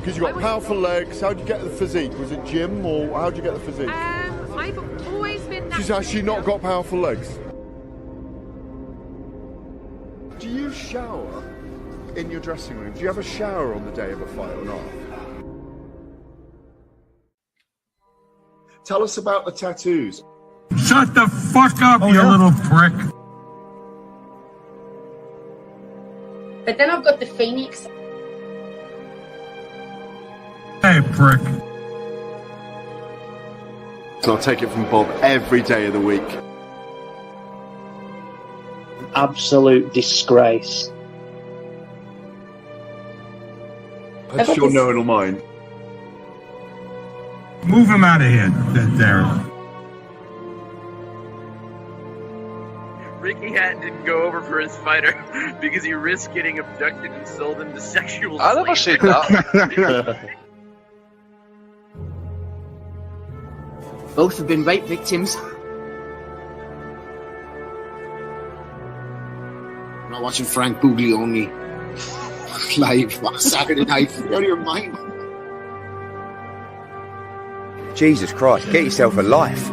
Because you got powerful legs. How'd you get the physique? Was it gym or how'd you get the physique? I've always been. She's actually not got powerful legs. Do you shower in your dressing room? Do you have a shower on the day of a fight or not? Tell us about the tattoos. Shut the fuck up, you little prick. But then I've got the Phoenix. Hey, prick. So I'll take it from Bob every day of the week. Absolute disgrace. I'm sure no one will mind. Move him out of here, Darren. Ricky Hatton didn't go over for his fighter because he risked getting abducted and sold into sexual I never said that. Both have been rape victims. I'm not watching Frank Buglioni live on Saturday night. You're out of your mind. Jesus Christ, get yourself a life.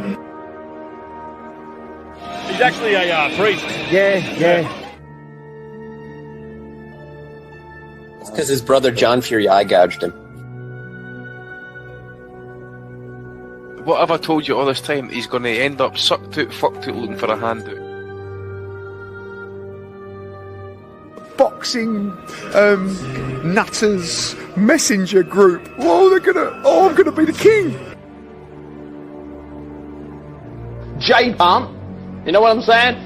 He's actually a priest. Yeah. It's because his brother John Fury eye gouged him. What have I told you all this time? He's going to end up sucked out, fucked out, looking for a handout. Boxing, nutters, messenger group. I'm gonna be the king. J-Pump. You know what I'm saying?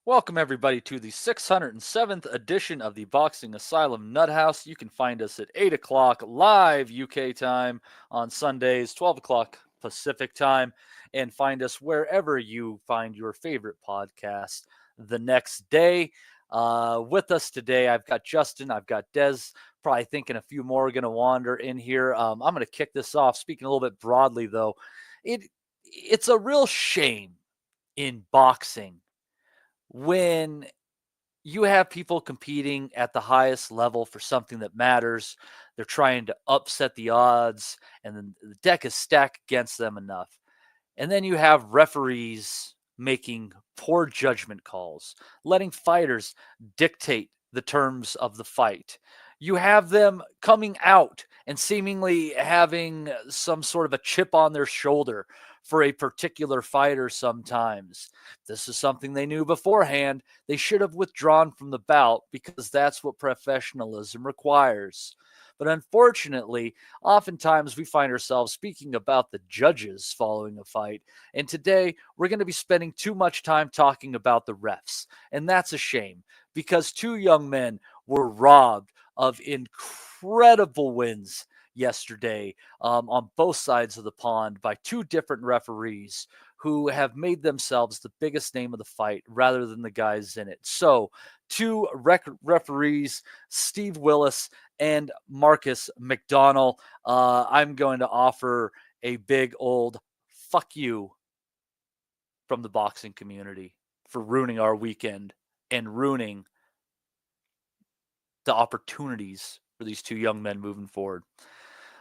Welcome, everybody, to the 607th edition of the Boxing Asylum Nuthouse. You can find us at 8 o'clock live UK time on Sundays, 12 o'clock Pacific time, and find us wherever you find your favorite podcast the next day. With us today, I've got Justin, I've got Dez, probably thinking a few more are going to wander in here. I'm going to kick this off. Speaking a little bit broadly, though, it's a real shame in boxing when you have people competing at the highest level for something that matters. They're trying to upset the odds, and then the deck is stacked against them enough. And then you have referees making poor judgment calls, letting fighters dictate the terms of the fight. You have them coming out and seemingly having some sort of a chip on their shoulder for a particular fighter sometimes. This is something they knew beforehand. They should have withdrawn from the bout because that's what professionalism requires. But unfortunately, oftentimes we find ourselves speaking about the judges following a fight. And today we're going to be spending too much time talking about the refs. And that's a shame because two young men were robbed of incredible wins yesterday on both sides of the pond by two different referees who have made themselves the biggest name of the fight rather than the guys in it. So two referees, Steve Willis and Marcus McDonnell. I'm going to offer a big old fuck you from the boxing community for ruining our weekend and ruining the opportunities for these two young men moving forward.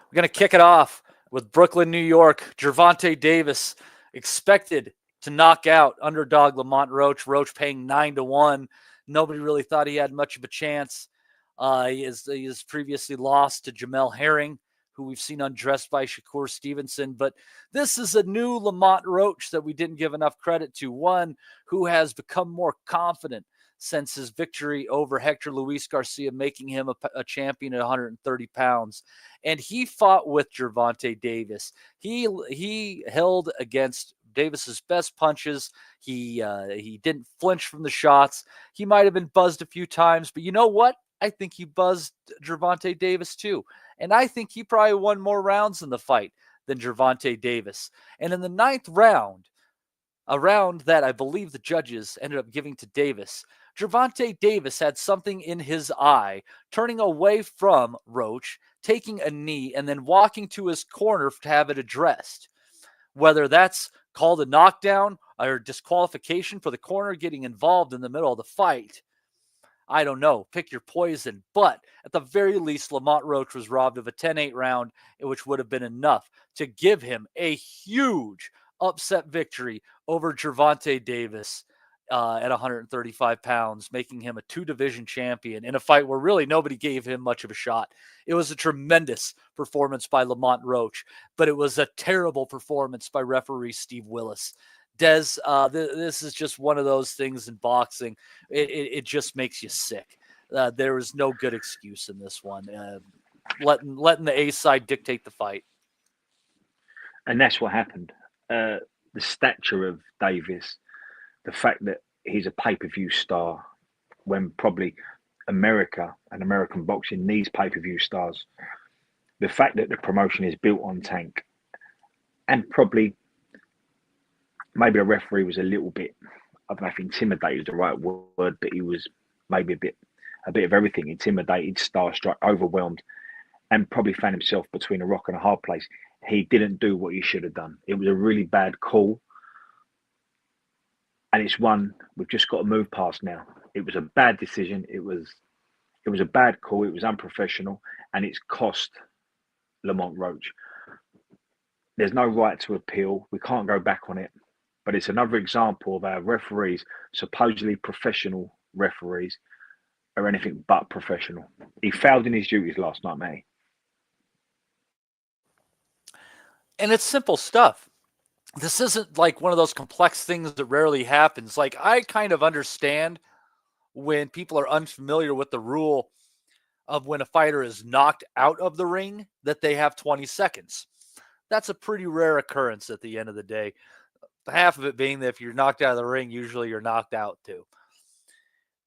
We're going to kick it off with Brooklyn, New York. Gervonta Davis expected to knock out underdog Lamont Roach. Roach paying 9-1. Nobody really thought he had much of a chance. He has previously lost to Jamel Herring, who we've seen undressed by Shakur Stevenson. But this is a new Lamont Roach that we didn't give enough credit to. One who has become more confident since his victory over Hector Luis Garcia, making him a champion at 130 pounds. And he fought with Gervonta Davis. He held against Davis's best punches. He didn't flinch from the shots. He might have been buzzed a few times, but you know what? I think he buzzed Gervonta Davis too. And I think he probably won more rounds in the fight than Gervonta Davis. And in the 9th round, a round that I believe the judges ended up giving to Davis, Gervonta Davis had something in his eye, turning away from Roach, taking a knee, and then walking to his corner to have it addressed. Whether that's called a knockdown or disqualification for the corner getting involved in the middle of the fight. I don't know. Pick your poison. But at the very least, Lamont Roach was robbed of a 10-8 round, which would have been enough to give him a huge upset victory over Gervonta Davis at 135 pounds, making him a 2-division champion in a fight where really nobody gave him much of a shot. It was a tremendous performance by Lamont Roach, but it was a terrible performance by referee Steve Willis. Des, this is just one of those things in boxing. It just makes you sick. There is no good excuse in this one. Letting the A side dictate the fight. And that's what happened. The stature of Davis, the fact that he's a pay-per-view star when probably America and American boxing needs pay-per-view stars. The fact that the promotion is built on Tank, and probably maybe a referee was a little bit, I don't know if intimidated is the right word, but he was maybe a bit of everything, intimidated, starstruck, overwhelmed, and probably found himself between a rock and a hard place. He didn't do what he should have done. It was a really bad call. And it's one we've just got to move past now. It was a bad decision. It was a bad call. It was unprofessional, and it's cost Lamont Roach. There's no right to appeal. We can't go back on it. But it's another example of our referees, supposedly professional referees, are anything but professional. He failed in his duties last night, mate. And it's simple stuff. This isn't like one of those complex things that rarely happens. Like, I kind of understand when people are unfamiliar with the rule of when a fighter is knocked out of the ring, that they have 20 seconds. That's a pretty rare occurrence at the end of the day. Half of it being that if you're knocked out of the ring, usually you're knocked out too.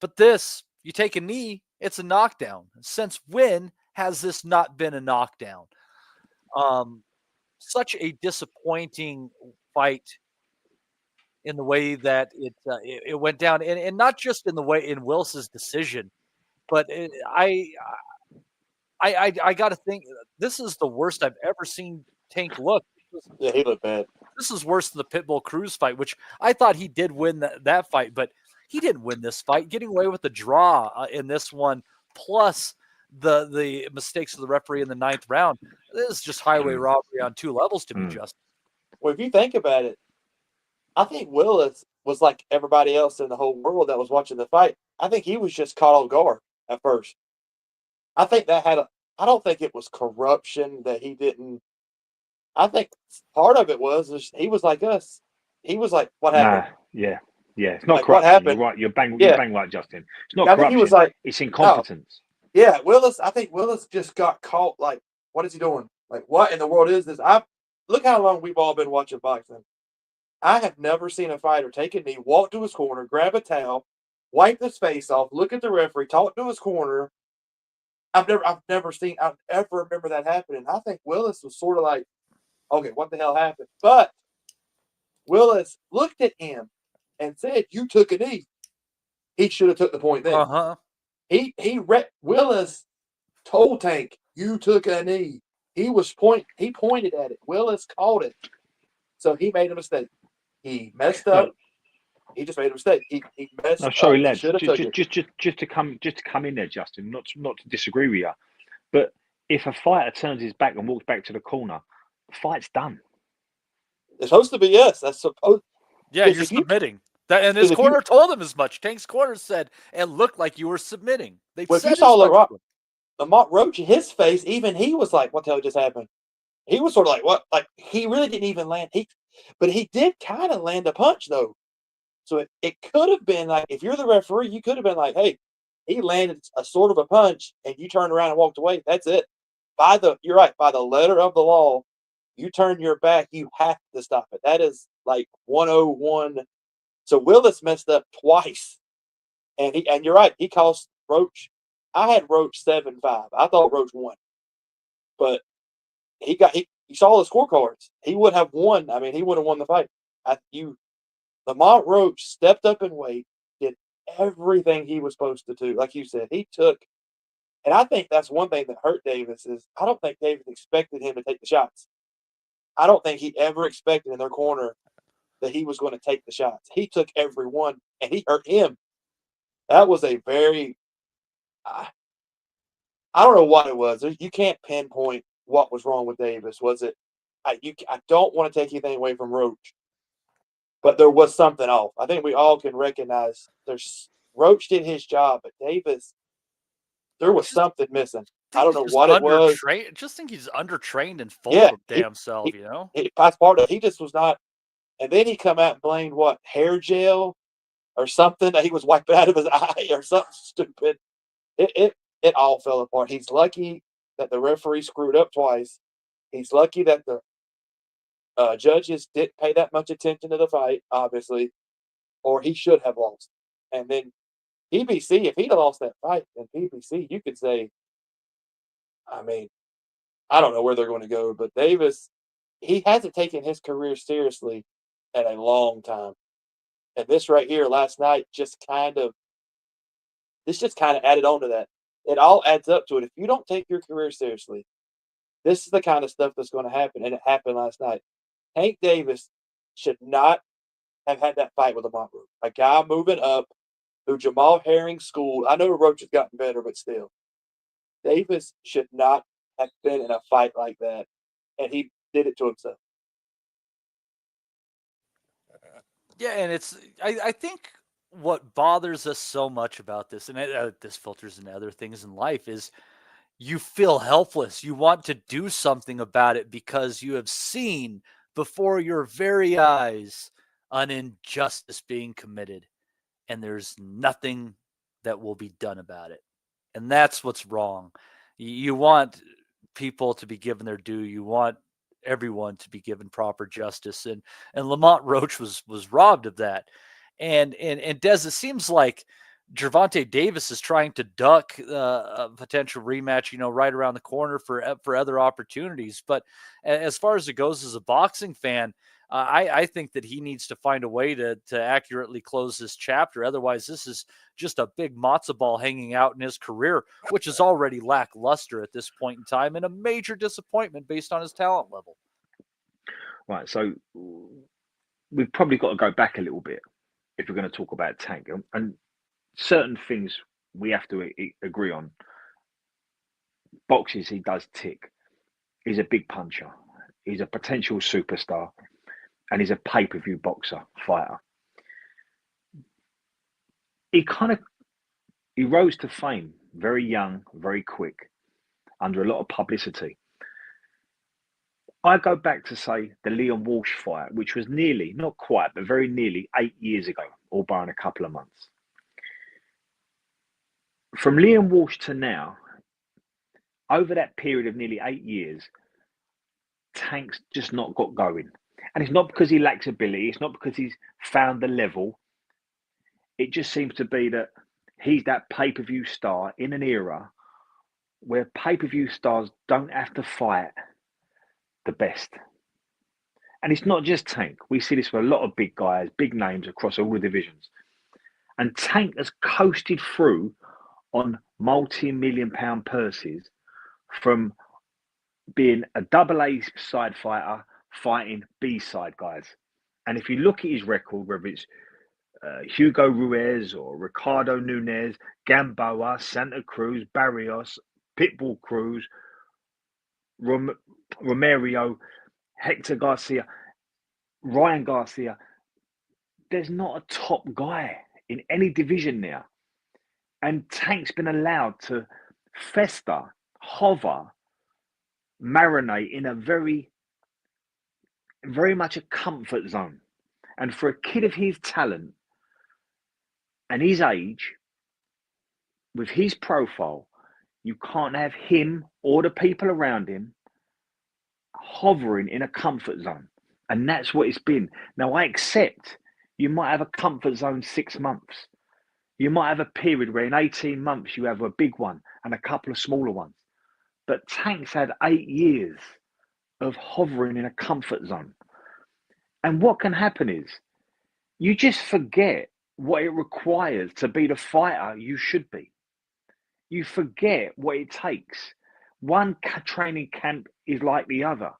But this, you take a knee, it's a knockdown. Since when has this not been a knockdown? Such a disappointing fight in the way that it went down, and not just in the way in Willis's decision, but I got to think this is the worst I've ever seen Tank look. Yeah, he looked bad. This is worse than the Pitbull Cruz fight, which I thought he did win that fight, but he didn't win this fight. Getting away with the draw in this one, plus the mistakes of the referee in the 9th round, this is just highway robbery on 2 levels to be just. Well, if you think about it, I think Willis was like everybody else in the whole world that was watching the fight. I think he was just caught off guard at first. I think that I don't think it was corruption that he didn't. I think part of it was he was like us. He was like, what happened? Yeah. It's not like, corruption. What happened? You're right. You're bang right, Justin. It's not I corruption. think he was like, it's incompetence. No. Yeah, I think Willis just got caught like, what is he doing? Like, what in the world is this? Look how long we've all been watching boxing. I have never seen a fighter take a knee, walk to his corner, grab a towel, wipe his face off, look at the referee, talk to his corner. I've never remember that happening. I think Willis was sort of like, okay, what the hell happened? But Willis looked at him and said, "You took a knee." He should have took the point then. Willis told Tank, "You took a knee." He pointed at it. Willis called it. So he made a mistake. He messed up. He just made a mistake. He messed up. Sorry, lads. Just to come in there, Justin. Not to disagree with you, but if a fighter turns his back and walks back to the corner, the fight's done. It's supposed to be yes. That's supposed. Yeah, you're submitting. And his corner told him as much. Tank's corner said it looked like you were submitting. They if you saw Lamont Roach in his face, even he was like, "What the hell just happened?" He was sort of like, "What?" Like he really didn't even land. But he did kind of land a punch though. So it could have been like, if you're the referee, you could have been like, "Hey, he landed a sort of a punch, and you turned around and walked away. That's it." You're right. By the letter of the law, you turn your back, you have to stop it. That is like 101. So Willis messed up twice, and you're right. He cost Roach. I had Roach 7-5. I thought Roach won, but he saw the scorecards. He would have won. I mean, he would have won the fight. Lamont Roach stepped up in weight, did everything he was supposed to do. Like you said, he took, and I think that's one thing that hurt Davis is I don't think Davis expected him to take the shots. I don't think he ever expected in their corner that he was going to take the shots. He took every one, and he hurt him. That was a very I don't know what it was. You can't pinpoint what was wrong with Davis. Was it? I don't want to take anything away from Roach, but there was something off. I think we all can recognize Roach did his job, but Davis, there was something missing. I don't know what it was. I just think he's undertrained and full of damn self, you know? That's part of it. He just was not. And then he come out and blamed what? Hair gel or something that he was wiping out of his eye or something stupid. It all fell apart. He's lucky that the referee screwed up twice. He's lucky that the judges didn't pay that much attention to the fight, obviously, or he should have lost. And then PBC, if he'd have lost that fight, then PBC, you could say, I mean, I don't know where they're going to go, but Davis, he hasn't taken his career seriously in a long time. And this right here last night just kind of added on to that. It all adds up to it. If you don't take your career seriously, this is the kind of stuff that's going to happen, and it happened last night. Tank Davis should not have had that fight with Lamont Roach. A guy moving up who Jamal Herring schooled. I know Roach has gotten better, but still. Davis should not have been in a fight like that, and he did it to himself. Yeah, and I think what bothers us so much about this, and this filters into other things in life, is you feel helpless. You want to do something about it because you have seen before your very eyes an injustice being committed, and there's nothing that will be done about it. And that's what's wrong. You want people to be given their due. You want everyone to be given proper justice. And Lamont Roach was robbed of that. And Des, it seems like Gervonta Davis is trying to duck a potential rematch, right around the corner for other opportunities. But as far as it goes as a boxing fan, I think that he needs to find a way to accurately close this chapter. Otherwise, this is just a big matzo ball hanging out in his career, which is already lackluster at this point in time and a major disappointment based on his talent level. Right. So we've probably got to go back a little bit if we're going to talk about Tank. And certain things we have to agree on. Boxes, he does tick. He's a big puncher. He's a potential superstar. And he's a pay-per-view boxer, fighter. He rose to fame very young, very quick, under a lot of publicity. I go back to, say, the Leon Walsh fight, which was nearly, not quite, but very nearly 8 years ago, all barring a couple of months. From Leon Walsh to now, over that period of nearly 8 years, Tank's just not got going. And it's not because he lacks ability. It's not because he's found the level. It just seems to be that he's that pay-per-view star in an era where pay-per-view stars don't have to fight the best. And it's not just Tank. We see this with a lot of big guys, big names across all the divisions. And Tank has coasted through on multi-million-pound purses from being a double A side fighter fighting B-side guys. And if you look at his record, whether it's Hugo Ruiz or Ricardo Nunes, Gamboa, Santa Cruz, Barrios, Pitbull Cruz, Romero, Hector Garcia, Ryan Garcia, there's not a top guy in any division now. And Tank's been allowed to fester, hover, marinate in a very much a comfort zone. And for a kid of his talent and his age, with his profile, you can't have him or the people around him hovering in a comfort zone. And that's what it's been. Now, I accept you might have a comfort zone 6 months. You might have a period where in 18 months you have a big one and a couple of smaller ones. But Tank's had 8 years of hovering in a comfort zone. And what can happen is you just forget what it requires to be the fighter you should be. You forget what it takes. One training camp is like the other.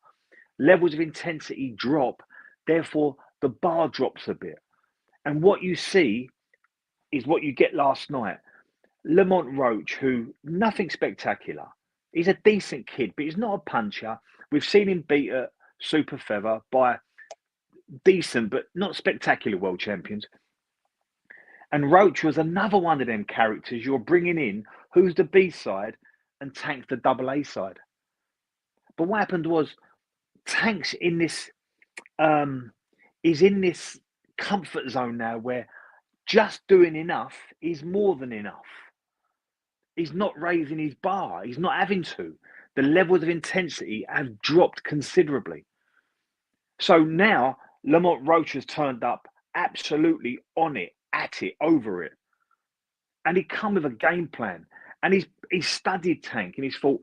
Levels of intensity drop. Therefore, the bar drops a bit. And what you see is what you get last night. Lamont Roach, who nothing spectacular. He's a decent kid, but he's not a puncher. We've seen him beat at Super Feather by decent but not spectacular world champions. And Roach was another one of them characters you're bringing in who's the B side and Tank's the double A side. But what happened was Tank's in this is in this comfort zone now where just doing enough is more than enough. He's not raising his bar. He's not having to. The levels of intensity have dropped considerably. So now Lamont Roach has turned up absolutely on it, at it, over it. And he come with a game plan. And he's studied Tank and he's thought,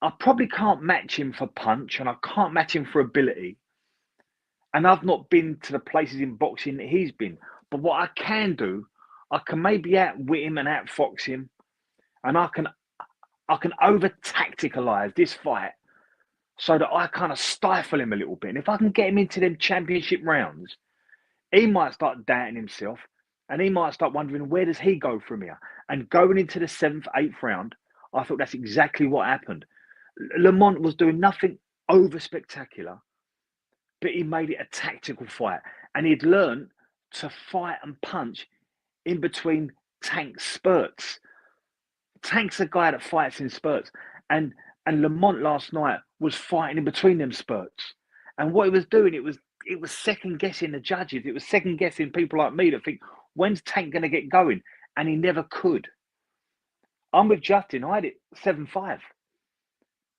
I probably can't match him for punch and I can't match him for ability. And I've not been to the places in boxing that he's been. But what I can do, I can maybe outwit him and outfox him. And I can over tacticalize this fight so that I kind of stifle him a little bit. And if I can get him into them championship rounds, he might start doubting himself and he might start wondering, where does he go from here? And going into the 7th, 8th round, I thought that's exactly what happened. Lamont was doing nothing over spectacular, but he made it a tactical fight. And he'd learned to fight and punch in between Tank spurts. Tank's a guy that fights in spurts. And Lamont last night was fighting in between them spurts. And what he was doing, it was second guessing the judges. It was second guessing people like me that think, when's Tank going to get going? And he never could. I'm with Justin. I had it 7-5.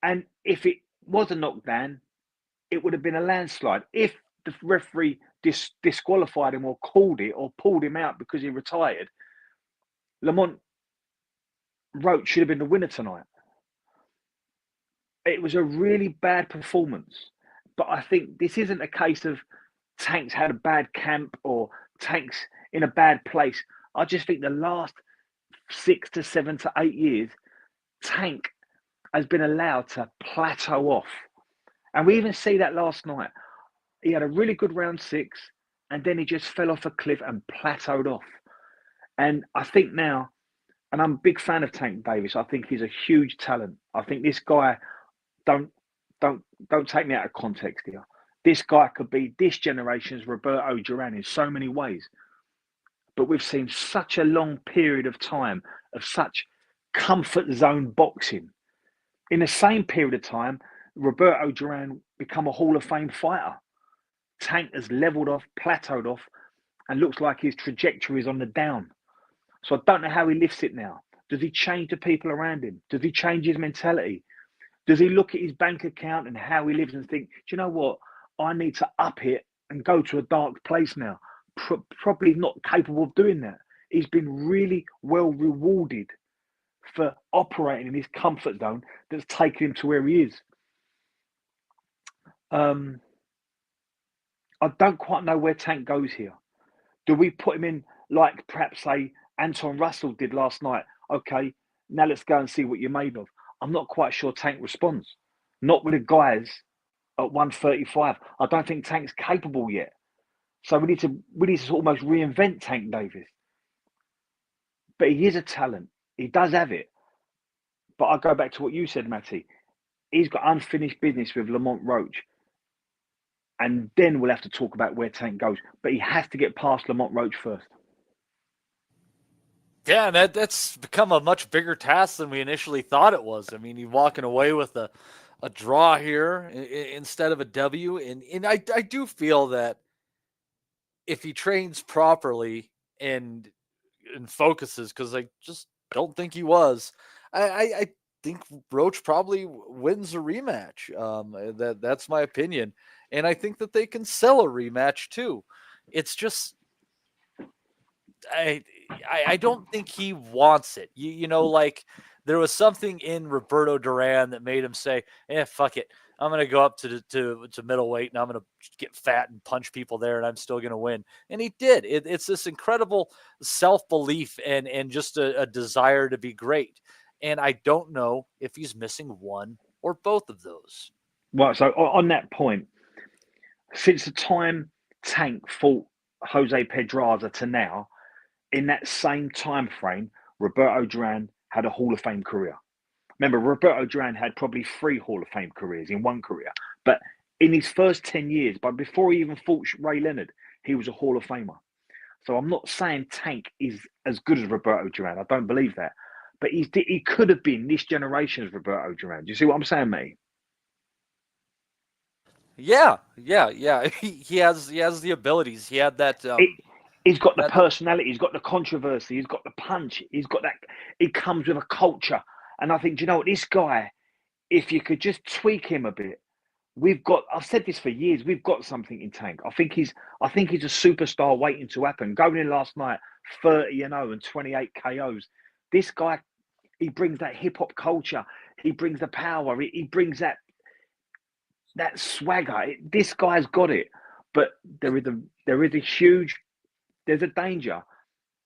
And if it was a knockdown, it would have been a landslide. If the referee disqualified him or called it or pulled him out because he retired, Lamont Roach should have been the winner tonight. It was a really bad performance. But I think this isn't a case of Tank's had a bad camp or Tank's in a bad place. I just think the last 6 to 7 to 8 years, Tank has been allowed to plateau off. And we even see that last night. He had a really good round 6 and then he just fell off a cliff and plateaued off. And I think now, and I'm a big fan of Tank Davis. I think he's a huge talent. I think this guy, don't take me out of context here. This guy could be this generation's Roberto Duran in so many ways. But we've seen such a long period of time of such comfort zone boxing. In the same period of time, Roberto Duran become a Hall of Fame fighter. Tank has leveled off, plateaued off, and looks like his trajectory is on the down. So I don't know how he lifts it now. Does he change the people around him? Does he change his mentality? Does he look at his bank account and how he lives and think, do you know what? I need to up it and go to a dark place now. Probably not capable of doing that. He's been really well rewarded for operating in his comfort zone that's taken him to where he is. I don't quite know where Tank goes here. Do we put him in like perhaps say Anton Russell did last night? Okay, now let's go and see what you're made of. I'm not quite sure Tank responds. Not with the guys at 135. I don't think Tank's capable yet. So we need to almost reinvent Tank Davis. But he is a talent. He does have it. But I go back to what you said, Matty. He's got unfinished business with Lamont Roach. And then we'll have to talk about where Tank goes. But he has to get past Lamont Roach first. Yeah, that's become a much bigger task than we initially thought it was. I mean, he's walking away with a draw here instead of a W. And I do feel that if he trains properly and focuses, because I just don't think he was, I think Roach probably wins a rematch. That's my opinion. And I think that they can sell a rematch too. It's just, I don't think he wants it. You know, like there was something in Roberto Duran that made him say, fuck it. I'm going to go up to middleweight and I'm going to get fat and punch people there and I'm still going to win. And he did. It's this incredible self-belief and just a desire to be great. And I don't know if he's missing one or both of those. Well, so on that point, since the time Tank fought Jose Pedraza to now, in that same time frame, Roberto Duran had a Hall of Fame career. Remember, Roberto Duran had probably 3 Hall of Fame careers in one career. But in his first 10 years, but before he even fought Ray Leonard, he was a Hall of Famer. So I'm not saying Tank is as good as Roberto Duran. I don't believe that. But he could have been this generation's Roberto Duran. Do you see what I'm saying, mate? Yeah. He has the abilities. He had that. He's got the personality. He's got the controversy. He's got the punch. He's got that. It comes with a culture. And I think, do you know what, this guy, if you could just tweak him a bit, I've said this for years, we've got something in Tank. I think he's a superstar waiting to happen. Going in last night, 30-0 and 28 KOs. This guy, he brings that hip hop culture. He brings the power. He brings that swagger. This guy's got it. But there's a danger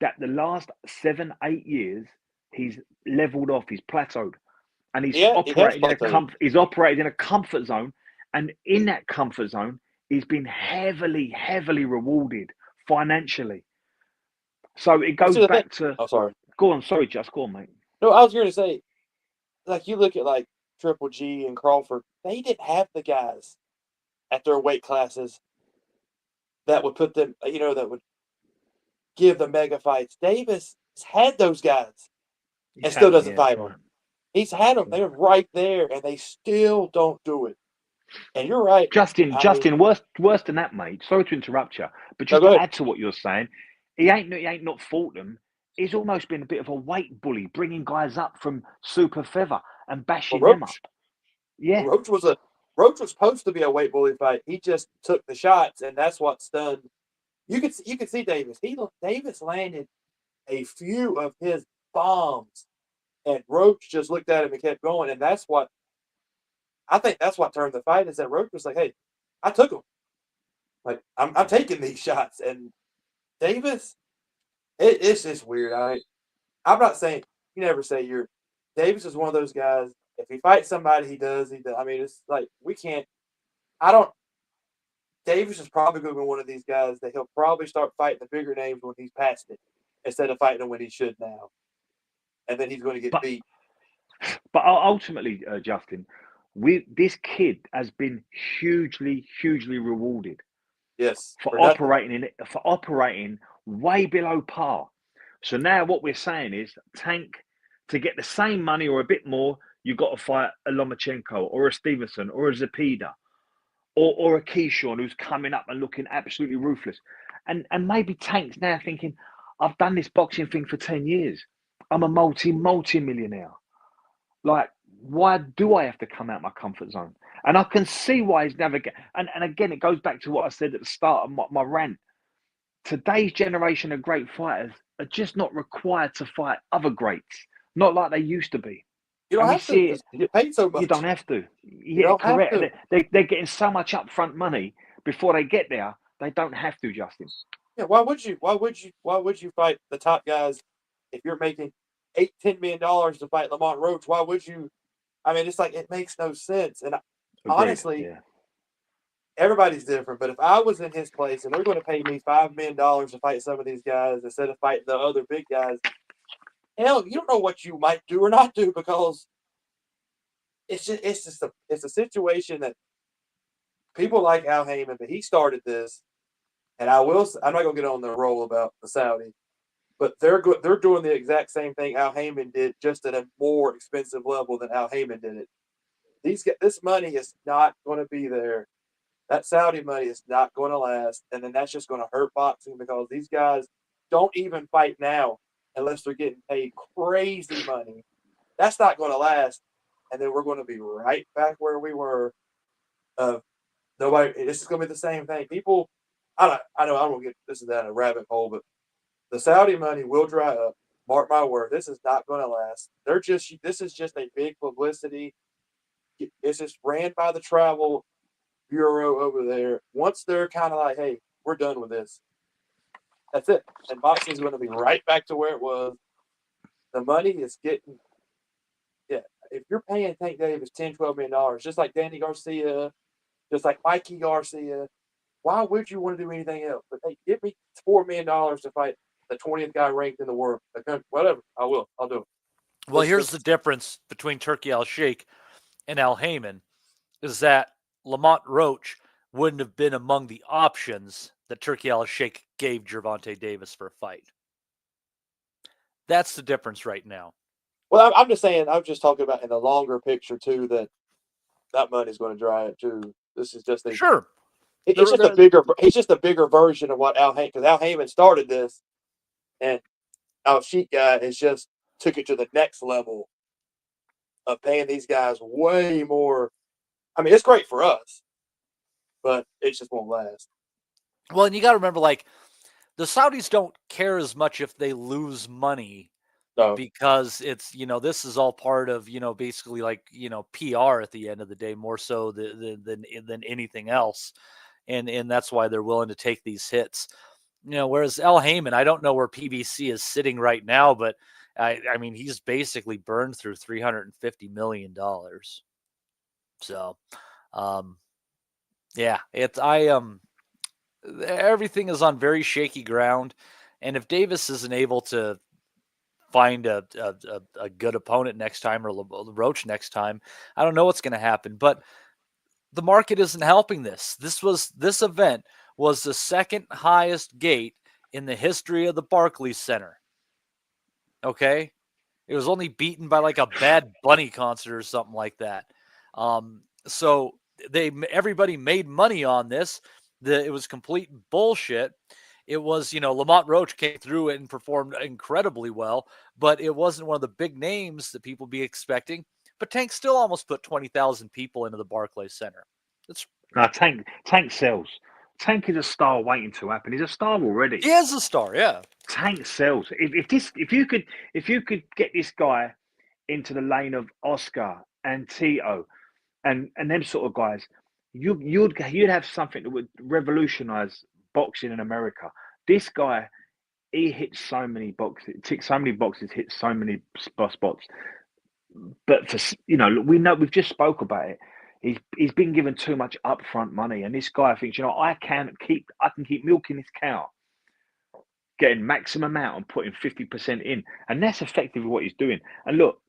that the last 7-8 years he's leveled off, he's plateaued, and he's operated in a comfort zone. And in that comfort zone, he's been heavily rewarded financially. So it goes back to. Oh, sorry. Go on, mate. No, I was going to say, like, you look at like Triple G and Crawford, they didn't have the guys at their weight classes that would put them, that would give the mega fights. Davis has had those guys and still doesn't fight them. He's had them. They're right there, and they still don't do it. And you're right. Justin, worse than that, mate. Sorry to interrupt you, but just to add to what you're saying, he ain't not fought them. He's almost been a bit of a weight bully, bringing guys up from super feather and bashing them up. Yeah, Roach was supposed to be a weight bully fight. He just took the shots, and that's what stunned. You could see Davis. Davis landed a few of his bombs, and Roach just looked at him and kept going. And that's what I think. That's what turned the fight. Is that Roach was like, "Hey, I took him. Like I'm taking these shots." And Davis, it's just weird. I'm not saying you never say you're. Davis is one of those guys. If he fights somebody, he does. I mean, it's like we can't. Davis is probably going to be one of these guys that he'll probably start fighting the bigger names when he's past it, instead of fighting them when he should now. And then he's going to get beat. But ultimately, Justin, this kid has been hugely rewarded. Yes, for operating way below par. So now what we're saying is, Tank, to get the same money or a bit more, you've got to fight a Lomachenko or a Stevenson or a Zepeda or a Keyshawn who's coming up and looking absolutely ruthless. And maybe Tank's now thinking, I've done this boxing thing for 10 years. I'm a multi-millionaire. Like, why do I have to come out my comfort zone? And I can see why he's never get. And again, it goes back to what I said at the start of my rant. Today's generation of great fighters are just not required to fight other greats, not like they used to be. You don't have to. You get paid so much. You don't have to. Yeah, correct. They're getting so much upfront money before they get there. They don't have to, Justin. Yeah. Why would you fight the top guys if you're making $8-10 million to fight Lamont Roach? Why would you? I mean, it's like it makes no sense. And honestly, everybody's different. But if I was in his place and they're going to pay me $5 million to fight some of these guys instead of fighting the other big guys, hell, you don't know what you might do or not do, because it's a situation that people like Al Heyman, but he started this, and I'm not going to get on the roll about the Saudi, but they're doing the exact same thing Al Heyman did, just at a more expensive level than Al Heyman did it. This money is not going to be there. That Saudi money is not going to last, and then that's just going to hurt boxing, because these guys don't even fight now unless they're getting paid crazy money. That's not going to last, and then we're going to be right back where we were. This is going to be the same thing. People, I know I don't want to get this is down a rabbit hole, but the Saudi money will dry up. Mark my word, this is not going to last. This is just a big publicity. It's just ran by the travel bureau over there. Once they're kind of like, hey, we're done with this, that's it. And boxing is going to be right back to where it was. The money is getting, if you're paying Tank Davis $10-12 million, just like Danny Garcia, just like Mikey Garcia, why would you want to do anything else? But hey, give me $4 million to fight the 20th guy ranked in the world. Whatever, I will. I'll do it. Well, here's the difference between Turki Al-Sheikh and Al Haymon is that Lamont Roach wouldn't have been among the options that Turki Al-Sheikh gave Gervonta Davis for a fight. That's the difference right now. Well, I'm just saying, I'm just talking about in the longer picture, too, that money's going to dry up, too. This is just a... Sure. It's just a bigger... He's just a bigger version of what Al Haymon... Because Al Haymon started this, and Al-Sheikh guy has just took it to the next level of paying these guys way more. I mean, it's great for us, but it just won't last. Well, and you got to remember, like, the Saudis don't care as much if they lose money because it's, this is all part of, basically like, PR at the end of the day, more so than anything else. And that's why they're willing to take these hits. Whereas Al Haymon, I don't know where PBC is sitting right now, but I mean, he's basically burned through $350 million. So, yeah, everything is on very shaky ground. And if Davis isn't able to find a good opponent next time, or Roach next time, I don't know what's going to happen, but the market isn't helping this. This event was the second highest gate in the history of the Barclays Center. Okay. It was only beaten by like a Bad Bunny concert or something like that. So everybody made money on this. It was complete bullshit. It was, Lamont Roach came through it and performed incredibly well, but it wasn't one of the big names that people be expecting. But Tank still almost put 20,000 people into the Barclays Center. Tank sells. Tank is a star waiting to happen. He's a star already. He is a star, yeah. Tank sells. If you could get this guy into the lane of Oscar and Tito and them sort of guys, you'd have something that would revolutionize boxing in America. This guy, he hits so many boxes, ticks so many boxes, hits so many spots. But for we know, we've just spoke about it. He's been given too much upfront money, and this guy thinks, I can keep milking this cow, getting maximum out and putting 50% in, and that's effectively what he's doing. And look,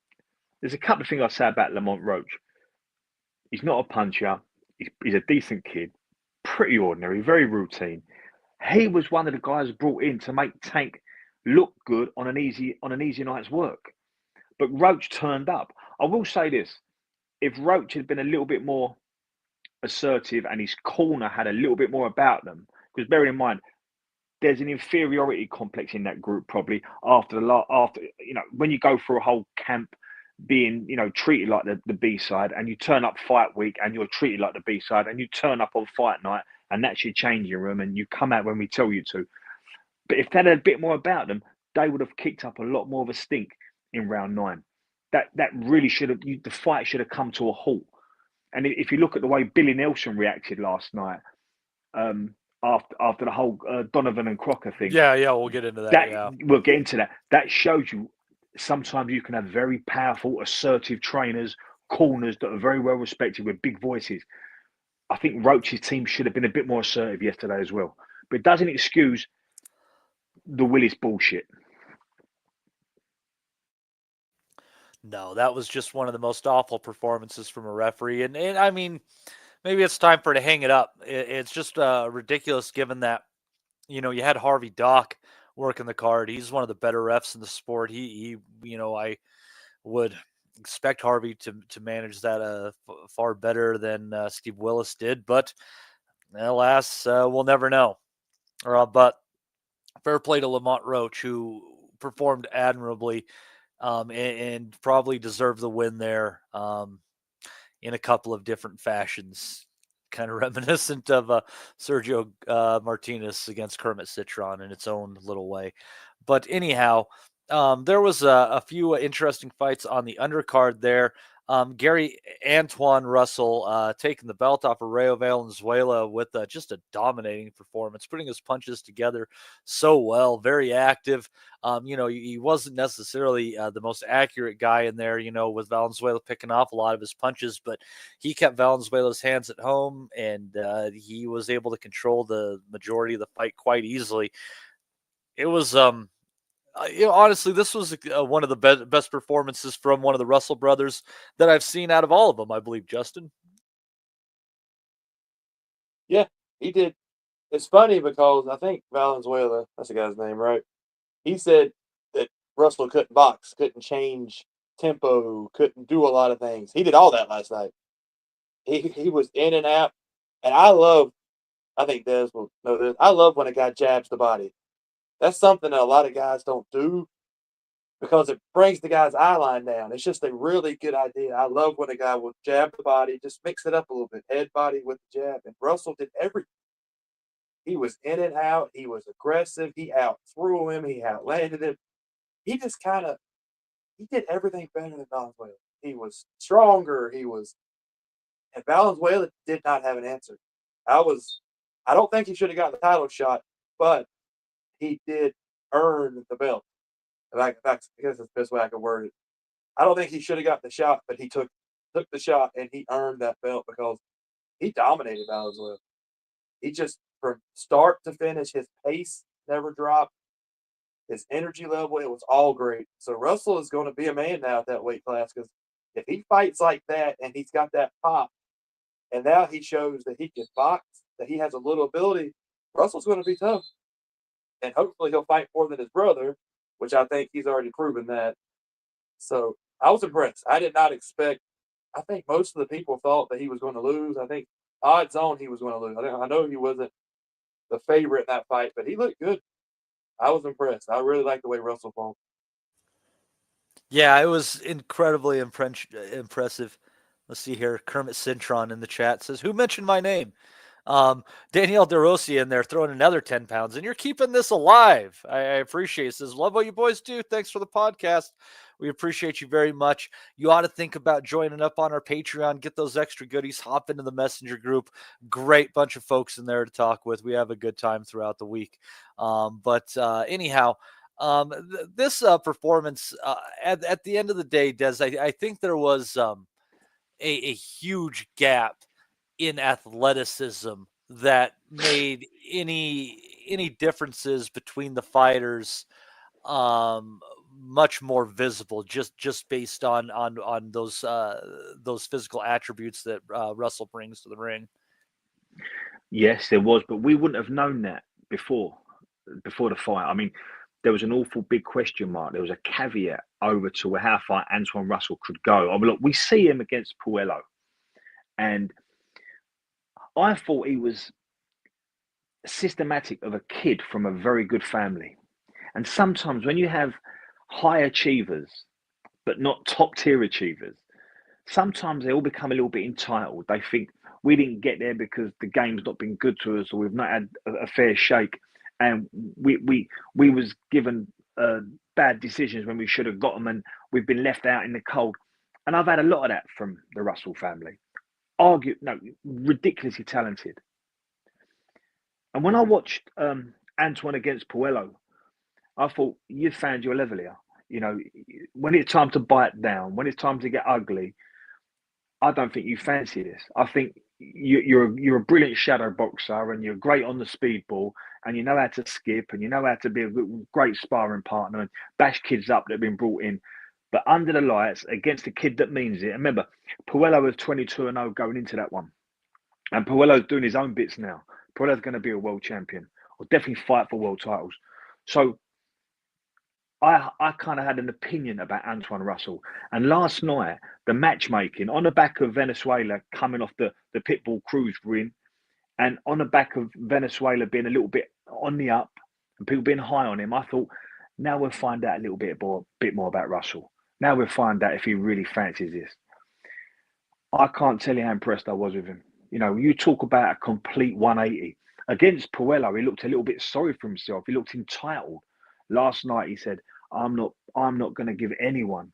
there's a couple of things I say about Lamont Roach. He's not a puncher. He's a decent kid, pretty ordinary, very routine. He was one of the guys brought in to make Tank look good on an easy night's work. But Roach turned up. I will say this. If Roach had been a little bit more assertive and his corner had a little bit more about them, because bearing in mind, there's an inferiority complex in that group probably after when you go through a whole camp being, treated like the B-side, and you turn up fight week and you're treated like the B-side, and you turn up on fight night and that's your changing room and you come out when we tell you to. But if they had a bit more about them, they would have kicked up a lot more of a stink in round 9. That really should have, the fight should have come to a halt. And if you look at the way Billy Nelson reacted last night, after the whole Donovan and Crocker thing. Yeah, we'll get into that. We'll get into that. That shows you sometimes you can have very powerful, assertive trainers, corners that are very well respected with big voices. I think Roach's team should have been a bit more assertive yesterday as well. But it doesn't excuse the Willis bullshit. No, that was just one of the most awful performances from a referee. And I mean, maybe it's time for it to hang it up. It's just ridiculous given that, you had Harvey Dock working the card. He's one of the better refs in the sport. He I would expect Harvey to manage that far better than Steve Willis did. But alas, we'll never know. But fair play to Lamont Roach, who performed admirably. And probably deserved the win there in a couple of different fashions, kind of reminiscent of Sergio Martinez against Kermit Citron in its own little way. But anyhow, there was a few interesting fights on the undercard there. Gary Antoine Russell taking the belt off of Rayo Valenzuela with just a dominating performance, putting his punches together so well, very active. He wasn't necessarily the most accurate guy in there, with Valenzuela picking off a lot of his punches, but he kept Valenzuela's hands at home, and he was able to control the majority of the fight quite easily. It was honestly, this was one of the best performances from one of the Russell brothers that I've seen out of all of them, I believe, Justin. Yeah, he did. It's funny because I think Valenzuela, that's the guy's name, right? He said that Russell couldn't box, couldn't change tempo, couldn't do a lot of things. He did all that last night. He was in and out. And I think Des will know this, I love when a guy jabs the body. That's something that a lot of guys don't do because it brings the guy's eye line down. It's just a really good idea. I love when a guy will jab the body, just mix it up a little bit, head body with the jab. And Russell did everything. He was in and out. He was aggressive. He out threw him. He outlanded him. He just he did everything better than Valenzuela. He was stronger. And Valenzuela did not have an answer. I don't think he should have got the title shot, but he did earn the belt. I guess that's the best way I could word it. I don't think he should have got the shot, but he took the shot and he earned that belt because he dominated Valenzuela. He just, from start to finish, his pace never dropped. His energy level, it was all great. So Russell is going to be a man now at that weight class because if he fights like that and he's got that pop, and now he shows that he can box, that he has a little ability, Russell's going to be tough. And hopefully he'll fight more than his brother, which I think he's already proven that. So I was impressed. I did not expect. I think most of the people thought that he was going to lose. I think odds on he was going to lose. I know he wasn't the favorite in that fight, but he looked good. I was impressed. I really liked the way Russell fought. Yeah, it was incredibly impressive. Let's see here. Kermit Cintron in the chat says, "Who mentioned my name?" Danielle DeRossi in there throwing another 10 pounds, and you're keeping this alive. I appreciate it. Says, "Love what you boys do. Thanks for the podcast. We appreciate you very much. You ought to think about joining up on our Patreon, get those extra goodies, hop into the messenger group. Great bunch of folks in there to talk with. We have a good time throughout the week." Anyhow, this performance at the end of the day, Des, I think there was a huge gap in athleticism that made any differences between the fighters much more visible, just based on those physical attributes that Russell brings to the ring. Yes, there was, but we wouldn't have known that before the fight. I mean, there was an awful big question mark. There was a caveat over to how far Antoine Russell could go. I mean, look, we see him against Puello, and I thought he was systematic of a kid from a very good family. And sometimes when you have high achievers, but not top tier achievers, sometimes they all become a little bit entitled. They think we didn't get there because the game's not been good to us, or we've not had a fair shake, and we was given bad decisions when we should have got them, and we've been left out in the cold. And I've had a lot of that from the Russell family. Ridiculously talented. And when I watched Antoine against Puello, I thought, you've found your level here. You know, when it's time to bite down, when it's time to get ugly, I don't think you fancy this. I think you're a brilliant shadow boxer, and you're great on the speedball, and you know how to skip, and you know how to be a great sparring partner and bash kids up that have been brought in. But under the lights, against a kid that means it. And remember, Puello was 22-0 going into that one. And Puello's doing his own bits now. Puello's going to be a world champion, or definitely fight for world titles. So I kind of had an opinion about Antoine Russell. And last night, the matchmaking, on the back of Venezuela coming off the Pitbull Cruise win, and on the back of Venezuela being a little bit on the up, and people being high on him, I thought, now we'll find out a little bit more about Russell. Now we'll find out if he really fancies this. I can't tell you how impressed I was with him. You know, you talk about a complete 180. Against Puello, he looked a little bit sorry for himself. He looked entitled. Last night, he said, I'm not going to give anyone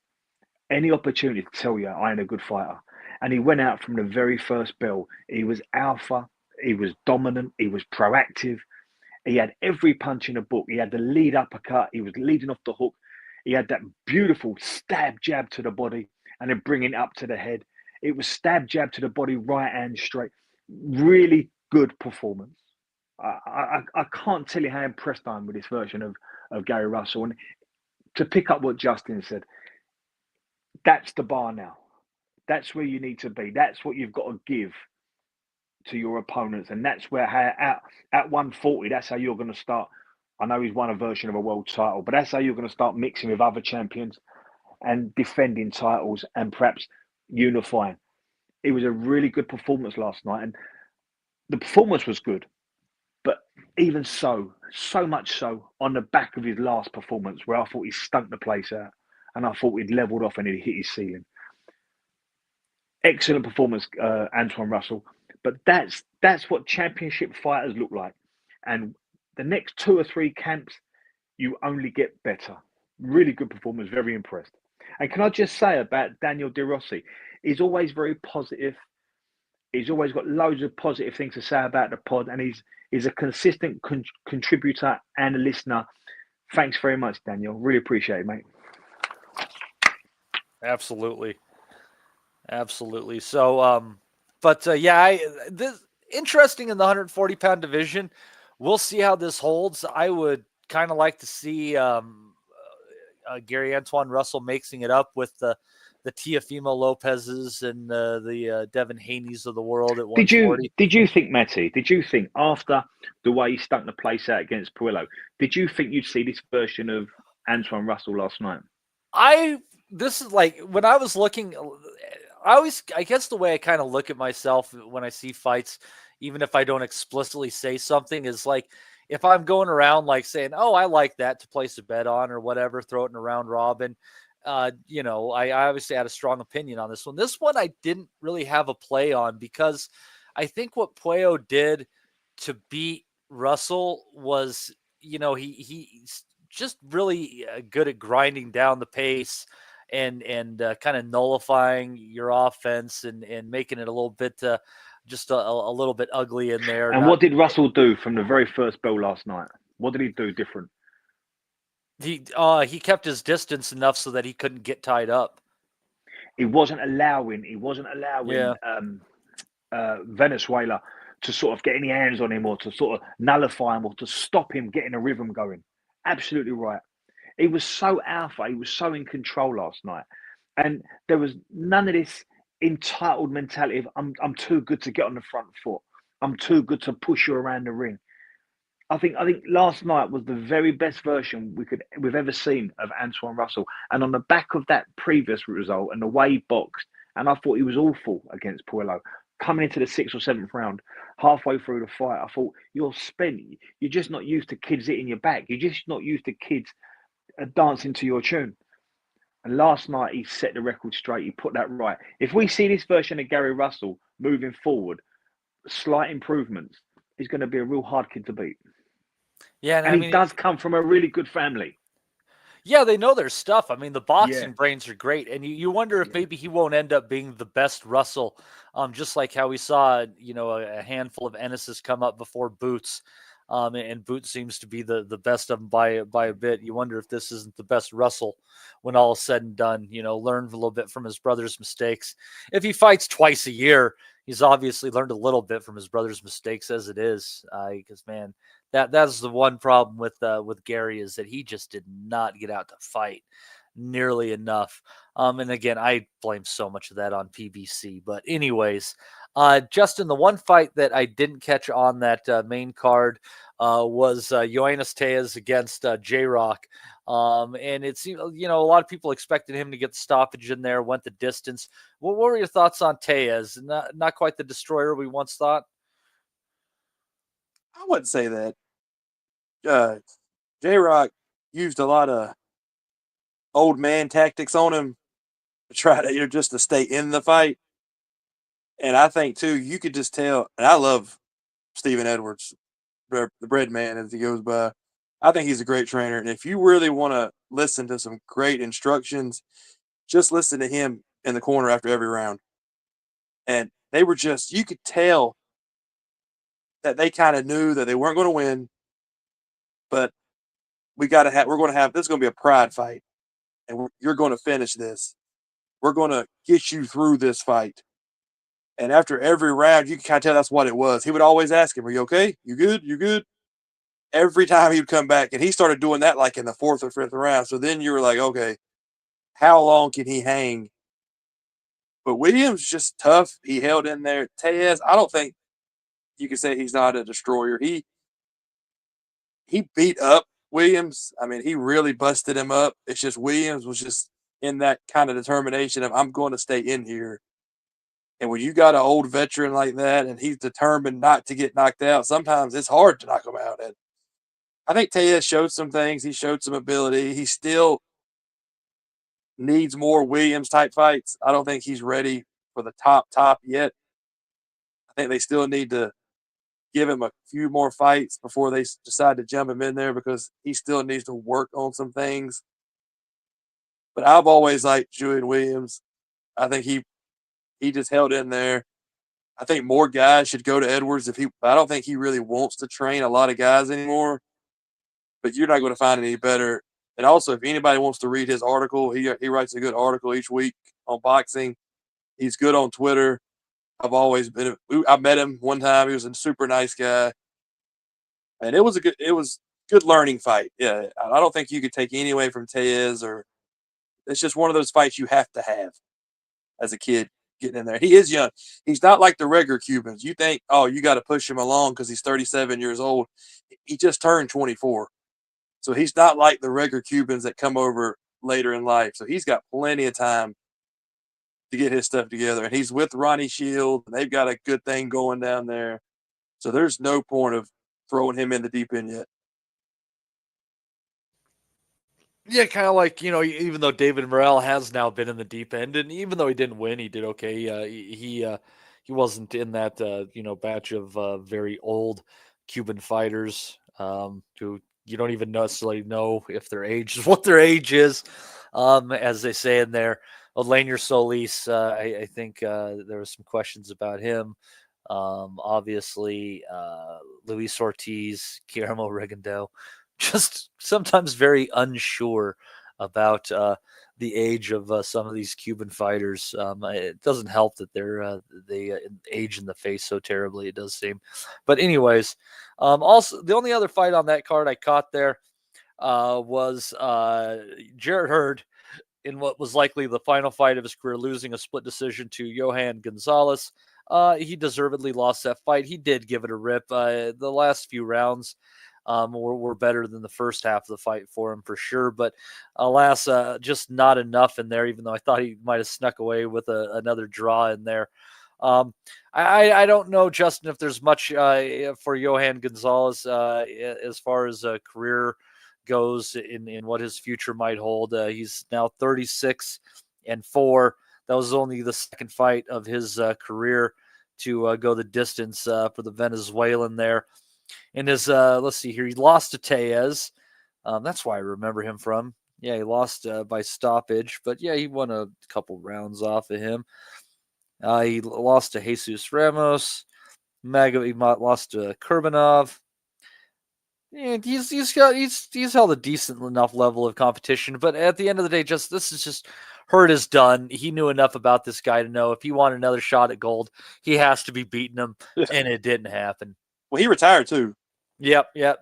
any opportunity to tell you I ain't a good fighter. And he went out from the very first bell. He was alpha. He was dominant. He was proactive. He had every punch in the book. He had the lead uppercut. He was leading off the hook. He had that beautiful stab jab to the body and then bringing it up to the head. It was stab jab to the body, right hand straight. Really good performance. I can't tell you how impressed I am with this version of Gary Russell. And to pick up what Justin said, that's the bar now. That's where you need to be. That's what you've got to give to your opponents. And that's where at 140, that's how you're going to start. I know he's won a version of a world title, but that's how you're going to start mixing with other champions and defending titles and perhaps unifying. It was a really good performance last night. And the performance was good. But even so much so, on the back of his last performance, where I thought he stunk the place out and I thought he'd levelled off and he'd hit his ceiling. Excellent performance, Antoine Russell. But that's what championship fighters look like. And the next 2 or 3 camps, you only get better. Really good performance, very impressed. And can I just say about Daniel De Rossi, he's always very positive. He's always got loads of positive things to say about the pod, and he's a consistent contributor and a listener. Thanks very much, Daniel. Really appreciate it, mate. Absolutely. So, this interesting in the 140-pound division. We'll see how this holds. I would kind of like to see Gary Antoine Russell mixing it up with the Teofimo Lopez's and the Devin Haney's of the world at 140. Did you think, Matty? Did you think after the way he stunk the place out against Puello, did you think you'd see this version of Antoine Russell last night? This is like when I was looking. I guess the way I kind of look at myself when I see fights, even if I don't explicitly say something, is like if I'm going around like saying, "Oh, I like that to place a bet on" or whatever, throw it in a round robin. I obviously had a strong opinion on this one. This one I didn't really have a play on because I think what Puello did to beat Russell was, he's just really good at grinding down the pace and kind of nullifying your offense and making it a little bit just a little bit ugly in there. And what did Russell do from the very first bell last night? What did he do different? He kept his distance enough so that he couldn't get tied up. He wasn't allowing Venezuela to sort of get any hands on him or to sort of nullify him or to stop him getting a rhythm going. Absolutely right. He was so alpha. He was so in control last night. And there was none of this entitled mentality of I'm too good to get on the front foot. I'm too good to push you around the ring. I think last night was the very best version we've ever seen of Antoine Russell. And on the back of that previous result and the way he boxed, and I thought he was awful against Puello. Coming into the 6th or 7th round, halfway through the fight, I thought you're spent. You're just not used to kids hitting your back. You're just not used to kids dancing to your tune. And last night he set the record straight. He put that right. If we see this version of Gary Russell moving forward, slight improvements, he's going to be a real hard kid to beat. Yeah, and he does come from a really good family. Yeah, they know their stuff. I mean, the boxing brains are great. And you wonder if maybe he won't end up being the best Russell, just like how we saw, a handful of Ennis's come up before Boots. And Boots seems to be the best of them by a bit. You wonder if this isn't the best Russell when all is said and done. Learn a little bit from his brother's mistakes. If he fights twice a year, he's obviously learned a little bit from his brother's mistakes as it is. Because, man, that's the one problem with Gary is that he just did not get out to fight nearly enough. And again, I blame so much of that on PBC. But anyways, Justin, the one fight that I didn't catch on that main card was Yoenis Tejas against J-Rock. And it seemed, a lot of people expected him to get the stoppage in there, went the distance. What were your thoughts on Tejas? Not quite the destroyer we once thought. I wouldn't say that. J-Rock used a lot of old man tactics on him to try to just to stay in the fight. And I think too, you could just tell. And I love Stephen Edwards, the bread man as he goes by. I think he's a great trainer. And if you really want to listen to some great instructions, just listen to him in the corner after every round. And they were just, you could tell that they kind of knew that they weren't going to win, but we're going to have, this is going to be a pride fight. And you're going to finish this. We're going to get you through this fight. And after every round, you can kind of tell that's what it was. He would always ask him, are you okay? You good? You good? Every time he would come back. And he started doing that like in the 4th or 5th round. So then you were like, okay, how long can he hang? But Williams just tough. He held in there. Tellez, I don't think you can say he's not a destroyer. He beat up Williams. I mean, he really busted him up. It's just Williams was just in that kind of determination of, I'm going to stay in here. And when you got an old veteran like that and he's determined not to get knocked out, sometimes it's hard to knock him out. And I think Tellez showed some things. He showed some ability. He still needs more Williams-type fights. I don't think he's ready for the top yet. I think they still need to give him a few more fights before they decide to jump him in there because he still needs to work on some things. But I've always liked Julian Williams. I think he just held in there. I think more guys should go to Edwards. I don't think he really wants to train a lot of guys anymore. But you're not going to find any better. And also, if anybody wants to read his article, he writes a good article each week on boxing. He's good on Twitter. I met him one time. He was a super nice guy. And it was good learning fight. Yeah, I don't think you could take any away from Tellez, or it's just one of those fights you have to have as a kid getting in there. He is young. He's not like the regular Cubans. You think, oh, you got to push him along because he's 37 years old. He just turned 24. So he's not like the regular Cubans that come over later in life. So he's got plenty of time to get his stuff together. And he's with Ronnie Shield, and they've got a good thing going down there. So there's no point of throwing him in the deep end yet. Yeah, kind of like, even though David Morrell has now been in the deep end, and even though he didn't win, he did okay. He wasn't in that, batch of very old Cuban fighters who you don't even necessarily know if their age is what their age is, as they say in there. Lanier Solis, I think there were some questions about him. Obviously, Luis Ortiz, Guillermo Redondo, just sometimes very unsure about the age of some of these Cuban fighters. It doesn't help that they age in the face so terribly, it does seem. But anyways, also the only other fight on that card I caught there was Jarrett Hurd in what was likely the final fight of his career, losing a split decision to Johan Gonzalez. He deservedly lost that fight. He did give it a rip. The last few rounds were better than the first half of the fight for him for sure. But alas, just not enough in there, even though I thought he might have snuck away with another draw in there. I don't know, Justin, if there's much for Johan Gonzalez as far as a career goes in what his future might hold. He's now 36-4. That was only the second fight of his career to go the distance for the Venezuelan there. In his, let's see here, he lost to Tellez. That's why I remember him from. Yeah, he lost by stoppage, but yeah, he won a couple rounds off of him. He lost to Jesus Ramos. He lost to Kurbanov. And he's held a decent enough level of competition, but at the end of the day, this is just Hurd is done. He knew enough about this guy to know if he wanted another shot at gold, he has to be beating him, and it didn't happen. Well, he retired too. Yep. I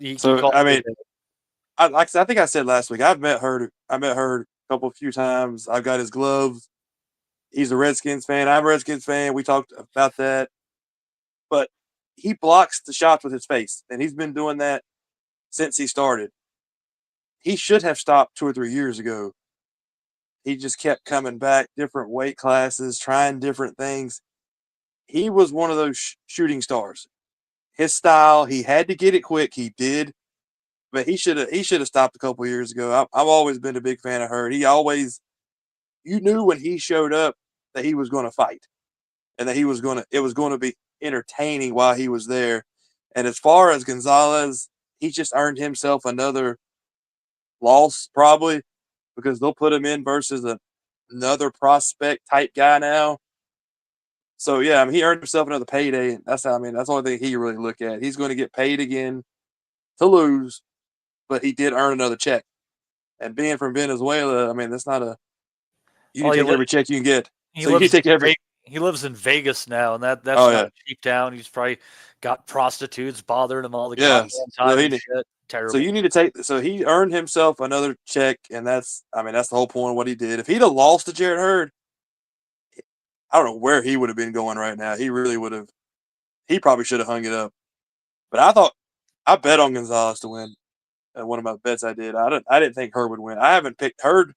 think I said last week, I've met Hurd. I met Hurd a few times. I've got his gloves. He's a Redskins fan. I'm a Redskins fan. We talked about that, but he blocks the shots with his face, and he's been doing that since he started. He should have stopped 2 or 3 years ago. He just kept coming back, different weight classes, trying different things. He was one of those shooting stars. His style, he had to get it quick. He did, but he should have stopped a couple years ago. I've always been a big fan of Hurd. You knew when he showed up that he was going to fight, and that it was going to be entertaining while he was there. And as far as Gonzalez, he just earned himself another loss, probably, because they'll put him in versus another prospect type guy now. So yeah, I mean, he earned himself another payday. That's the only thing he really look at. He's going to get paid again to lose, but he did earn another check. And being from Venezuela, I mean, that's not you need to take every check you can get. So you take every. He lives in Vegas now, and that's Oh, not a cheap town. He's probably got prostitutes bothering him all the Yes. time. So And shit. Terrible. So you need to take. So he earned himself another check, and that's the whole point of what he did. If he'd have lost to Jarrett Hurd, I don't know where he would have been going right now. He really would have. He probably should have hung it up. But I bet on Gonzalez to win. One of my bets I did. I didn't think Hurd would win. I haven't picked Hurd.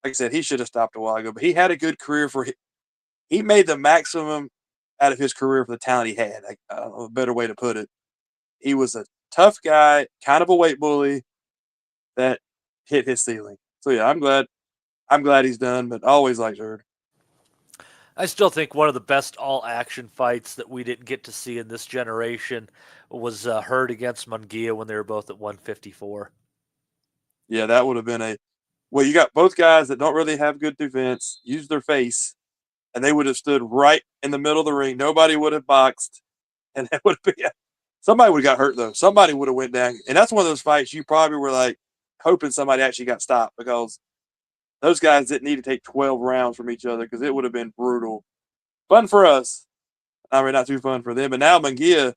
Like I said, he should have stopped a while ago. But he had a good career he made the maximum out of his career for the talent he had. I don't know a better way to put it. He was a tough guy, kind of a weight bully that hit his ceiling. So yeah, I'm glad he's done, but I always liked Hurd. I still think one of the best all-action fights that we didn't get to see in this generation was Hurd against Munguia when they were both at 154. Yeah, that would have been well, you got both guys that don't really have good defense, use their face, and they would have stood right in the middle of the ring. Nobody would have boxed, and that would have been somebody would have got hurt though. Somebody would have went down, and that's one of those fights you probably were like hoping somebody actually got stopped because those guys didn't need to take 12 rounds from each other because it would have been brutal. Fun for us. I mean, not too fun for them. But now Munguia,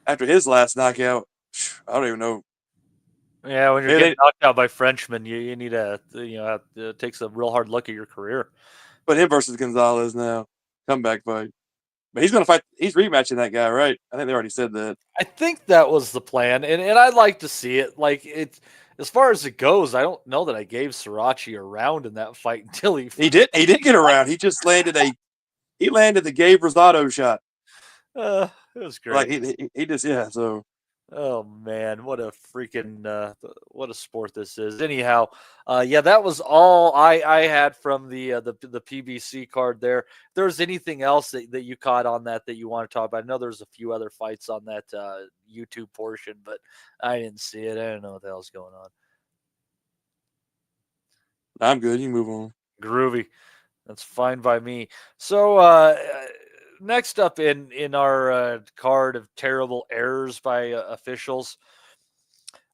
after his last knockout, I don't even know. Yeah, when you're getting knocked out by Frenchmen, you need it takes a real hard look at your career. But him versus Gonzalez now, comeback fight. But he's going to fight. He's rematching that guy, right? I think they already said that. I think that was the plan, and I'd like to see it. Like it's as far as it goes, I don't know that I gave Sriracha a round in that fight until he did get around. He just landed the Gabe Rosado shot. It was great. Like he just so. Oh man, what a freaking what a sport this is. Anyhow, that was all I had from the PBC card there. If there's anything else that you caught on that you want to talk about? I know there's a few other fights on that YouTube portion, but I didn't see it. I don't know what the hell's going on. I'm good. You move on. Groovy. That's fine by me. So next up in our card of terrible errors by officials,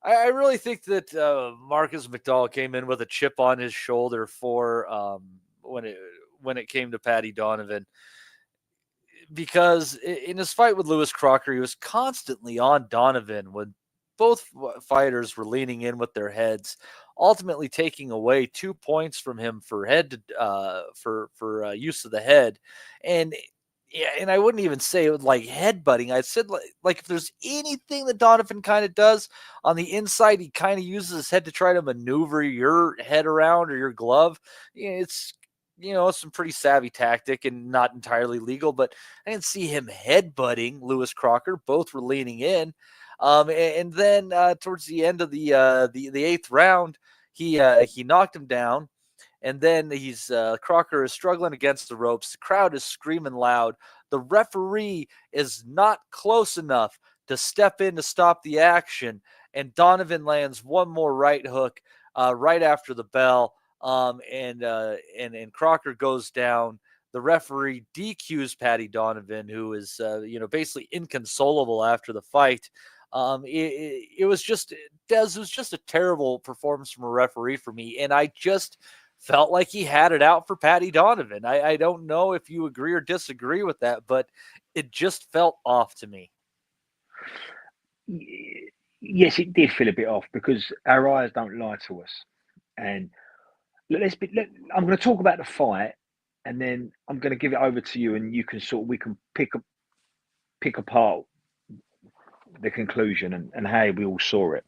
I really think that Marcus McDowell came in with a chip on his shoulder for when it came to Paddy Donovan, because in his fight with Lewis Crocker, he was constantly on Donovan when both fighters were leaning in with their heads, ultimately taking away 2 points from him for use of the head. And yeah, and I wouldn't even say it was like headbutting. I said like if there's anything that Donovan kind of does on the inside, he kind of uses his head to try to maneuver your head around or your glove. It's some pretty savvy tactic and not entirely legal, but I didn't see him headbutting Lewis Crocker. Both were leaning in. And then towards the end of the 8th round, he knocked him down. And then Crocker is struggling against the ropes. The crowd is screaming loud. The referee is not close enough to step in to stop the action. And Donovan lands one more right hook right after the bell. And Crocker goes down. The referee DQs Paddy Donovan, who is basically inconsolable after the fight. It was just a terrible performance from a referee for me, and I just felt like he had it out for Paddy Donovan. I don't know if you agree or disagree with that, but it just felt off to me. Yes, it did feel a bit off because our eyes don't lie to us. And I'm going to talk about the fight, and then I'm going to give it over to you, and you can we can pick apart the conclusion and how we all saw it.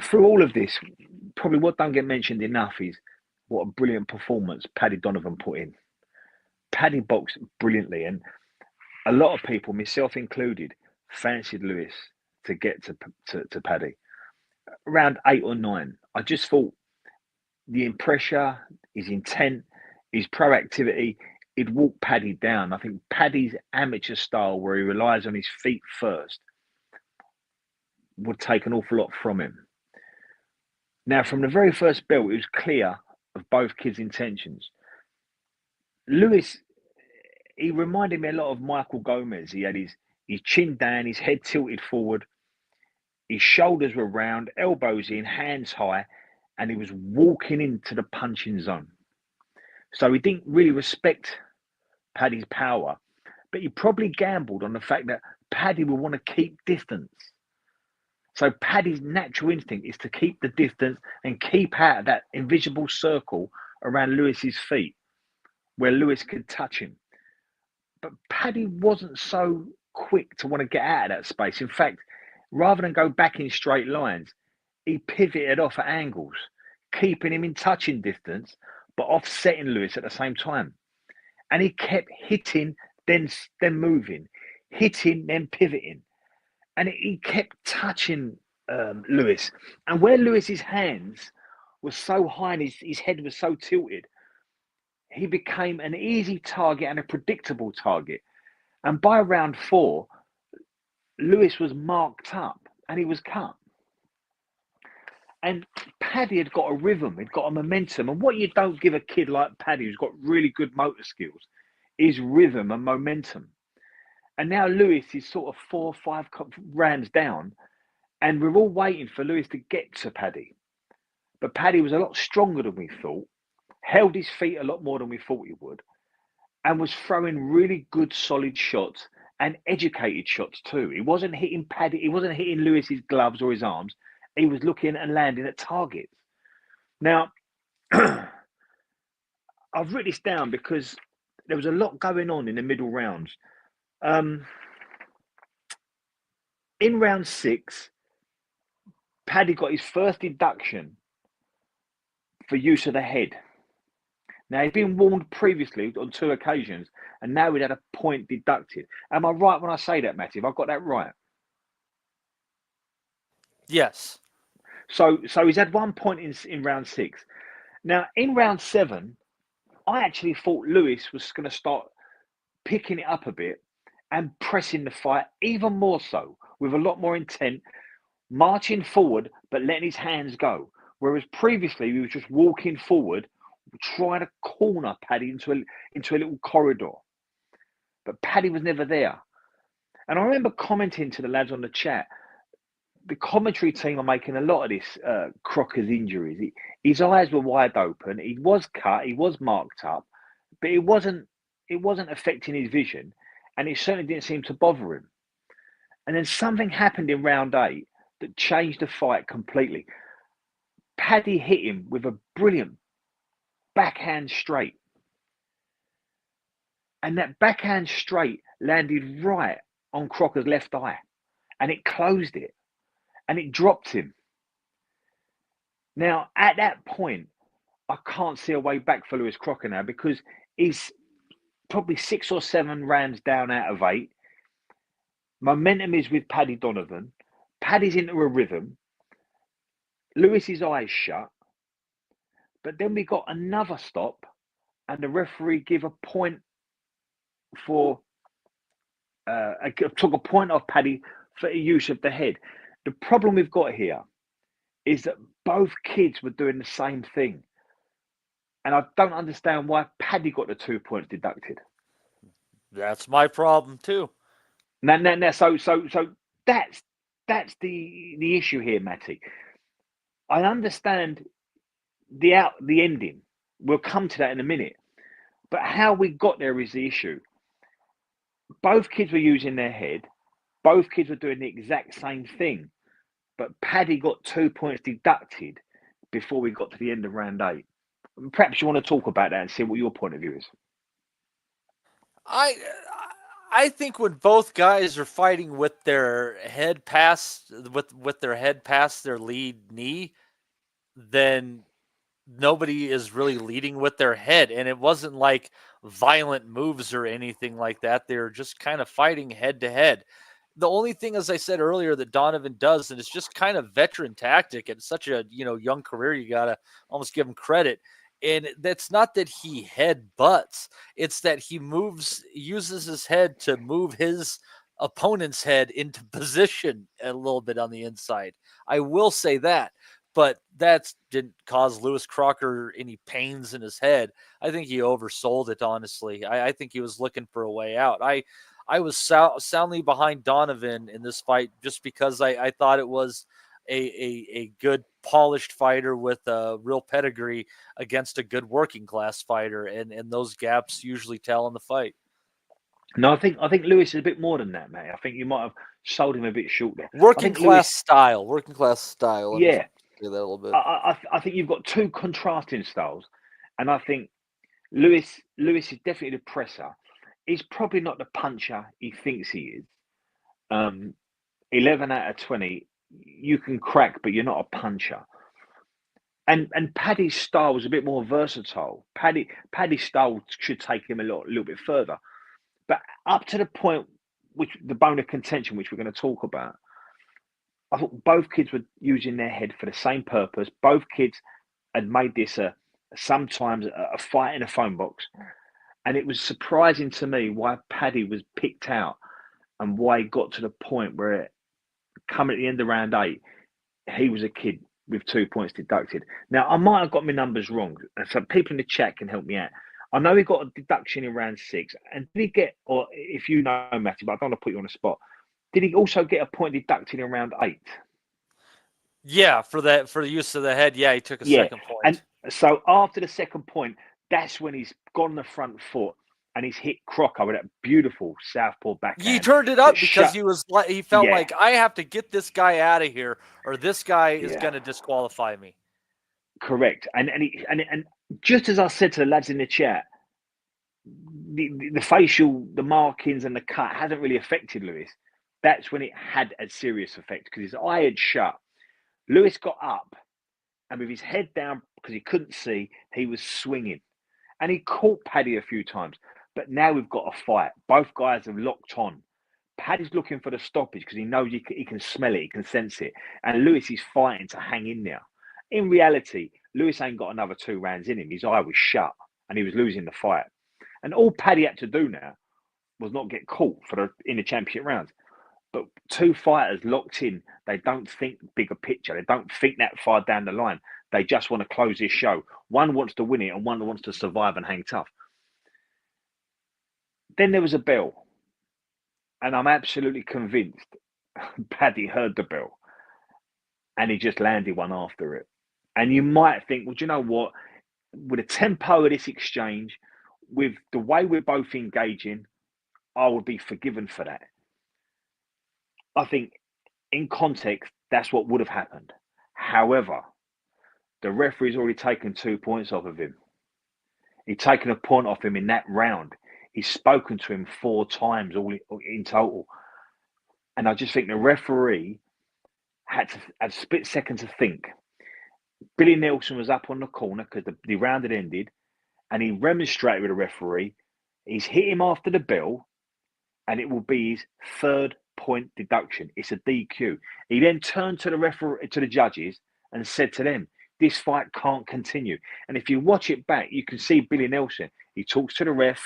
Through all of this, probably what don't get mentioned enough is what a brilliant performance Paddy Donovan put in. Paddy boxed brilliantly, and a lot of people, myself included, fancied Lewis to get to Paddy. Around 8 or 9, I just thought the pressure, his intent, his proactivity, he'd walk Paddy down. I think Paddy's amateur style, where he relies on his feet first, would take an awful lot from him. Now, from the very first bell, it was clear of both kids' intentions. Lewis, he reminded me a lot of Michael Gomez. He had his chin down, his head tilted forward, his shoulders were round, elbows in, hands high, and he was walking into the punching zone. So he didn't really respect Paddy's power, but he probably gambled on the fact that Paddy would want to keep distance. So Paddy's natural instinct is to keep the distance and keep out of that invisible circle around Lewis's feet where Lewis could touch him. But Paddy wasn't so quick to want to get out of that space. In fact, rather than go back in straight lines, he pivoted off at angles, keeping him in touching distance, but offsetting Lewis at the same time. And he kept hitting, then moving, hitting, then pivoting. And he kept touching Lewis. And where Lewis's hands were so high and his head was so tilted, he became an easy target and a predictable target. And by round 4, Lewis was marked up and he was cut. And Paddy had got a rhythm, he'd got a momentum. And what you don't give a kid like Paddy, who's got really good motor skills, is rhythm and momentum. And now Lewis is sort of 4 or 5 rounds down, and we're all waiting for Lewis to get to Paddy. But Paddy was a lot stronger than we thought, held his feet a lot more than we thought he would, and was throwing really good, solid shots and educated shots too. He wasn't hitting Paddy, he wasn't hitting Lewis's gloves or his arms. He was looking and landing at targets. Now, I've written this down because there was a lot going on in the middle rounds. In round 6, Paddy got his first deduction for use of the head. Now, he'd been warned previously on 2 occasions, and now he'd had a point deducted. Am I right when I say that, Matty? Have I got that right? Yes. So he's had 1 point in round 6. Now, in round 7, I actually thought Lewis was going to start picking it up a bit and pressing the fight even more so, with a lot more intent, marching forward, but letting his hands go. Whereas previously, he was just walking forward, trying to corner Paddy into a little corridor. But Paddy was never there. And I remember commenting to the lads on the chat, the commentary team are making a lot of this Crocker's injuries. His eyes were wide open. He was cut. He was marked up, but it wasn't affecting his vision, and it certainly didn't seem to bother him. And then something happened in round 8 that changed the fight completely. Paddy hit him with a brilliant backhand straight, and that backhand straight landed right on Crocker's left eye, and it closed it. And it dropped him. Now, at that point, I can't see a way back for Lewis Crocker now, because he's probably 6 or 7 rounds down out of 8. Momentum is with Paddy Donovan. Paddy's into a rhythm. Lewis's eyes shut. But then we got another stop, and the referee gave a point for took a point off Paddy for use of the head. The problem we've got here is that both kids were doing the same thing. And I don't understand why Paddy got the 2 points deducted. That's my problem too. Now, so that's the issue here, Matty. I understand the ending. We'll come to that in a minute. But how we got there is the issue. Both kids were using their head. Both kids were doing the exact same thing, but Paddy got 2 points deducted before we got to the end of round 8. Perhaps you want to talk about that and see what your point of view is. I think when both guys are fighting with their head past their lead knee, then nobody is really leading with their head, and it wasn't like violent moves or anything like that. They're just kind of fighting head to head. The only thing, as I said earlier, that Donovan does, and it's just kind of veteran tactic at such a young career, you gotta almost give him credit. And that's not that he head butts; it's that he uses his head to move his opponent's head into position a little bit on the inside. I will say that. but that didn't cause Lewis Crocker any pains in his head. I think he oversold it, honestly. I think he was looking for a way out. I was soundly behind Donovan in this fight just because I thought it was a good polished fighter with a real pedigree against a good working class fighter, and those gaps usually tell in the fight. No, I think Lewis is a bit more than that, mate. I think you might have sold him a bit short there. Working class style. Yeah. Say that a little bit. I think you've got two contrasting styles, and I think Lewis is definitely the presser. He's probably not the puncher he thinks he is. 11 out of 20, you can crack, but you're not a puncher. And Paddy's style was a bit more versatile. Paddy's style should take him a little bit further. But up to the point, which the bone of contention, which we're going to talk about, I thought both kids were using their head for the same purpose. Both kids had made this sometimes a fight in a phone box. And it was surprising to me why Paddy was picked out and why he got to the point where, coming at the end of round 8, he was a kid with 2 points deducted. Now, I might have got my numbers wrong, so people in the chat can help me out. I know he got a deduction in round 6, and did he get, or if you know, Matty, but I don't want to put you on the spot, did he also get a point deducted in round 8? Yeah, for the use of the head, yeah, he took a second point. And so after the second point, that's when he's gone the front foot and he's hit Crocker with that beautiful southpaw backhand. He turned it up because he felt like, I have to get this guy out of here, or this guy is going to disqualify me. Correct. And just as I said to the lads in the chat, the facial, the markings and the cut hasn't really affected Lewis. That's when it had a serious effect because his eye had shut. Lewis got up and with his head down because he couldn't see, he was swinging. And he caught Paddy a few times. But now we've got a fight. Both guys have locked on. Paddy's looking for the stoppage because he knows he can smell it, he can sense it. And Lewis is fighting to hang in there. In reality, Lewis ain't got another 2 rounds in him. His eye was shut and he was losing the fight. And all Paddy had to do now was not get caught in the championship rounds. But 2 fighters locked in, they don't think bigger picture. They don't think that far down the line. They just want to close this show. One wants to win it and one wants to survive and hang tough. Then there was a bell. And I'm absolutely convinced Paddy heard the bell. And he just landed one after it. And you might think, well, do you know what? With the tempo of this exchange, with the way we're both engaging, I would be forgiven for that. I think in context, that's what would have happened. However, the referee's already taken 2 points off of him. He'd taken a point off him in that round. He's spoken to him 4 times all in total. And I just think the referee had a split second to think. Billy Nelson was up on the corner because the round had ended and he remonstrated with the referee. He's hit him after the bell and it will be his 3rd point deduction. It's a DQ. He then turned to the referee, to the judges and said to them, this fight can't continue. And if you watch it back, you can see Billy Nelson. He talks to the ref,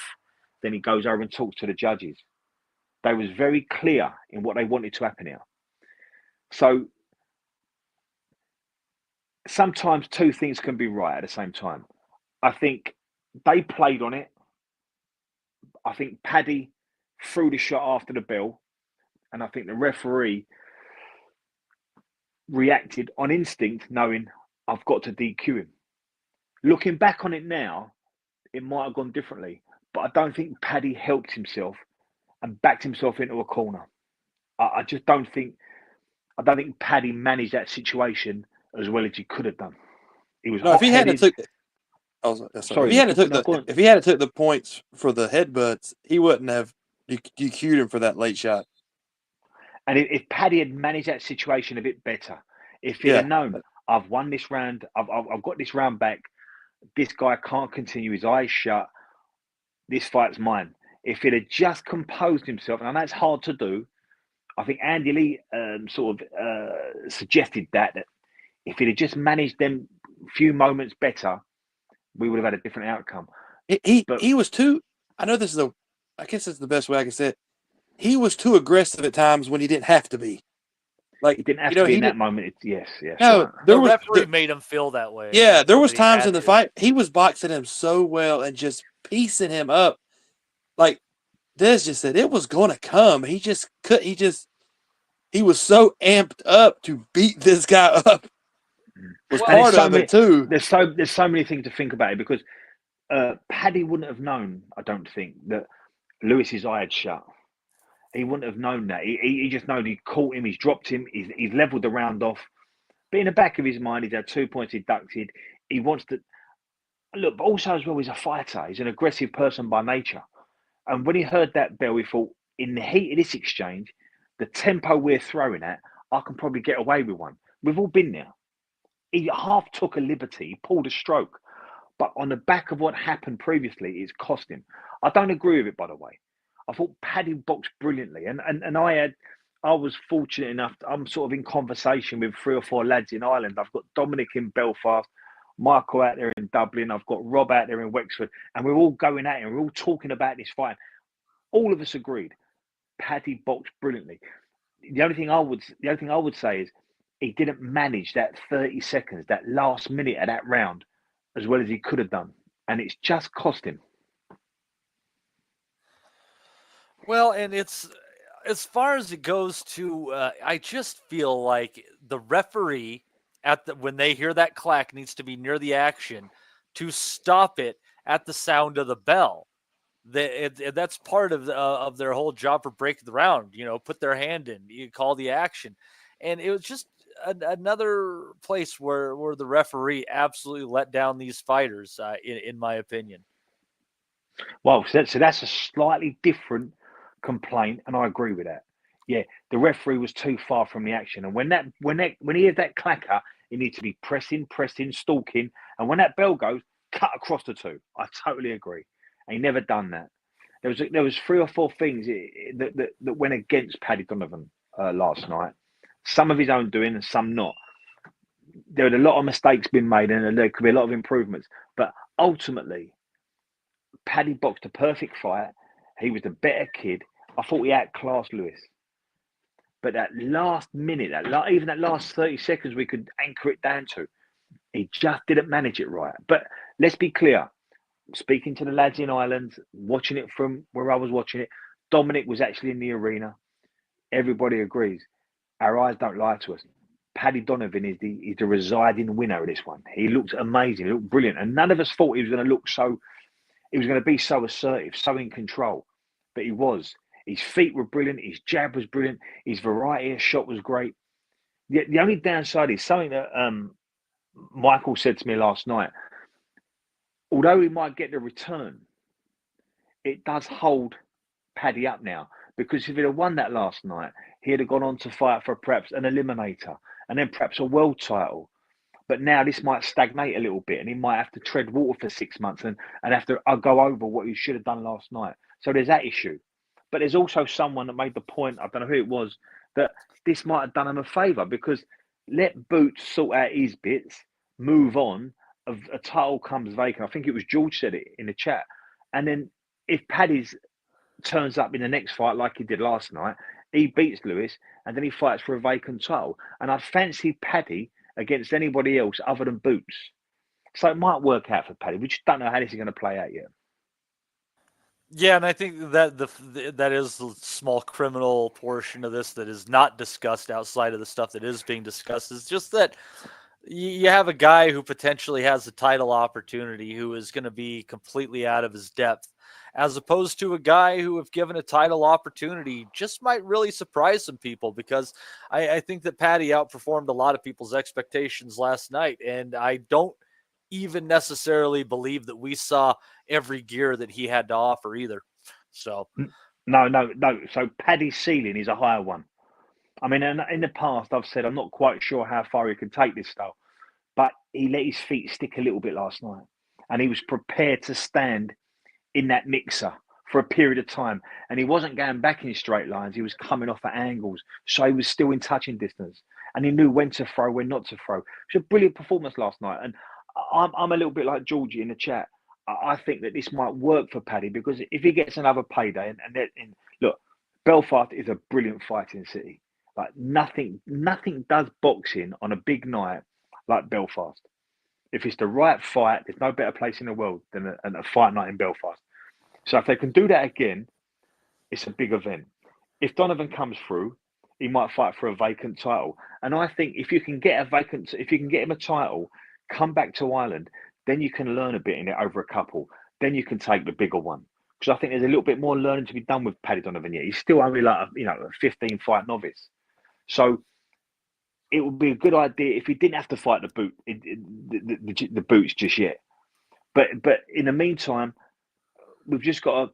then he goes over and talks to the judges. They was very clear in what they wanted to happen here. So sometimes 2 things can be right at the same time. I think they played on it. I think Paddy threw the shot after the bell. And I think the referee reacted on instinct, knowing I've got to DQ him. Looking back on it now, it might have gone differently. But I don't think Paddy helped himself and backed himself into a corner. I just don't think Paddy managed that situation as well as he could have done. He was if he hadn't took the points for the headbutts, he wouldn't have DQ'd him for that late shot. And if Paddy had managed that situation a bit better, if he'd have known, I've won this round, I've got this round back, this guy can't continue, his eyes shut, this fight's mine. If he'd have just composed himself, and I know it's hard to do, I think Andy Lee suggested that if he'd have just managed them few moments better, we would have had a different outcome. He was too, I know this is I guess it's the best way I can say it. He was too aggressive at times when he didn't have to be. Like, It didn't have you know, to be he in that did, moment. Yes. no, Right. there The was referee made him feel that way. yeah, there was He times had in the to. fight he was boxing him so well and just piecing him up. Like Des just said, it was going to come. He just could. He was so amped up to beat this guy up. Was Well, part of it too. There's so many things to think about it because Paddy wouldn't have known, I don't think, that Lewis's eye had shut. He wouldn't have known that. He just known he caught him, he's dropped him, he's leveled the round off. But in the back of his mind, he's had 2 points deducted. He wants to look, but also as well, he's a fighter. He's an aggressive person by nature. And when he heard that bell, he thought, in the heat of this exchange, the tempo we're throwing at, I can probably get away with one. We've all been there. He half took a liberty, he pulled a stroke. But on the back of what happened previously, it's cost him. I don't agree with it, by the way. I thought Paddy boxed brilliantly. And I was fortunate enough, I'm sort of in conversation with 3 or 4 lads in Ireland. I've got Dominic in Belfast, Michael out there in Dublin, I've got Rob out there in Wexford, and we're all going at it, and we're all talking about this fight. All of us agreed, Paddy boxed brilliantly. The only thing I would say is he didn't manage that 30 seconds, that last minute of that round, as well as he could have done, and it's just cost him. Well, and it's as far as it goes to, I just feel like the referee when they hear that clack needs to be near the action to stop it at the sound of the bell. That's part of their whole job for breaking the round. You know, put their hand in, you call the action, and it was just another place where the referee absolutely let down these fighters, in my opinion. Well, so that's a slightly different complaint, and I agree with that. Yeah, the referee was too far from the action, and when he hears that clacker, he needs to be pressing, stalking, and when that bell goes, cut across the two. I totally agree. And he never done that. There was 3 or 4 things that went against Paddy Donovan last night. Some of his own doing, and some not. There were a lot of mistakes being made, and there could be a lot of improvements. But ultimately, Paddy boxed a perfect fight. He was the better kid. I thought he outclassed Lewis. But that last minute, even that last 30 seconds, we could anchor it down to. He just didn't manage it right. But let's be clear. Speaking to the lads in Ireland, watching it from where I was watching it, Dominic was actually in the arena. Everybody agrees. Our eyes don't lie to us. Paddy Donovan is the residing winner of this one. He looks amazing. He looked brilliant. And none of us thought he was going to be so assertive, so in control. But he was. His feet were brilliant. His jab was brilliant. His variety of shot was great. The only downside is something that Michael said to me last night. Although he might get the return, it does hold Paddy up now. Because if he'd have won that last night, he'd have gone on to fight for perhaps an eliminator and then perhaps a world title. But now this might stagnate a little bit and he might have to tread water for 6 months and have to go over what he should have done last night. So there's that issue. But there's also someone that made the point, I don't know who it was, that this might have done him a favour because let Boots sort out his bits, move on, a title comes vacant. I think it was George said it in the chat. And then if Paddy's turns up in the next fight like he did last night, he beats Lewis and then he fights for a vacant title. And I'd fancy Paddy against anybody else other than Boots. So it might work out for Paddy. We just don't know how this is going to play out yet. Yeah, and I think that that is the small criminal portion of this that is not discussed outside of the stuff that is being discussed. Is just that you have a guy who potentially has a title opportunity who is going to be completely out of his depth, as opposed to a guy who, if given a title opportunity, just might really surprise some people, because I think that Paddy outperformed a lot of people's expectations last night, and I don't even necessarily believe that we saw every gear that he had to offer either. So no. So Paddy's ceiling is a higher one. I mean, in the past, I've said I'm not quite sure how far he can take this style, but he let his feet stick a little bit last night, and he was prepared to stand in that mixer for a period of time, and he wasn't going back in straight lines. He was coming off at angles, so he was still in touching distance, and he knew when to throw, when not to throw. It was a brilliant performance last night, and I'm a little bit like Georgie in the chat. I think that this might work for Paddy, because if he gets another payday, and look, Belfast is a brilliant fighting city. Like nothing does boxing on a big night like Belfast. If it's the right fight, there's no better place in the world than a fight night in Belfast. So if they can do that again, it's a big event. If Donovan comes through, he might fight for a vacant title. And I think if you can get him a title, come back to Ireland, then you can learn a bit in it over a couple. Then you can take the bigger one. Because I think there's a little bit more learning to be done with Paddy Donovan yet. He's still only like a 15 fight novice. So it would be a good idea if he didn't have to fight the boots just yet. But in the meantime, he's got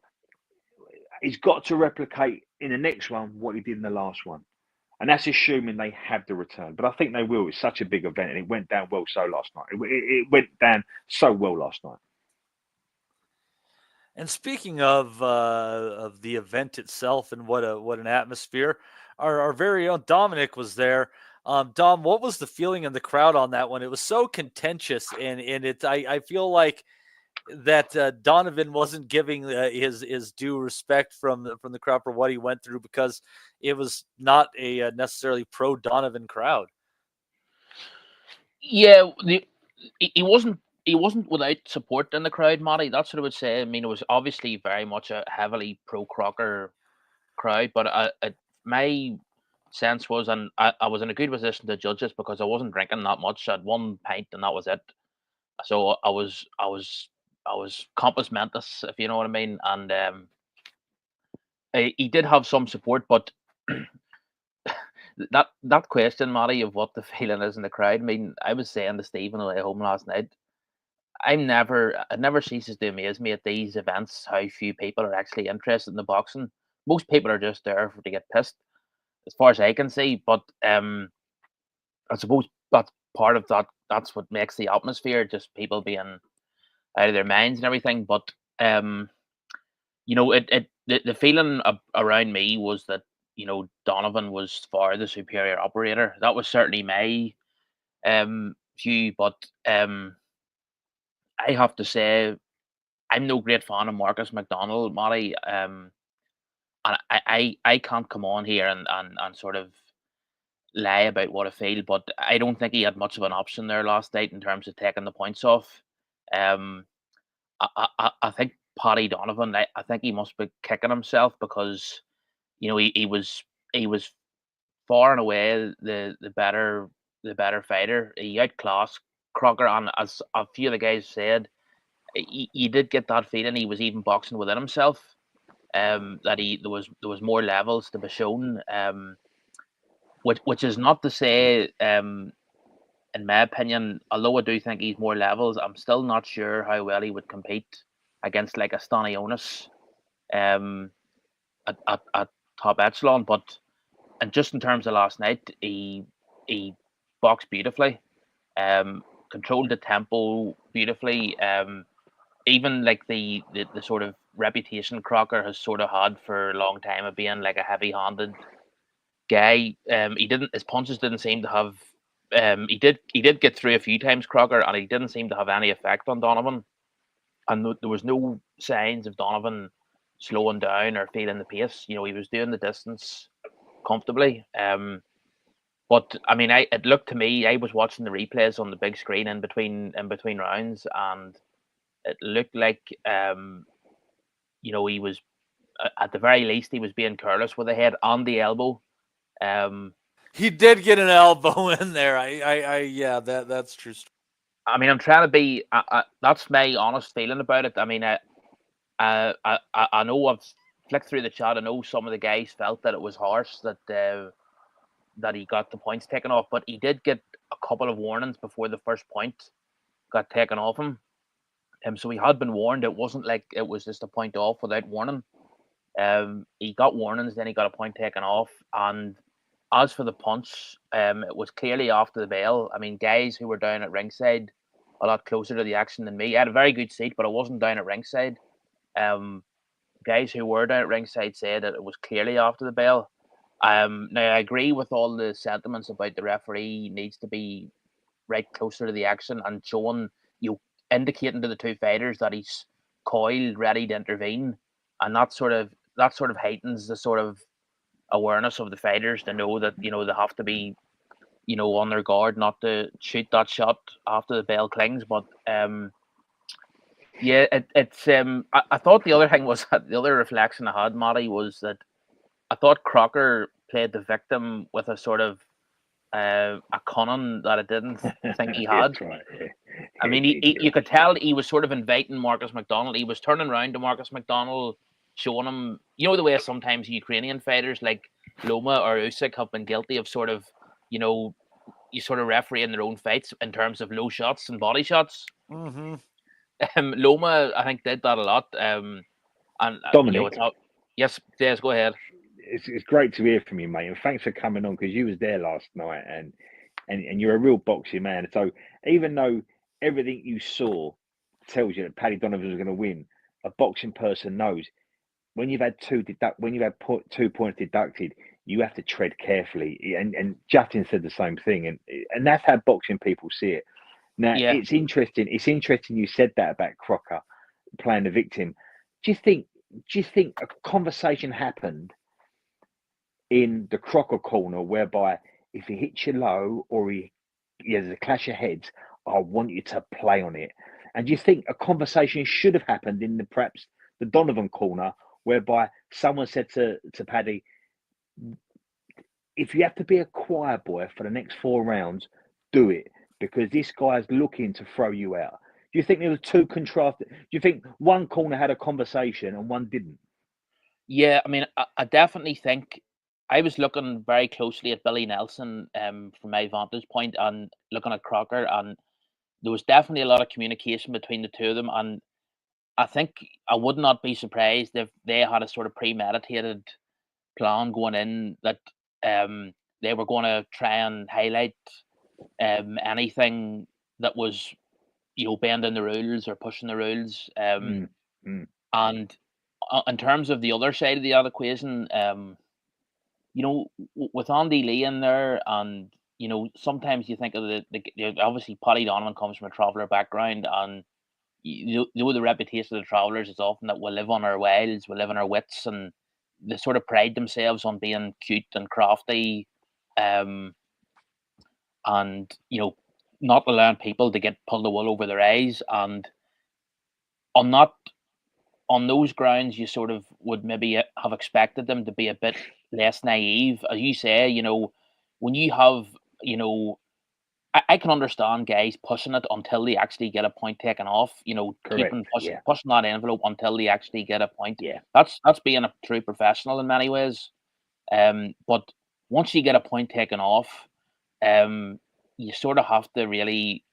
to replicate in the next one what he did in the last one. And that's assuming they have the return. But I think they will. It's such a big event and it went down well last night. It went down so well last night. And speaking of the event itself and what an atmosphere, our very own Dominic was there. Dom, what was the feeling in the crowd on that one? It was so contentious, and I feel like that Donovan wasn't giving his due respect from the crowd for what he went through, because it was not a necessarily pro Donovan crowd. Yeah, he wasn't without support in the crowd, Matty. That's what I would say. I mean, it was obviously very much a heavily pro Crocker crowd, but my sense was, and I was in a good position to judge this because I wasn't drinking that much. I had one pint and that was it. So I was compass mentis, if you know what I mean. And he did have some support, but that question, Matty, of what the feeling is in the crowd. I mean, I was saying to Stephen on the way home last night, it never ceases to amaze me at these events how few people are actually interested in the boxing. Most people are just there to get pissed, as far as I can see. But I suppose that's part of that. That's what makes the atmosphere, just people being out of their minds and everything. But the feeling around me was that Donovan was far the superior operator. That was certainly my view. But I have to say, I'm no great fan of Marcus McDonald, Matty. And I can't come on here and sort of lie about what I feel, but I don't think he had much of an option there last night in terms of taking the points off. I think Paddy Donovan, I think he must be kicking himself because he was far and away the better fighter. He outclassed Crocker, and as a few of the guys said, he did get that feeling he was even boxing within himself. That there was more levels to be shown. Which is not to say, in my opinion, although I do think he's more levels, I'm still not sure how well he would compete against like a Stanionis at top echelon. And just in terms of last night, he boxed beautifully, controlled the tempo beautifully. Even like the sort of reputation Crocker has sort of had for a long time of being like a heavy-handed guy. His punches didn't seem to have. He did get through a few times, Crocker, and he didn't seem to have any effect on Donovan. And there was no signs of Donovan slowing down or feeling the pace. He was doing the distance comfortably. But I mean, it looked to me, I was watching the replays on the big screen in between rounds, and it looked like he was, at the very least, he was being careless with the head and the elbow. He did get an elbow in there. Yeah, that's true. I mean, I'm trying to be. That's my honest feeling about it. I mean, I know I've flicked through the chat. I know some of the guys felt that it was harsh that he got the points taken off, but he did get a couple of warnings before the first point got taken off him. So he had been warned. It wasn't like it was just a point off without warning. He got warnings, then he got a point taken off. And as for the punch, it was clearly after the bell. I mean, guys who were down at ringside, a lot closer to the action than me. I had a very good seat, but I wasn't down at ringside. Guys who were down at ringside said that it was clearly after the bell. Now, I agree with all the sentiments about the referee needs to be right closer to the action and showing, indicating to the two fighters that he's coiled, ready to intervene, and that sort of heightens the sort of awareness of the fighters to know that, you know, they have to be, you know, on their guard not to shoot that shot after the bell clings. But yeah, it's I thought the other thing was the other reflection I had, Matty, was that I thought Crocker played the victim with a sort of a cunning that I didn't think he had. That's right. Yeah. I mean, you could tell he was sort of inviting Marcus McDonald. He was turning around to Marcus McDonald, showing him, you know, the way sometimes Ukrainian fighters like Loma or Usyk have been guilty of sort of, you know, you sort of refereeing their own fights in terms of low shots and body shots. Mm-hmm. Loma, I think, did that a lot. And Dominic, you know, yes, go ahead. It's great to hear from you, mate, and thanks for coming on, because you was there last night, and you're a real boxing man. So even though everything you saw tells you that Paddy Donovan was going to win, a boxing person knows when you've had 2 points deducted, you have to tread carefully. And Justin said the same thing, and that's how boxing people see it. Now, it's interesting. It's interesting you said that about Crocker playing the victim. Do you think a conversation happened in the Crocker corner whereby if he hits you low or there's a clash of heads, I want you to play on it? And do you think a conversation should have happened in perhaps the Donovan corner whereby someone said to Paddy, if you have to be a choir boy for the next 4 rounds, do it, because this guy's looking to throw you out? Do you think there was two contrasted? Do you think one corner had a conversation and one didn't? Yeah, I mean, I definitely think I was looking very closely at Billy Nelson from my vantage point and looking at Crocker, and there was definitely a lot of communication between the two of them. And I think I would not be surprised if they had a sort of premeditated plan going in that they were going to try and highlight anything that was, you know, bending the rules or pushing the rules. And in terms of the other side of the equation, you know, with Andy Lee in there, and you know, sometimes you think of the obviously Paddy Donovan comes from a traveller background, and you know the reputation of the travellers is often that we live on our wiles, we live on our wits, and they sort of pride themselves on being cute and crafty, and you know, not allowing people to get pulled the wool over their eyes. And on those grounds, you sort of would maybe have expected them to be a bit less naive. As you say, you know, when you have, you know, I can understand guys pushing it until they actually get a point taken off, you know, pushing that envelope until they actually get a point. Yeah. That's being a true professional in many ways. But once you get a point taken off, you sort of have to really...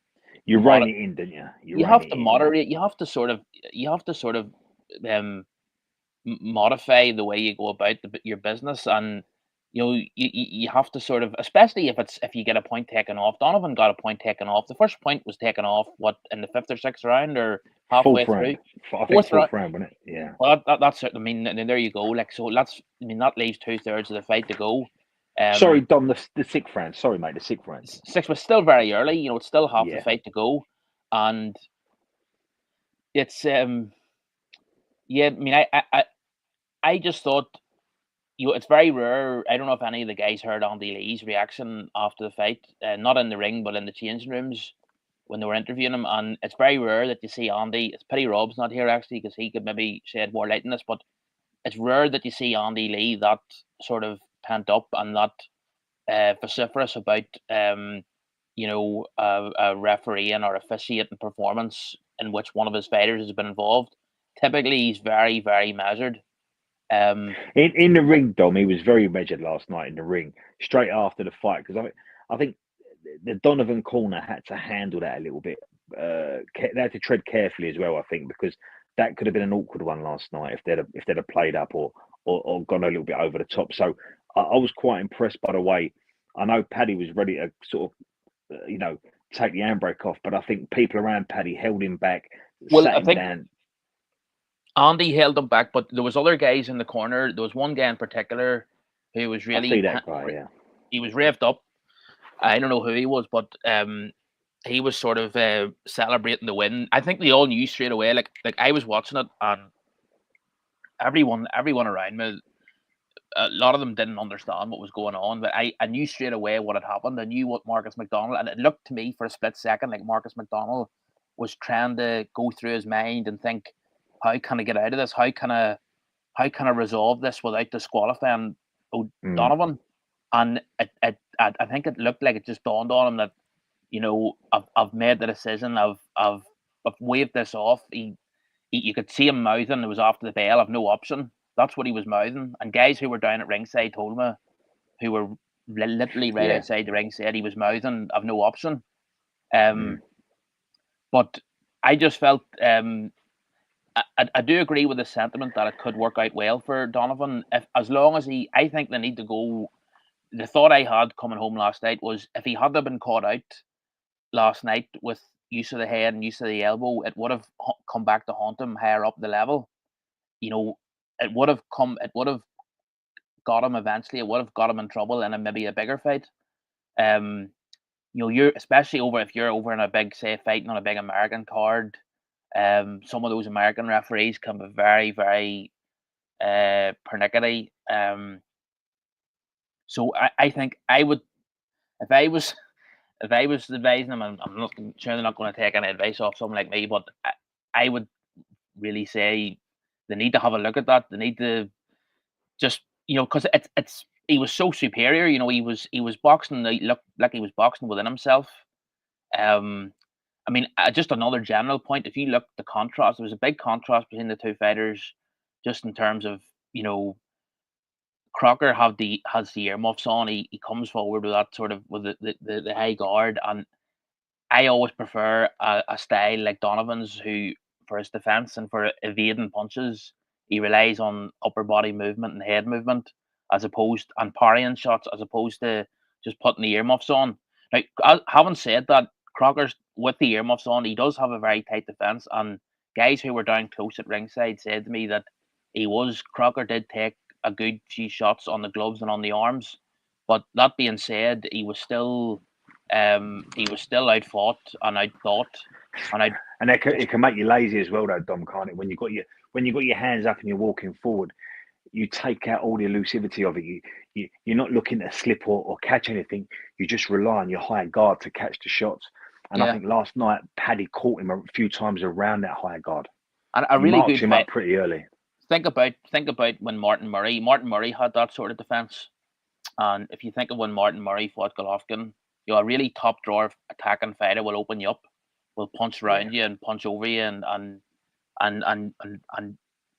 You rein it in, don't you? You have to moderate. You have to sort of modify the way you go about your business, and you know you have to sort of, especially if you get a point taken off. Donovan got a point taken off. The first point was taken off in the 5th or 6th round or halfway through. Fourth round, wasn't it? Yeah. Well, that's it. I mean, and there you go. Like, so that leaves 2/3 of the fight to go. Sorry, Dom, the 6th round. Sorry, mate, the 6th round. 6 was still very early. You know, it's still half the fight to go, and it's yeah. I mean, I just thought, you know, it's very rare. I don't know if any of the guys heard Andy Lee's reaction after the fight, not in the ring, but in the changing rooms when they were interviewing him. And it's very rare that you see Andy. It's pity Rob's not here actually, because he could maybe shed more light on this. But it's rare that you see Andy Lee that sort of pent up and that vociferous about you know, a refereeing or officiating performance in which one of his fighters has been involved. Typically, he's very, very measured. In the ring, Dom, he was very measured last night in the ring, straight after the fight, because I think the Donovan corner had to handle that a little bit. They had to tread carefully as well, I think, because that could have been an awkward one last night if they'd have played up or gone a little bit over the top. So I was quite impressed by the way. I know Paddy was ready to sort of, you know, take the handbrake off, but I think people around Paddy held him back, sat him down. Andy held him back, but there was other guys in the corner. There was one guy in particular who was really... I see that guy, yeah. He was revved up. I don't know who he was, but he was sort of celebrating the win. I think they all knew straight away. Like I was watching it, and everyone around me a lot of them didn't understand what was going on, but I knew straight away what had happened. I knew what Marcus McDonald, and it looked to me for a split second like Marcus McDonald was trying to go through his mind and think, how can I get out of this? How can I resolve this without disqualifying Donovan? And I think it looked like it just dawned on him that, you know, I've made the decision. I've waved this off. You could see him mouthing. It was after the bell. I've no option. That's what he was mouthing. And guys who were down at ringside told me, who were literally right outside the ring, said he was mouthing, I've no option. But I just felt I do agree with the sentiment that it could work out well for Donovan, as long as I think they need to go. The thought I had coming home last night was, if he had been caught out last night with use of the head and use of the elbow, it would have come back to haunt him higher up the level. You know, it would have got him eventually. It would have got him in trouble in maybe a bigger fight. You know, you're especially if you're over in a big, say, fighting on a big American card. Some of those American referees can be very, very pernickety. So I think I would, if I was advising them, I'm not sure they're not going to take any advice off someone like me, but I would really say they need to have a look at that. They need to just, you know, because he was so superior. You know, he was boxing. He looked like he was boxing within himself. I mean, just another general point. If you look at the contrast, there was a big contrast between the two fighters, just in terms of, you know, Crocker has the earmuffs on. He comes forward with that sort of with the high guard, and I always prefer a style like Donovan's, who for his defense and for evading punches, he relies on upper body movement and head movement and parrying shots, as opposed to just putting the earmuffs on. Now, having said that, Crocker's with the earmuffs on, he does have a very tight defense, and guys who were down close at ringside said to me that Crocker did take a good few shots on the gloves and on the arms, but that being said, he was still outfought and outthought, and it can make you lazy as well, though, Dom, can't it? When you've got your hands up and you're walking forward, you take out all the elusivity of it. You're not looking to slip or catch anything. You just rely on your high guard to catch the shots. And I think last night Paddy caught him a few times around that high guard. And a really good him fight. Up pretty early. Think about when Martin Murray had that sort of defense, and if you think of when Martin Murray fought Golovkin, you know, a really top drawer attacking fighter will open you up, will punch around you and punch over you and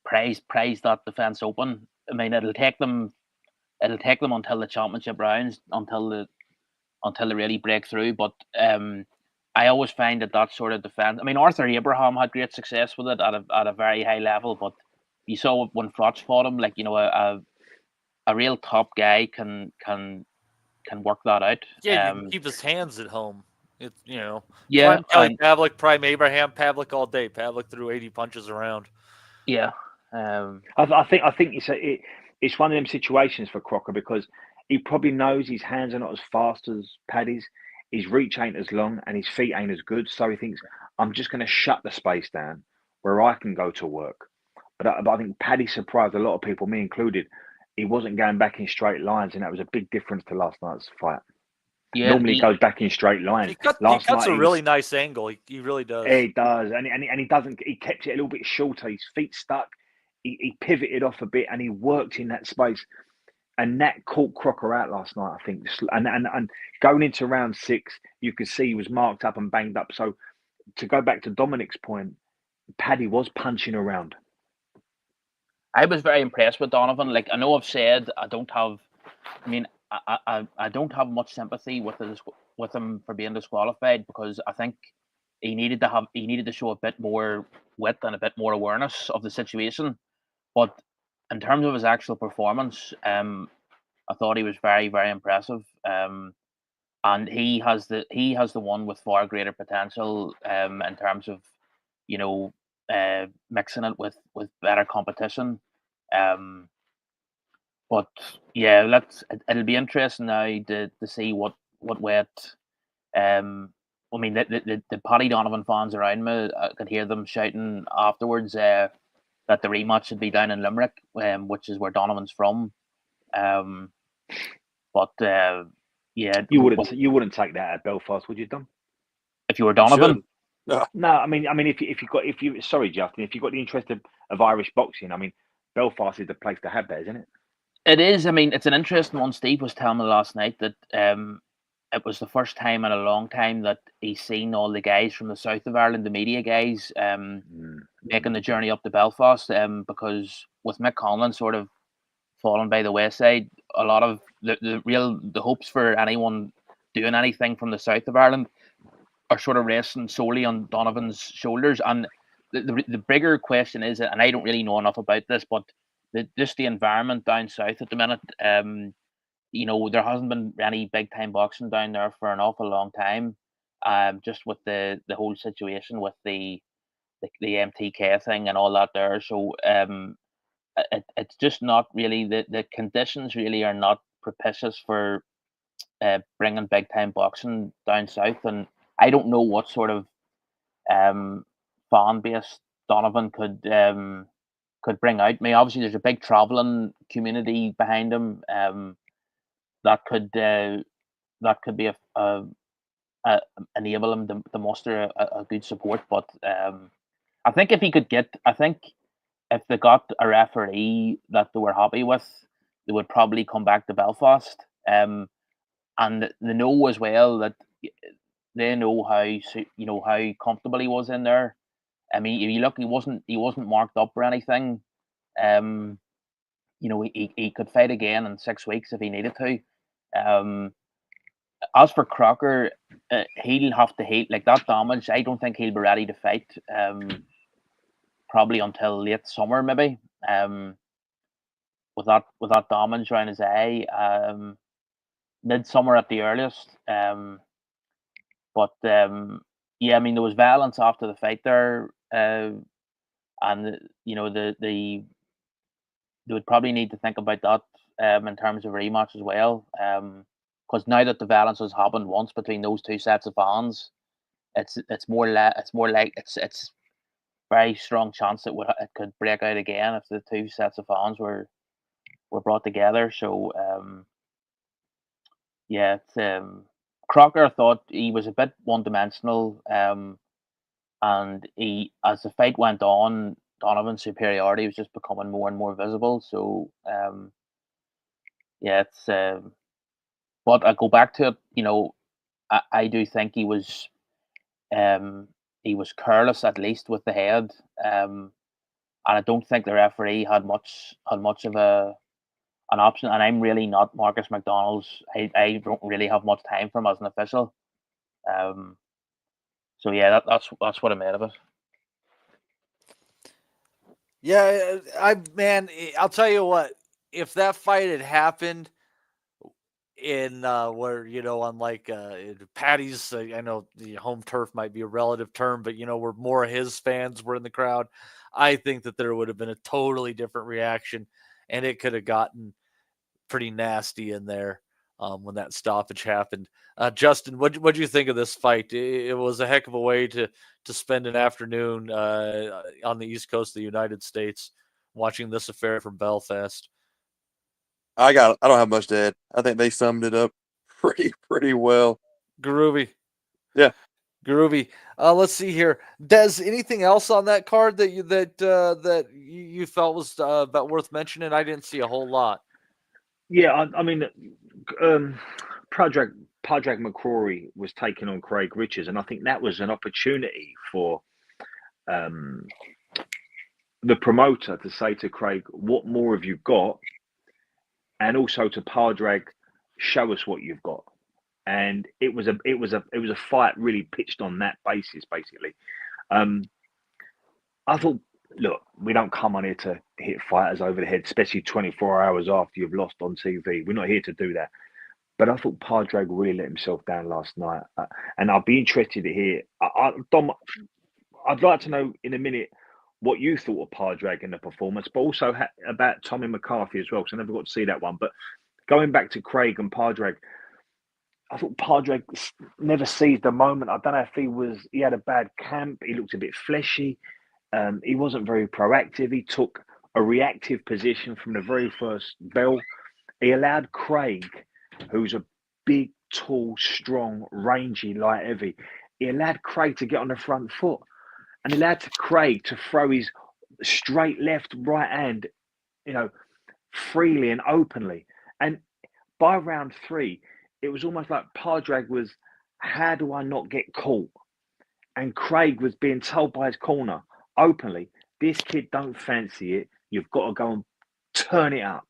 praise that defense open. I mean, it'll take them until the championship rounds, until they really break through. But I always find that sort of defense. I mean, Arthur Abraham had great success with it at a very high level, but you saw when Roach fought him, like, you know, a real top guy can work that out. Yeah, you can keep his hands at home. It's, you know, yeah, prime Pavlik, prime Abraham, Pavlik all day. Pavlik threw 80 punches around. Yeah, I think it's one of them situations for Crocker, because he probably knows his hands are not as fast as Paddy's, his reach ain't as long, and his feet ain't as good. So he thinks, I'm just going to shut the space down where I can go to work. But I think Paddy surprised a lot of people, me included. He wasn't going back in straight lines, and that was a big difference to last night's fight. Yeah, normally he goes back in straight lines. He cuts a really nice angle. He really does. He does, and he doesn't. He kept it a little bit shorter. His feet stuck. He pivoted off a bit, and he worked in that space. And that caught Crocker out last night, I think. And going into round 6, you could see he was marked up and banged up. So to go back to Dominic's point, Paddy was punching around. I was very impressed with Donovan. Like, I know I've said I don't have much sympathy with him for being disqualified, because I think he needed to show a bit more wit and a bit more awareness of the situation. But in terms of his actual performance, I thought he was very, very impressive. And he has the one with far greater potential in terms of, you know, mixing it with better competition. But yeah, it'll be interesting now to see what way it. I mean, the Paddy Donovan fans around me, I could hear them shouting afterwards that the rematch should be down in Limerick, which is where Donovan's from. But yeah, You wouldn't take that at Belfast, would you, Dom? if you were Donovan. No, I mean, if you sorry, Justin, if you've got the interest of Irish boxing, I mean, Belfast is the place to have that, isn't it? It is. I mean, it's an interesting one. Steve was telling me last night that it was the first time in a long time that he's seen all the guys from the south of Ireland, the media guys, making the journey up to Belfast. Because with Mick Conlon sort of falling by the wayside, a lot of the hopes for anyone doing anything from the south of Ireland are sort of resting solely on Donovan's shoulders. And the bigger question is, and I don't really know enough about this, but just the environment down south at the minute. You know, there hasn't been any big time boxing down there for an awful long time. Just with the whole situation with the MTK thing and all that there. So it's just not really the conditions really are not propitious for bringing big time boxing down south. And I don't know what sort of fan base Donovan could bring out. I mean, obviously there's a big traveling community behind him. That could be enable him to muster a good support. But I think if he could if they got a referee that they were happy with, they would probably come back to Belfast. And they know as well that they know how comfortable he was in there. I mean, if you look, he wasn't marked up or anything. He could fight again in 6 weeks if he needed to. As for Crocker, he'll have to heal like that damage. I don't think he'll be ready to fight. Probably until late summer, maybe. With that damage around his eye, midsummer at the earliest. But yeah, I mean there was violence after the fight there, and they would probably need to think about that in terms of rematch as well. Because now that the violence has happened once between those two sets of fans, it's very strong chance it could break out again if the two sets of fans were brought together. So yeah, Crocker, I thought he was a bit one-dimensional, and as the fight went on, Donovan's superiority was just becoming more and more visible. So yeah, it's but I go back to it. I do think he was careless, at least with the head, and I don't think the referee had much of an option. And I'm really not Marcus McDonald's. I don't really have much time for him as an official. So yeah, that's what I made of it. Yeah, I'll tell you what. If that fight had happened in where on like Patty's, I know the home turf might be a relative term, but where more of his fans were in the crowd, I think that there would have been a totally different reaction, and it could have gotten pretty nasty in there when that stoppage happened. Justin, what do you think of this fight? It was a heck of a way to spend an afternoon on the East Coast of the United States watching this affair from Belfast. I don't have much to add. I think they summed it up pretty well. Groovy. Yeah. Groovy. Let's see here. Des, anything else on that card that you felt was about worth mentioning? I didn't see a whole lot. Yeah, I mean, Padraig McCroy was taking on Craig Richards, and I think that was an opportunity for the promoter to say to Craig, "What more have you got?" And also to Padraig, "Show us what you've got." And it was a fight really pitched on that basis, basically. I thought, look, we don't come on here to hit fighters over the head, especially 24 hours after you've lost on TV. We're not here to do that. But I thought Padraig really let himself down last night. And I'll be interested to hear. Dom, I'd like to know in a minute what you thought of Padraig in the performance, but also about Tommy McCarthy as well, because I never got to see that one. But going back to Craig and Padraig, I thought Padraig never seized the moment. I don't know if he had a bad camp. He looked a bit fleshy. He wasn't very proactive. He took a reactive position from the very first bell. He allowed Craig, who's a big, tall, strong, rangy, light heavy. He allowed Craig to get on the front foot, and he allowed Craig to throw his straight left, right hand, freely and openly. And by round 3, it was almost like Pardrag was, how do I not get caught? And Craig was being told by his corner openly, this kid don't fancy it. You've got to go and turn it up.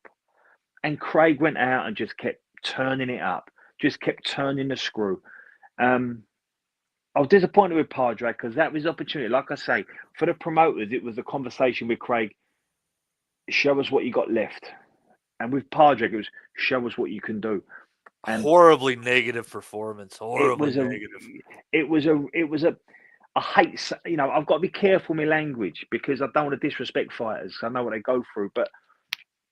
And Craig went out and just kept turning it up, just kept turning the screw. I was disappointed with Pardrag because that was opportunity. Like I say, for the promoters, it was a conversation with Craig. Show us what you got left. And with Pardrag, it was show us what you can do. And horribly negative performance. Horribly negative. It was a. I hate. I've got to be careful with my language because I don't want to disrespect fighters. I know what they go through, but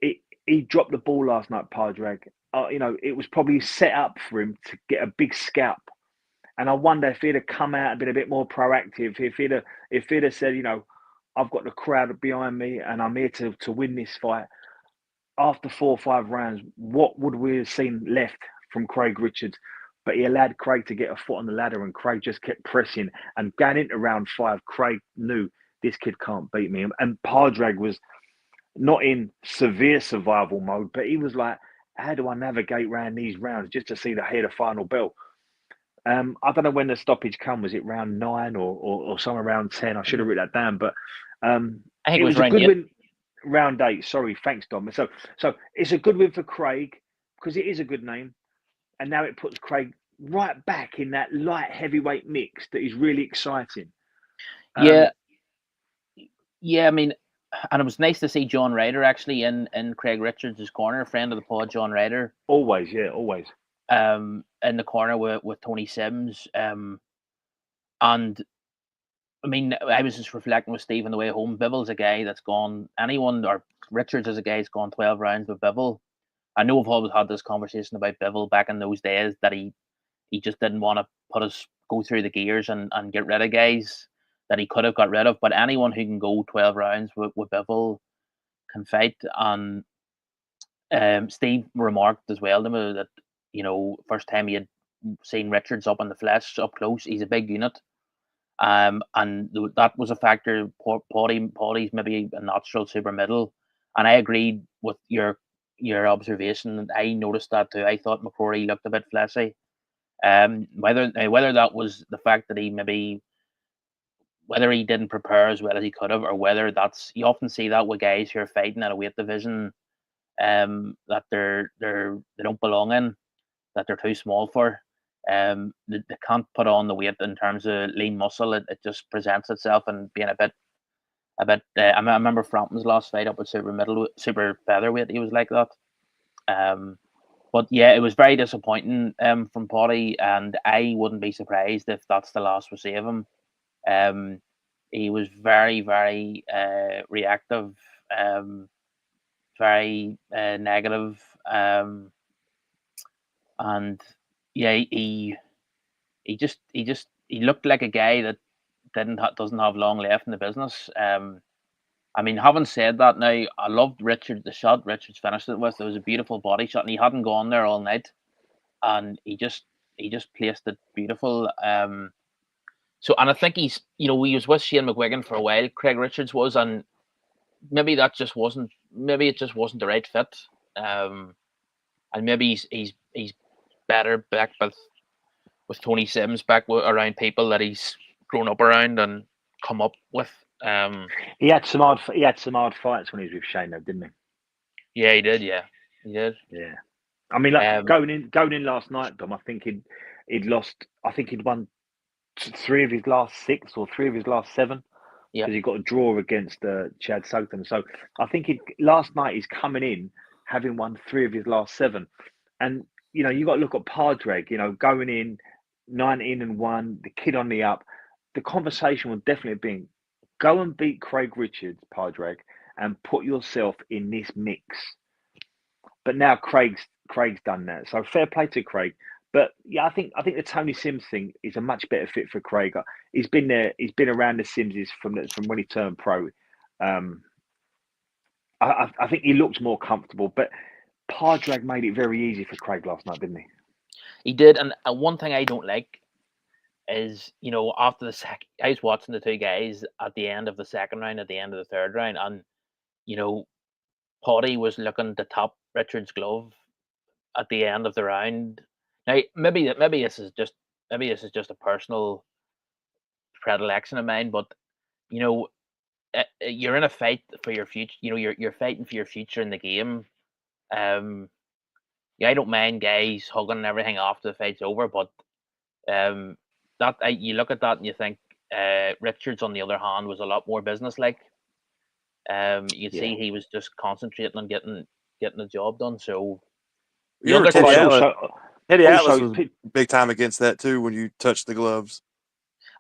he dropped the ball last night, Pardrag. It was probably set up for him to get a big scalp. And I wonder if he'd have come out and been a bit more proactive. If he'd have said, I've got the crowd behind me and I'm here to win this fight. After 4 or 5 rounds, what would we have seen left from Craig Richards? But he allowed Craig to get a foot on the ladder and Craig just kept pressing. And going into round 5, Craig knew this kid can't beat me. And Pardrag was not in severe survival mode, but he was like, how do I navigate around these rounds just to see the hear the final bell? I don't know when the stoppage come. Was it round 9 or somewhere around 10? I should have written that down. But I think it was a good 8. win. Round 8. Sorry, thanks, Dom. So it's a good win for Craig because it is a good name, and now it puts Craig right back in that light heavyweight mix that is really exciting. Yeah. I mean, and it was nice to see John Ryder actually in Craig Richards' corner, friend of the pod, John Ryder. Always. In the corner with Tony Sims. And I mean, I was just reflecting with Steve on the way home. Bivell's a guy that's gone, or Richards is a guy who's gone 12 rounds with Bivell. I know we've always had this conversation about Bivell back in those days that he just didn't want to go through the gears and get rid of guys that he could have got rid of. But anyone who can go 12 rounds with Bivell can fight. And Steve remarked as well to me that, first time he had seen Richards up in the flesh, up close, he's a big unit. And that was a factor. Paudie's maybe a natural super middle. And I agreed with your observation. I noticed that too. I thought Mccroy looked a bit fleshy. Whether that was the fact that whether he didn't prepare as well as he could have, or whether you often see that with guys who are fighting at a weight division that they don't belong in, that they're too small for. They can't put on the weight in terms of lean muscle. It just presents itself and being a bit. I remember Frampton's last fight up at super featherweight. He was like that. But yeah, it was very disappointing from Paudie, and I wouldn't be surprised if that's the last we see of him. He was very, very reactive, very negative, and yeah, he looked like a guy that doesn't have long left in the business. I mean, having said that, now I loved the shot Richards finished it with. It was a beautiful body shot, and he hadn't gone there all night, and he just placed it beautiful. So, and I think he was with Shane McGuigan for a while. Craig Richards was, and maybe it just wasn't the right fit. And maybe he's better back with Tony Sims back around people that he's grown up around and come up with. He had some odd fights when he was with Shane, though, didn't he? Yeah, he did. Yeah, he did. Yeah, I mean, like going in last night, Dom. I think he'd lost. I think he'd won 3 of his last 6 or 3 of his last 7. Yeah, because he got a draw against Chad Sotham. So I think last night he's coming in having won 3 of his last 7, and you got to look at Pardrag. Going in 19-1, the kid on the up. The conversation would definitely have been, go and beat Craig Richards, Pardrag, and put yourself in this mix. But now Craig's done that, so fair play to Craig. But yeah, I think the Tony Sims thing is a much better fit for Craig. He's been there. He's been around the Simses from when he turned pro. I think he looks more comfortable. But Pardrag made it very easy for Craig last night, didn't he? He did, and one thing I don't like is, after the I was watching the two guys at the end of the second round, at the end of the third round, and Potty was looking to top Richard's glove at the end of the round. Now, maybe this is just a personal predilection of mine, but you're in a fight for your future. You're fighting for your future in the game. I don't mind guys hugging and everything after the fight's over, but you look at that and you think Richards, on the other hand, was a lot more businesslike. You see, he was just concentrating on getting the job done. So Teddy Atlas was big time against that too. When you touch the gloves,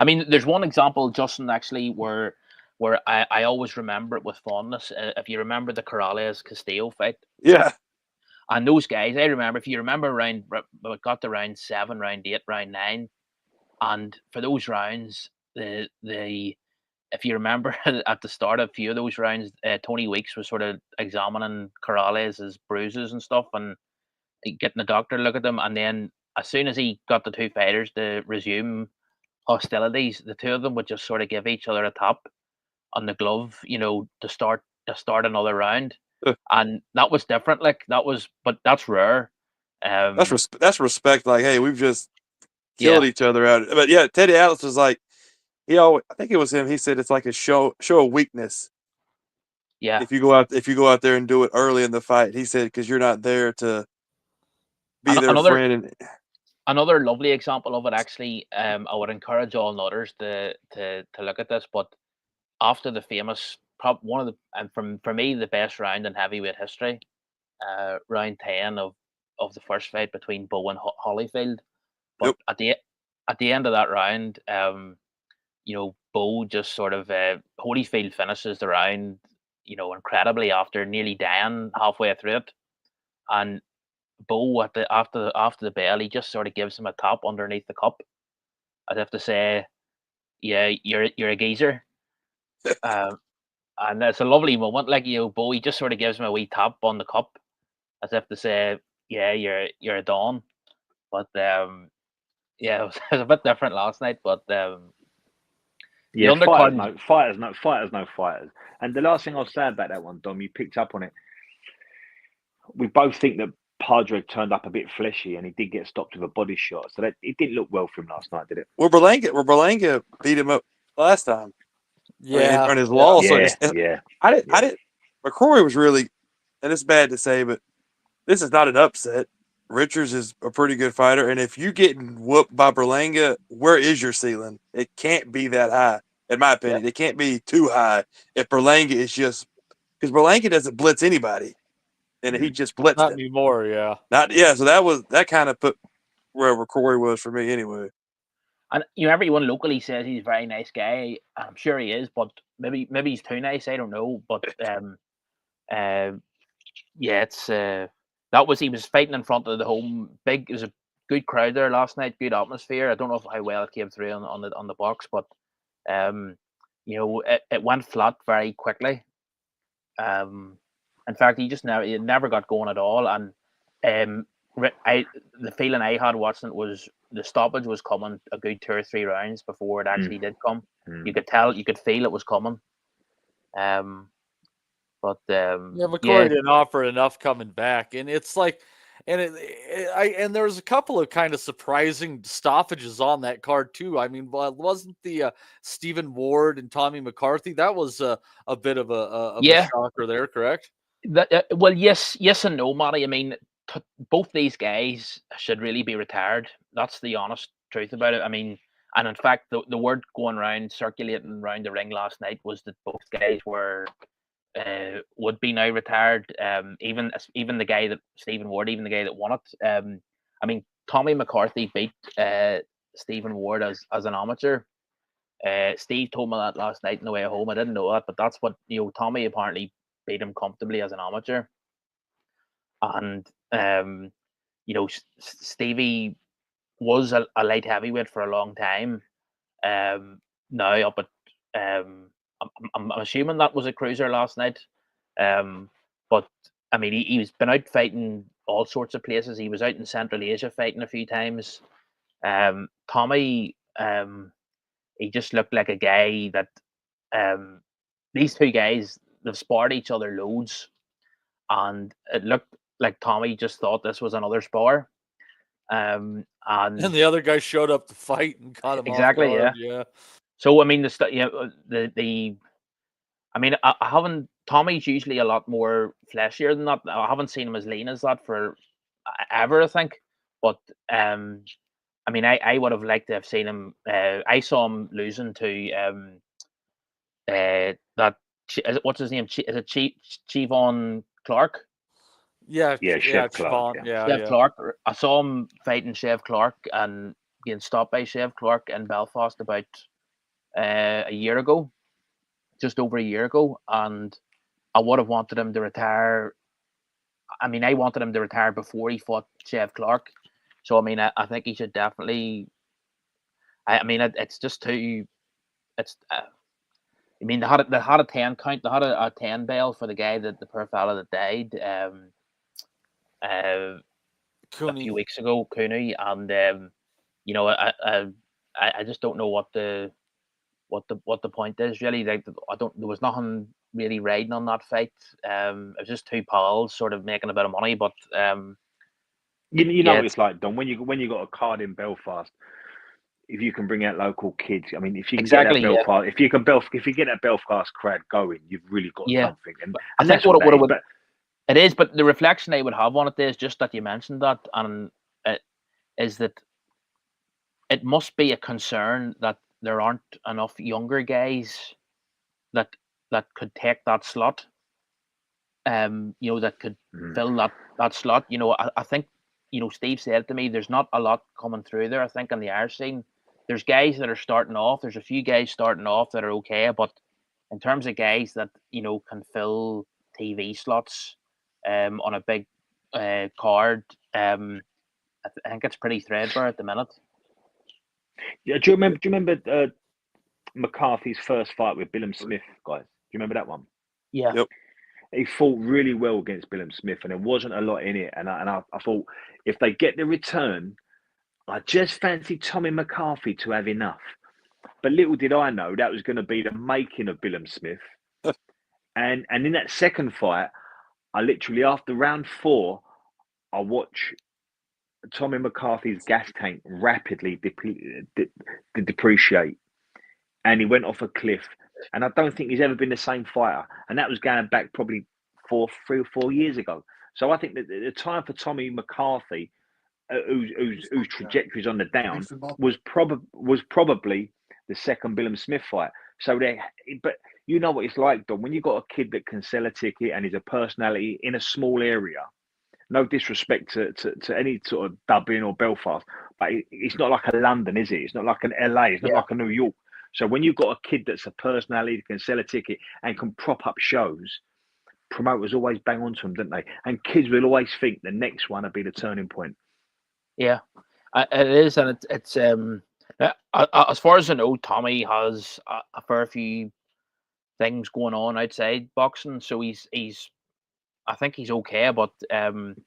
I mean, there's one example, Justin, actually, where I always remember it with fondness. If you remember the Corrales Castillo fight, yeah. And those guys, I remember, if you remember, got to round 7, round 8, round 9, and for those rounds, if you remember at the start of a few of those rounds, Tony Weeks was sort of examining Corrales' bruises and stuff, and getting the doctor to look at them. And then as soon as he got the two fighters to resume hostilities, the two of them would just sort of give each other a tap on the glove, to start another round. And that was different. But that's rare. That's respect. Like, hey, we've just killed each other out. But yeah, Teddy Atlas was like, I think it was him. He said it's like a show of weakness. Yeah. If you go out there and do it early in the fight, he said, because you're not there to be their friend. Another lovely example of it, actually. I would encourage all others to look at this. But after the famous, for me, the best round in heavyweight history, round 10 of the first fight between Bo and Holyfield. But at the end of that round, Bo just sort of Holyfield finishes the round, incredibly, after nearly dying halfway through it, and Bo after the bell, he just sort of gives him a tap underneath the cup, as if to say, "Yeah, you're a geezer." And it's a lovely moment. Like, Bo, he just sort of gives him a wee tap on the cup, as if to say, "Yeah, you're a don." But it was a bit different last night. But yeah, fighters, no fighters. And the last thing I'll say about that one, Dom, you picked up on it. We both think that Pardrag turned up a bit fleshy, and he did get stopped with a body shot. So it didn't look well for him last night, did it? Well, Berlanga beat him up last time. Yeah, on his loss. Yeah. I didn't. McCroy was really, and it's bad to say, but this is not an upset. Richards is a pretty good fighter, and if you getting whooped by Berlanga, where is your ceiling? It can't be that high, in my opinion. It can't be too high. If Berlanga is just, because Berlanga doesn't blitz anybody, and he just blitzed not him. anymore. Yeah, So that kind of put where McCroy was for me anyway. And everyone locally says he's a very nice guy. I'm sure he is, but maybe he's too nice. I don't know. But it's he was fighting in front of the home big. It was a good crowd there last night. Good atmosphere. I don't know how well it came through on the box, but it went flat very quickly. In fact, it never got going at all. And the feeling I had watching it was the stoppage was coming a good 2 or 3 rounds before it actually did come. You could feel it was coming. McCroy didn't offer enough coming back, and it's like, and there was a couple of kind of surprising stoppages on that card too. I mean, wasn't the Stephen Ward and Tommy McCarthy, that was a bit of a shocker there, correct? Well, yes and no, Matty. I mean, both these guys should really be retired. That's the honest truth about it. I mean, and in fact, the word going around, circulating around the ring last night was that both guys would be now retired. Even the guy that Stephen Ward, even the guy that won it. I mean, Tommy McCarthy beat Stephen Ward as an amateur. Steve told me that last night on the way home. I didn't know that, but that's what Tommy apparently beat him comfortably as an amateur. And Stevie was a light heavyweight for a long time. Now up at I'm assuming that was a cruiser last night. But I mean, he's been out fighting all sorts of places. He was out in Central Asia fighting a few times. Tommy, he just looked like a guy that these two guys, they've sparred each other loads, and it looked like Tommy just thought this was another spar. And the other guy showed up to fight and caught him exactly, off guard. Yeah. So I mean, I mean, I haven't. Tommy's usually a lot more fleshier than that. I haven't seen him as lean as that for ever, I think. But I mean, I would have liked to have seen him. I saw him losing to that. What's his name? Is it Chivon Clark? Yeah, Chev Clark. Chev Clark. I saw him fighting Chev Clark and being stopped by Chev Clark in Belfast about a year ago, just over a year ago, and I would have wanted him to retire. I mean, I wanted him to retire before he fought Chev Clark. So I mean, I think he should definitely. I mean, it's just too. It's. I mean, they had a 10 count. They had a 10 bail for the guy the poor fella that died. A few weeks ago, Cooney, and you know, I just don't know what the point is really. Like, there was nothing really riding on that fight. It was just two pals sort of making a bit of money, but you know what it's like, Don. When you got a card in Belfast, if you can bring out local kids, I mean, if you can get that Belfast, if you get that Belfast crowd going, you've really got something. And that's what it would. It is, but the reflection I would have on it is just that you mentioned that, and is that it must be a concern that there aren't enough younger guys that could take that slot. You know, that could fill that slot. You know, I think, you know, Steve said to me, there's not a lot coming through there. I think on the Irish scene, there's guys that are starting off. There's a few guys starting off that are okay, but in terms of guys that, you know, can fill TV slots on a big card, I think it's pretty threadbare at the minute. Yeah, do you remember McCarthy's first fight with Billum Smith, guys? Do you remember that one? Yeah. Yep. He fought really well against Billum Smith, and there wasn't a lot in it. And I thought, if they get the return, I just fancied Tommy McCarthy to have enough. But little did I know that was going to be the making of Billum Smith. and in that second fight, I literally, after round 4, I watched Tommy McCarthy's gas tank rapidly depreciate, and he went off a cliff. And I don't think he's ever been the same fighter. And that was going back probably 3 or 4 years ago. So I think that the time for Tommy McCarthy, whose trajectory is on the down, was probably the second Billum Smith fight. So but you know what it's like, Don, when you got a kid that can sell a ticket and is a personality in a small area. No disrespect to any sort of Dublin or Belfast, but it's not like a London, is it? It's not like an LA. It's not like a New York. So when you've got a kid that's a personality that can sell a ticket and can prop up shows, promoters always bang onto them, don't they? And kids will always think the next one will be the turning point. Yeah, it is, and it's as far as I know, Tommy has a fair few things going on outside boxing, so he's I think he's okay, but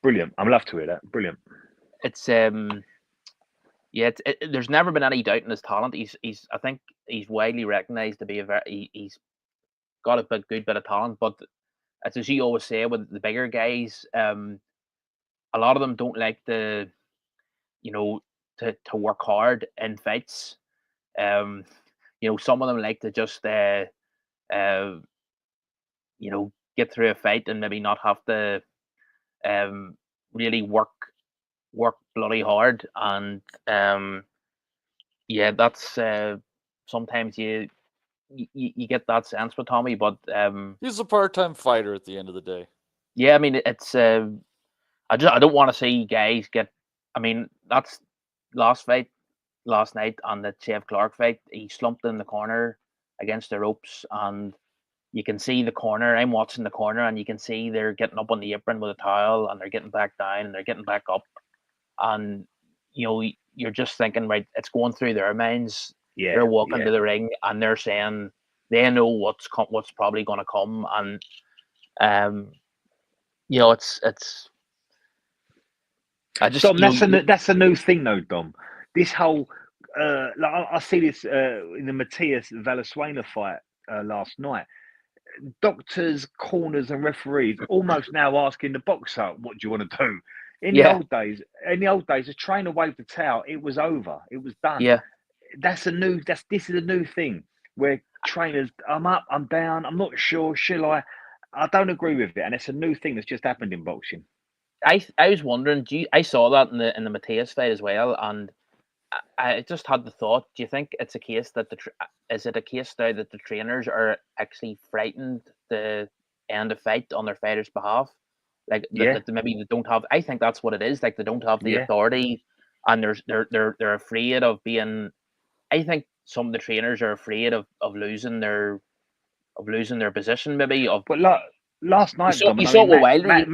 brilliant. I'm love to hear that. Brilliant. It's there's never been any doubt in his talent. I think he's widely recognised to be he's got a good bit of talent, but as you always say with the bigger guys, a lot of them don't like to work hard in fights. You know, some of them like to just get through a fight and maybe not have to really work bloody hard, and that's sometimes you get that sense with Tommy, but he's a part-time fighter at the end of the day. Yeah, I mean, it's I don't want to see guys get. I mean, that's last night on the Chev Clark fight. He slumped in the corner against the ropes, and you can see the corner. I'm watching the corner, and you can see they're getting up on the apron with a towel, and they're getting back down, and they're getting back up, and you know, you're just thinking, right, it's going through their minds. Yeah, they're walking to the ring, and they're saying they know what's probably going to come, and it's. I just Dom, that's a new thing though, Dom. This whole I see this in the Matias Valenzuela fight last night. Doctors, corners, and referees almost now asking the boxer, "What do you want to do?" In the old days, the trainer waved the towel. It was over. It was done. Yeah, this is a new thing where trainers, I'm up, I'm down, I'm not sure. Shall I? I don't agree with it, and it's a new thing that's just happened in boxing. I was wondering. I saw that in the Matias fight as well, and I just had the thought: do you think it's a case that is it a case now that the trainers are actually frightened to end the fight on their fighters' behalf? Like that maybe they don't have. I think that's what it is. Like they don't have the authority, and they're afraid of being. I think some of the trainers are afraid of losing their position. Maybe of. But last night, you saw with Wilder.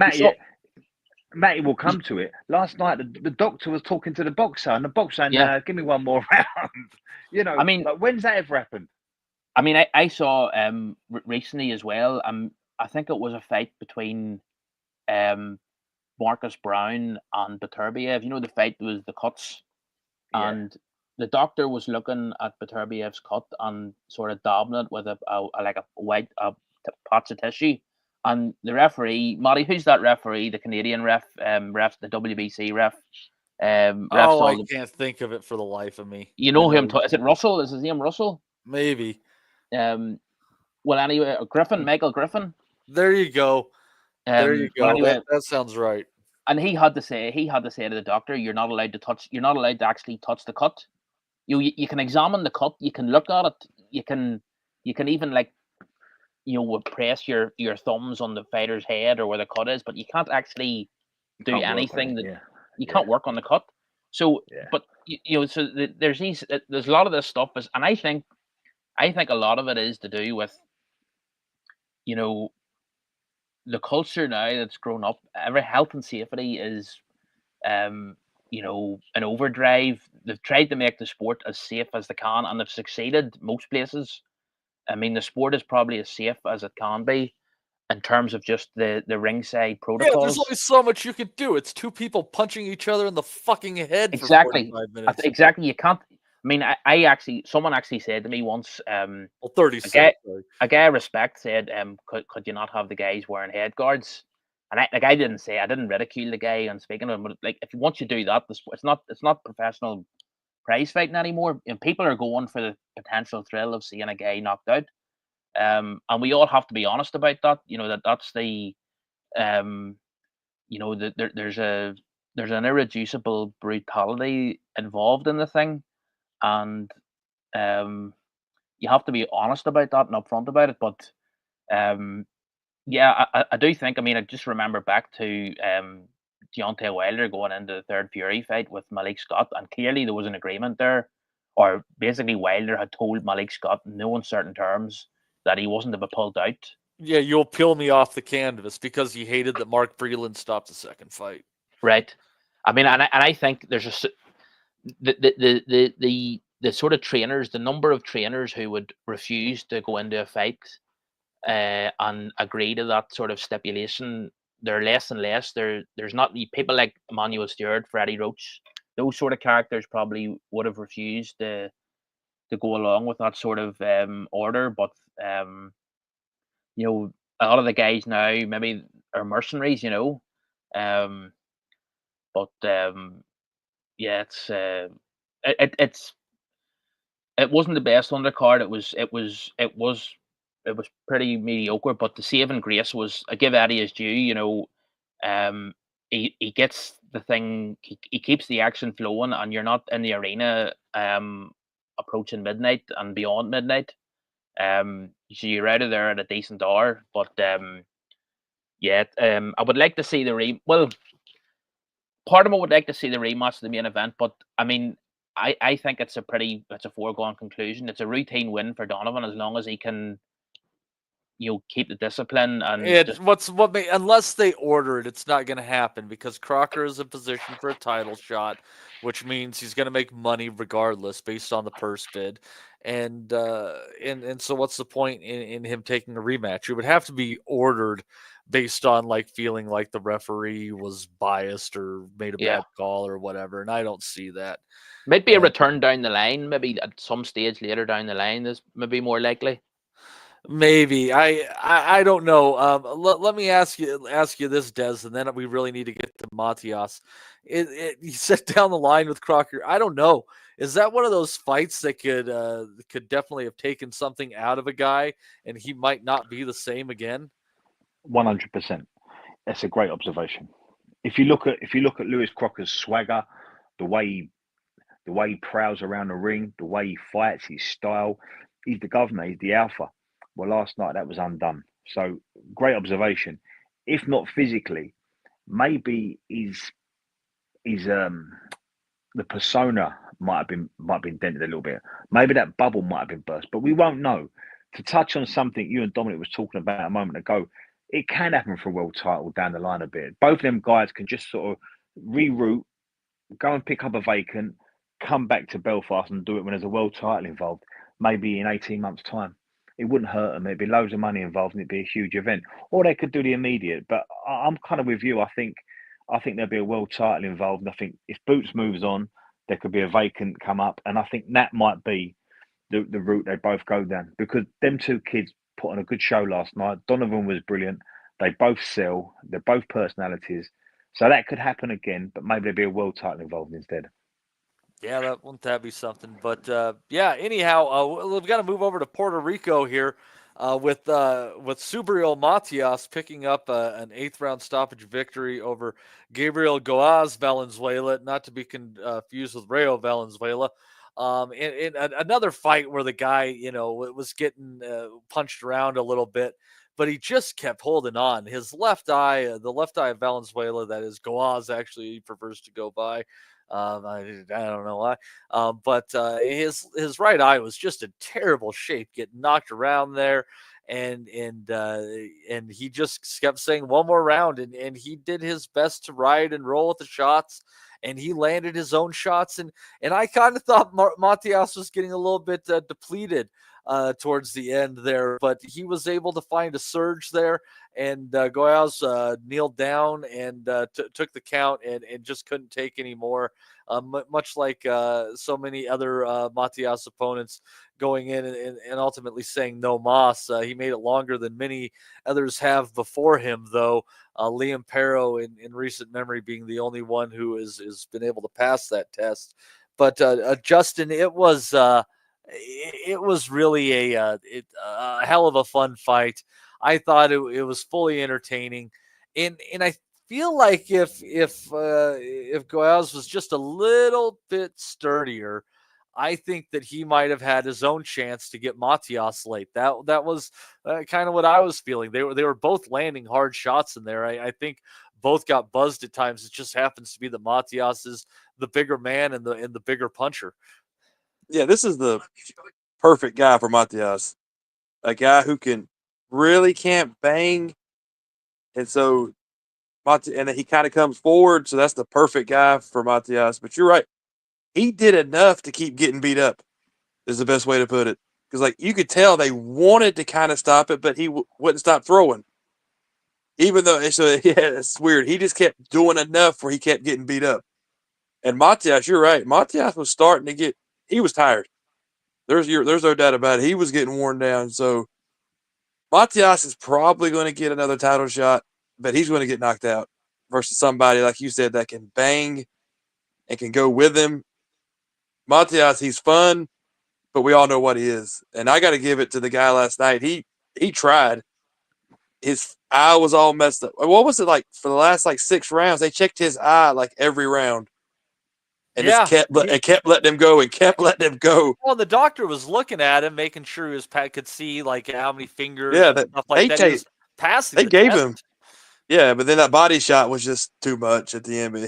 Matty will come to it. Last night, the doctor was talking to the boxer, and the boxer saying, "Give me one more round." I mean, like, when's that ever happened? I mean, I saw recently as well. I think it was a fight between Marcus Brown and Beterbiev. The fight was the cuts, and the doctor was looking at Beterbiev's cut and sort of dabbing it with a white patch of tissue. And the referee, Matty, who's that referee? The Canadian ref, the WBC ref. I can't think of it for the life of me. You know him? Is it Russell? Is his name Russell? Maybe. Well, anyway, Griffin, Michael Griffin. There you go. There you go. Anyway, that sounds right. And he had to say to the doctor, "You're not allowed to actually touch the cut. You can examine the cut. You can look at it. You can even press your thumbs on the fighter's head or where the cut is, but you can't actually do anything you can't work on the cut. So, but so there's a lot of this stuff and I think a lot of it is to do with, the culture now that's grown up. Every health and safety is, an overdrive. They've tried to make the sport as safe as they can, and they've succeeded most places. I mean, the sport is probably as safe as it can be in terms of just the ringside protocols. Yeah, there's only so much you can do. It's two people punching each other in the fucking head exactly. for 45 minutes. Exactly. You can't. I mean, someone actually said to me once, 30 seconds. A guy I respect said, could you not have the guys wearing head guards? And I didn't ridicule the guy and speaking of him, but like, once you do that, it's not professional prize fighting anymore, and people are going for the potential thrill of seeing a guy knocked out. And we all have to be honest about that. That's the, there's an irreducible brutality involved in the thing, and you have to be honest about that and upfront about it. But I do think. I mean, I just remember back to Deontay Wilder going into the third Fury fight with Malik Scott, and clearly there was an agreement there, or basically Wilder had told Malik Scott in no uncertain terms that he wasn't to be pulled out. Yeah, you'll peel me off the canvas because he hated that Mark Breland stopped the second fight. Right. I mean, and I think there's the sort of trainers, the number of trainers who would refuse to go into a fight and agree to that sort of stipulation, they're less and less. There's not people like Emmanuel Stewart, Freddie Roach, those sort of characters probably would have refused to go along with that sort of order. But a lot of the guys now maybe are mercenaries, it wasn't the best undercard. It was pretty mediocre, but the saving grace was, I give Eddie his due. He gets the thing. He keeps the action flowing, and you're not in the arena approaching midnight and beyond midnight. So you're out of there at a decent hour. But I would like to see part of me would like to see the rematch of the main event, but I mean, I think it's a foregone conclusion. It's a routine win for Donovan as long as he can keep the discipline and unless they order it, it's not going to happen because Crocker is in position for a title shot, which means he's going to make money regardless based on the purse bid. And so what's the point in him taking a rematch? It would have to be ordered based on like feeling like the referee was biased or made a bad call or whatever. And I don't see that. Maybe a return down the line, maybe at some stage later down the line is maybe more likely. Maybe I don't know. Let me ask you this, Des, and then we really need to get to Matias. You sit down the line with Crocker. I don't know. Is that one of those fights that could definitely have taken something out of a guy, and he might not be the same again? 100%. That's a great observation. If you look at Lewis Crocker's swagger, the way he prowls around the ring, the way he fights, his style, he's the governor, he's the alpha. Well, last night that was undone. So great observation. If not physically, maybe the persona might have been dented a little bit. Maybe that bubble might have been burst, but we won't know. To touch on something you and Dominic was talking about a moment ago, it can happen for a world title down the line a bit. Both of them guys can just sort of reroute, go and pick up a vacant, come back to Belfast and do it when there's a world title involved, maybe in 18 months' time. It wouldn't hurt them. It'd be loads of money involved and it'd be a huge event. Or they could do the immediate. But I'm kind of with you. I think there'll be a world title involved. And I think if Boots moves on, there could be a vacant come up. And I think that might be the route they both go down. Because them two kids put on a good show last night. Donovan was brilliant. They both sell. They're both personalities. So that could happen again, but maybe there'll be a world title involved instead. Yeah, wouldn't that be something? But anyhow, we've got to move over to Puerto Rico here with Subriel Matias picking up an 8th round stoppage victory over Gabriel Goaz Valenzuela, not to be confused with Rayo Valenzuela. In another fight where the guy, was getting punched around a little bit, but he just kept holding on. His left eye, the left eye of Valenzuela, that is Goaz, actually he prefers to go by. I don't know why, but his right eye was just in terrible shape, getting knocked around there, and he just kept saying one more round, and he did his best to ride and roll with the shots, and he landed his own shots, and I kind of thought Matias was getting a little bit depleted towards the end there, but he was able to find a surge there, and Goaz kneeled down and took the count and just couldn't take any more, much like so many other Matias opponents going in and ultimately saying no mas. He made it longer than many others have before him, though. Liam Perro in recent memory being the only one who has been able to pass that test. But Justin, it was really a hell of a fun fight. I thought it was fully entertaining, and I feel like if Goaz was just a little bit sturdier, I think that he might have had his own chance to get Matias late. That was kind of what I was feeling. They were both landing hard shots in there. I think both got buzzed at times. It just happens to be that Matias is the bigger man and the bigger puncher. Yeah, this is the perfect guy for Matias. A guy who really can't bang. And so and he kind of comes forward, so that's the perfect guy for Matias. But you're right. He did enough to keep getting beat up, is the best way to put it. Because, you could tell they wanted to kind of stop it, but he wouldn't stop throwing. Even though, it's weird. He just kept doing enough where he kept getting beat up. And Matias, you're right. Matias was starting to he was tired. There's no doubt about it. He was getting worn down. So Matias is probably going to get another title shot, but he's going to get knocked out versus somebody, like you said, that can bang and can go with him. Matias, he's fun, but we all know what he is. And I got to give it to the guy last night. He tried. His eye was all messed up. What was it like for the last 6 rounds? They checked his eye every round. And just kept letting him go and kept letting him go. Well, the doctor was looking at him, making sure his pet could see how many fingers. Yeah, and stuff like that. He was passing. They gave him. Yeah, but then that body shot was just too much at the end. But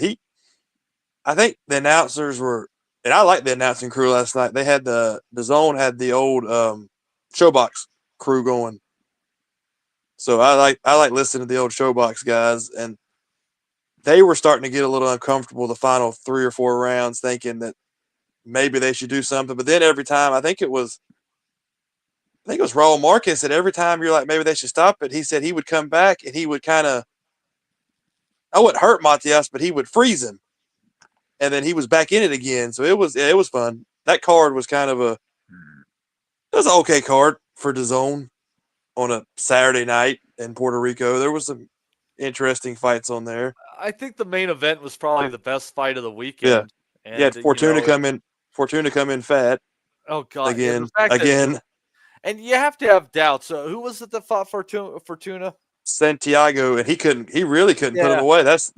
I think the announcers were, and I liked the announcing crew last night. They had the Zone had the old Showbox crew going, So I like listening to the old Showbox guys, and they were starting to get a little uncomfortable the final 3 or 4 rounds, thinking that maybe they should do something. But then every time, I think it was Raul Marquez said every time you're like, maybe they should stop it, he said he would come back and he would kind of, I wouldn't hurt Matias, but he would freeze him. And then he was back in it again. So it was fun. That card was kind of it was an okay card for DAZN on a Saturday night in Puerto Rico. There was some interesting fights on there. I think the main event was probably the best fight of the weekend. Yeah. And, yeah, Fortuna come in fat. Oh God. Again. And you have to have doubts. So who was it that fought Fortuna? Santiago, and he really couldn't put him away. That's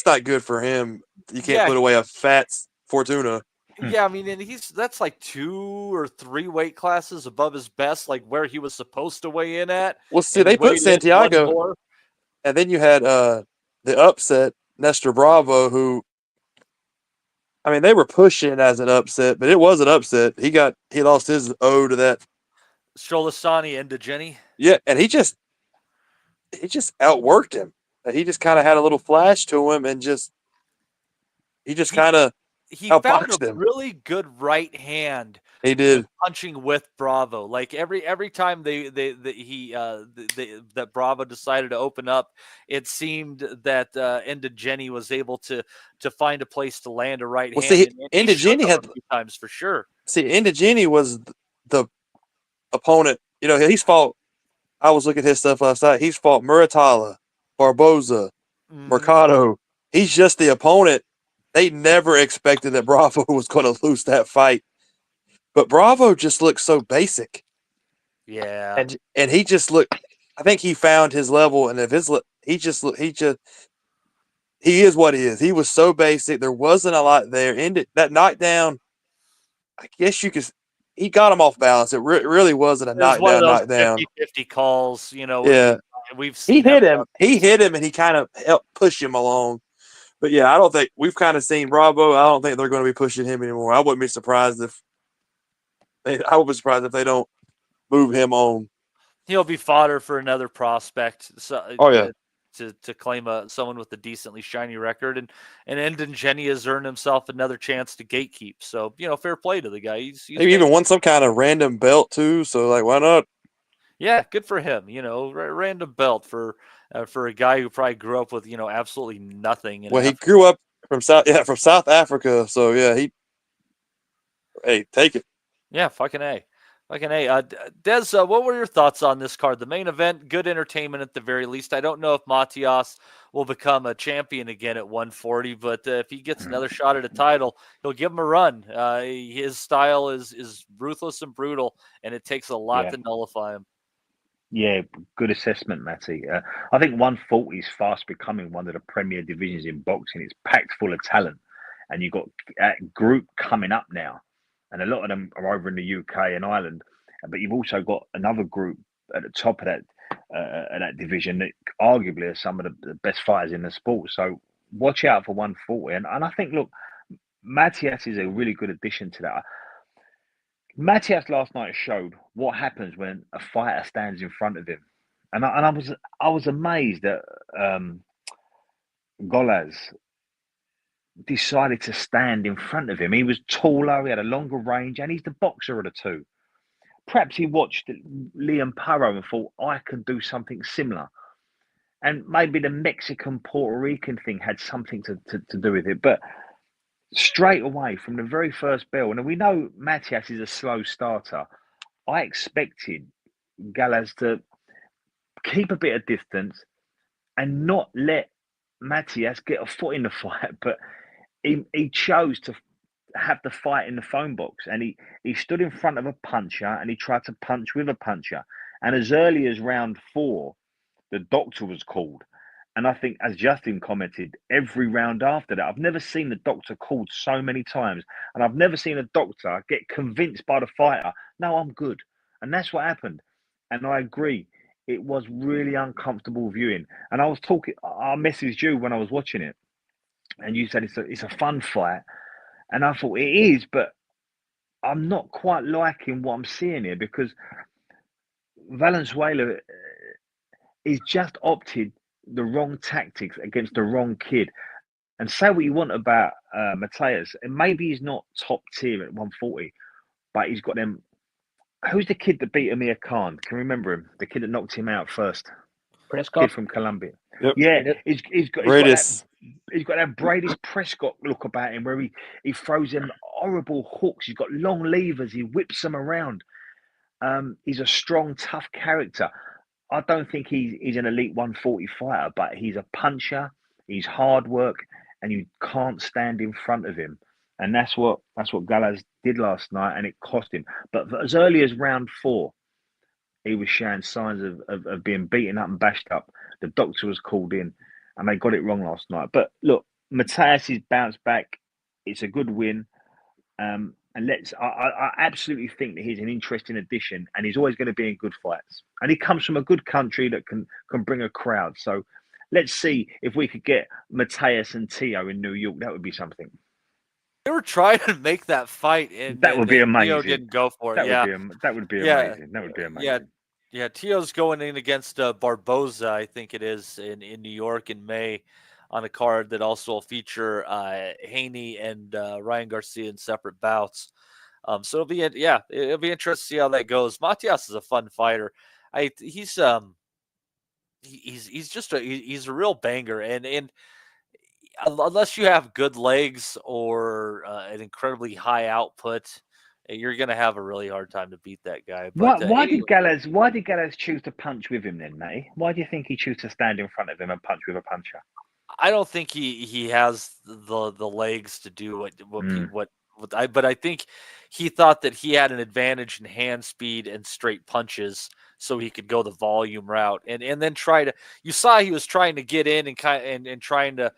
not good for him. You can't put away a fat Fortuna. Yeah, I mean, and that's like 2 or 3 weight classes above his best, like where he was supposed to weigh in at. Well, see, they put Santiago, and then you had the upset, Nestor Bravo, who, I mean, they were pushing as an upset, but it was an upset. He lost his O to that Sholasani and DeGeni. Yeah, and he just outworked him. He just kind of had a little flash to him, and he found a really good right hand. He did punching with Bravo. Like every time that Bravo decided to open up, it seemed that Ndegeni was able to find a place to land a right hand. See, Ndegeni had a few times for sure. See, Ndegeni was the opponent. You know, he's fought. I was looking at his stuff last night. He's fought Muratalla, Barboza, Mercado. He's just the opponent. They never expected that Bravo was going to lose that fight. But Bravo just looked so basic. Yeah. And he just looked, I think he found his level, and he is what he is. He was so basic. There wasn't a lot there. That knockdown, I guess you could, he got him off balance. It really wasn't a knockdown. 50-50 calls, you know. Yeah. We've seen he hit him, and he kind of helped push him along. But yeah, I don't think we've kind of seen Bravo. I don't think they're going to be pushing him anymore. I wouldn't be surprised if they don't move him on. He'll be fodder for another prospect. So, to claim someone with a decently shiny record, and Ndegeni has earned himself another chance to gatekeep. So fair play to the guy. He's he even won some kind of random belt too. So why not? Yeah, good for him. Random belt for a guy who probably grew up with absolutely nothing. Well, he grew up from South Africa. So yeah, hey, take it. Yeah, fucking A. Des, what were your thoughts on this card? The main event, good entertainment at the very least. I don't know if Matias will become a champion again at 140, but if he gets another shot at a title, he'll give him a run. His style is ruthless and brutal, and it takes a lot to nullify him. Yeah, good assessment, Matty. I think 140 is fast becoming one of the premier divisions in boxing. It's packed full of talent, and you've got a group coming up now. And a lot of them are over in the UK and Ireland, but you've also got another group at the top of that division that arguably are some of the best fighters in the sport. So watch out for 140. And I think, look, Matias is a really good addition to that. Matias last night showed what happens when a fighter stands in front of him, and I was amazed that Golaz decided to stand in front of him. He was taller, he had a longer range, and he's the boxer of the two. Perhaps he watched Liam Paro and thought, I can do something similar. And maybe the Mexican-Puerto Rican thing had something to do with it. But straight away, from the very first bell, and we know Matias is a slow starter, I expected Galaz to keep a bit of distance and not let Matias get a foot in the fight, but he chose to have the fight in the phone box, and he stood in front of a puncher and he tried to punch with a puncher. And as early as round 4, the doctor was called. And I think, as Justin commented, every round after that, I've never seen the doctor called so many times, and I've never seen a doctor get convinced by the fighter, no, I'm good. And that's what happened. And I agree. It was really uncomfortable viewing. And I messaged you when I was watching it, and you said it's a fun fight. And I thought it is, but I'm not quite liking what I'm seeing here, because Valenzuela, he's just opted the wrong tactics against the wrong kid. And say what you want about Matias, and maybe he's not top tier at 140, but he's got them. Who's the kid that beat Amir Khan? Can you remember him? The kid that knocked him out first. Prescott. Kid from Colombia. Yep. Yeah, he's got that Brady's Prescott look about him, where he throws them horrible hooks. He's got long levers. He whips them around. He's a strong, tough character. I don't think he's an elite 140 fighter, but he's a puncher. He's hard work, and you can't stand in front of him. And that's what Gallas did last night, and it cost him. But as early as round 4, he was showing signs of being beaten up and bashed up. The doctor was called in, and they got it wrong last night. But look, Matias is bounced back. It's a good win. And I absolutely think that he's an interesting addition, and he's always going to be in good fights. And he comes from a good country that can bring a crowd. So let's see if we could get Matias and Tio in New York. That would be something. They were trying to make that fight, and that would be amazing. Tio didn't go for it. That would be amazing. That would be amazing. Yeah. Tio's going in against Barboza, I think it is, in New York in May, on a card that also will feature Haney and Ryan Garcia in separate bouts. So it'll be interesting to see how that goes. Matias is a fun fighter. He's just he's a real banger, and unless you have good legs or an incredibly high output, you're going to have a really hard time to beat that guy. But, why did Gallas choose to punch with him then, Matty? Why do you think he chose to stand in front of him and punch with a puncher? I don't think he has the legs to do what but I think he thought that he had an advantage in hand speed and straight punches, so he could go the volume route and then you saw he was trying to get in and trying to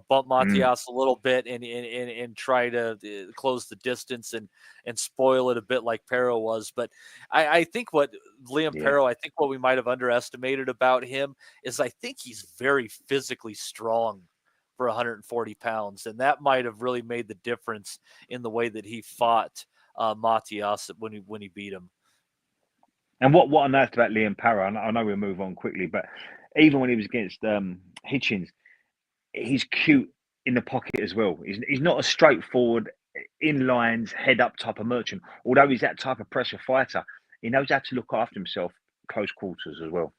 bump Matias a little bit and try to close the distance and spoil it a bit like Pero was. But I think what Pero, I think what we might have underestimated about him is I think he's very physically strong for 140 pounds. And that might have really made the difference in the way that he fought Matias when he beat him. And what I noticed about Liam Pero, I know we'll move on quickly, but even when he was against Hitchens, he's cute in the pocket as well. He's not a straightforward, in lines, head up type of merchant. Although he's that type of pressure fighter, he knows how to look after himself close quarters as well.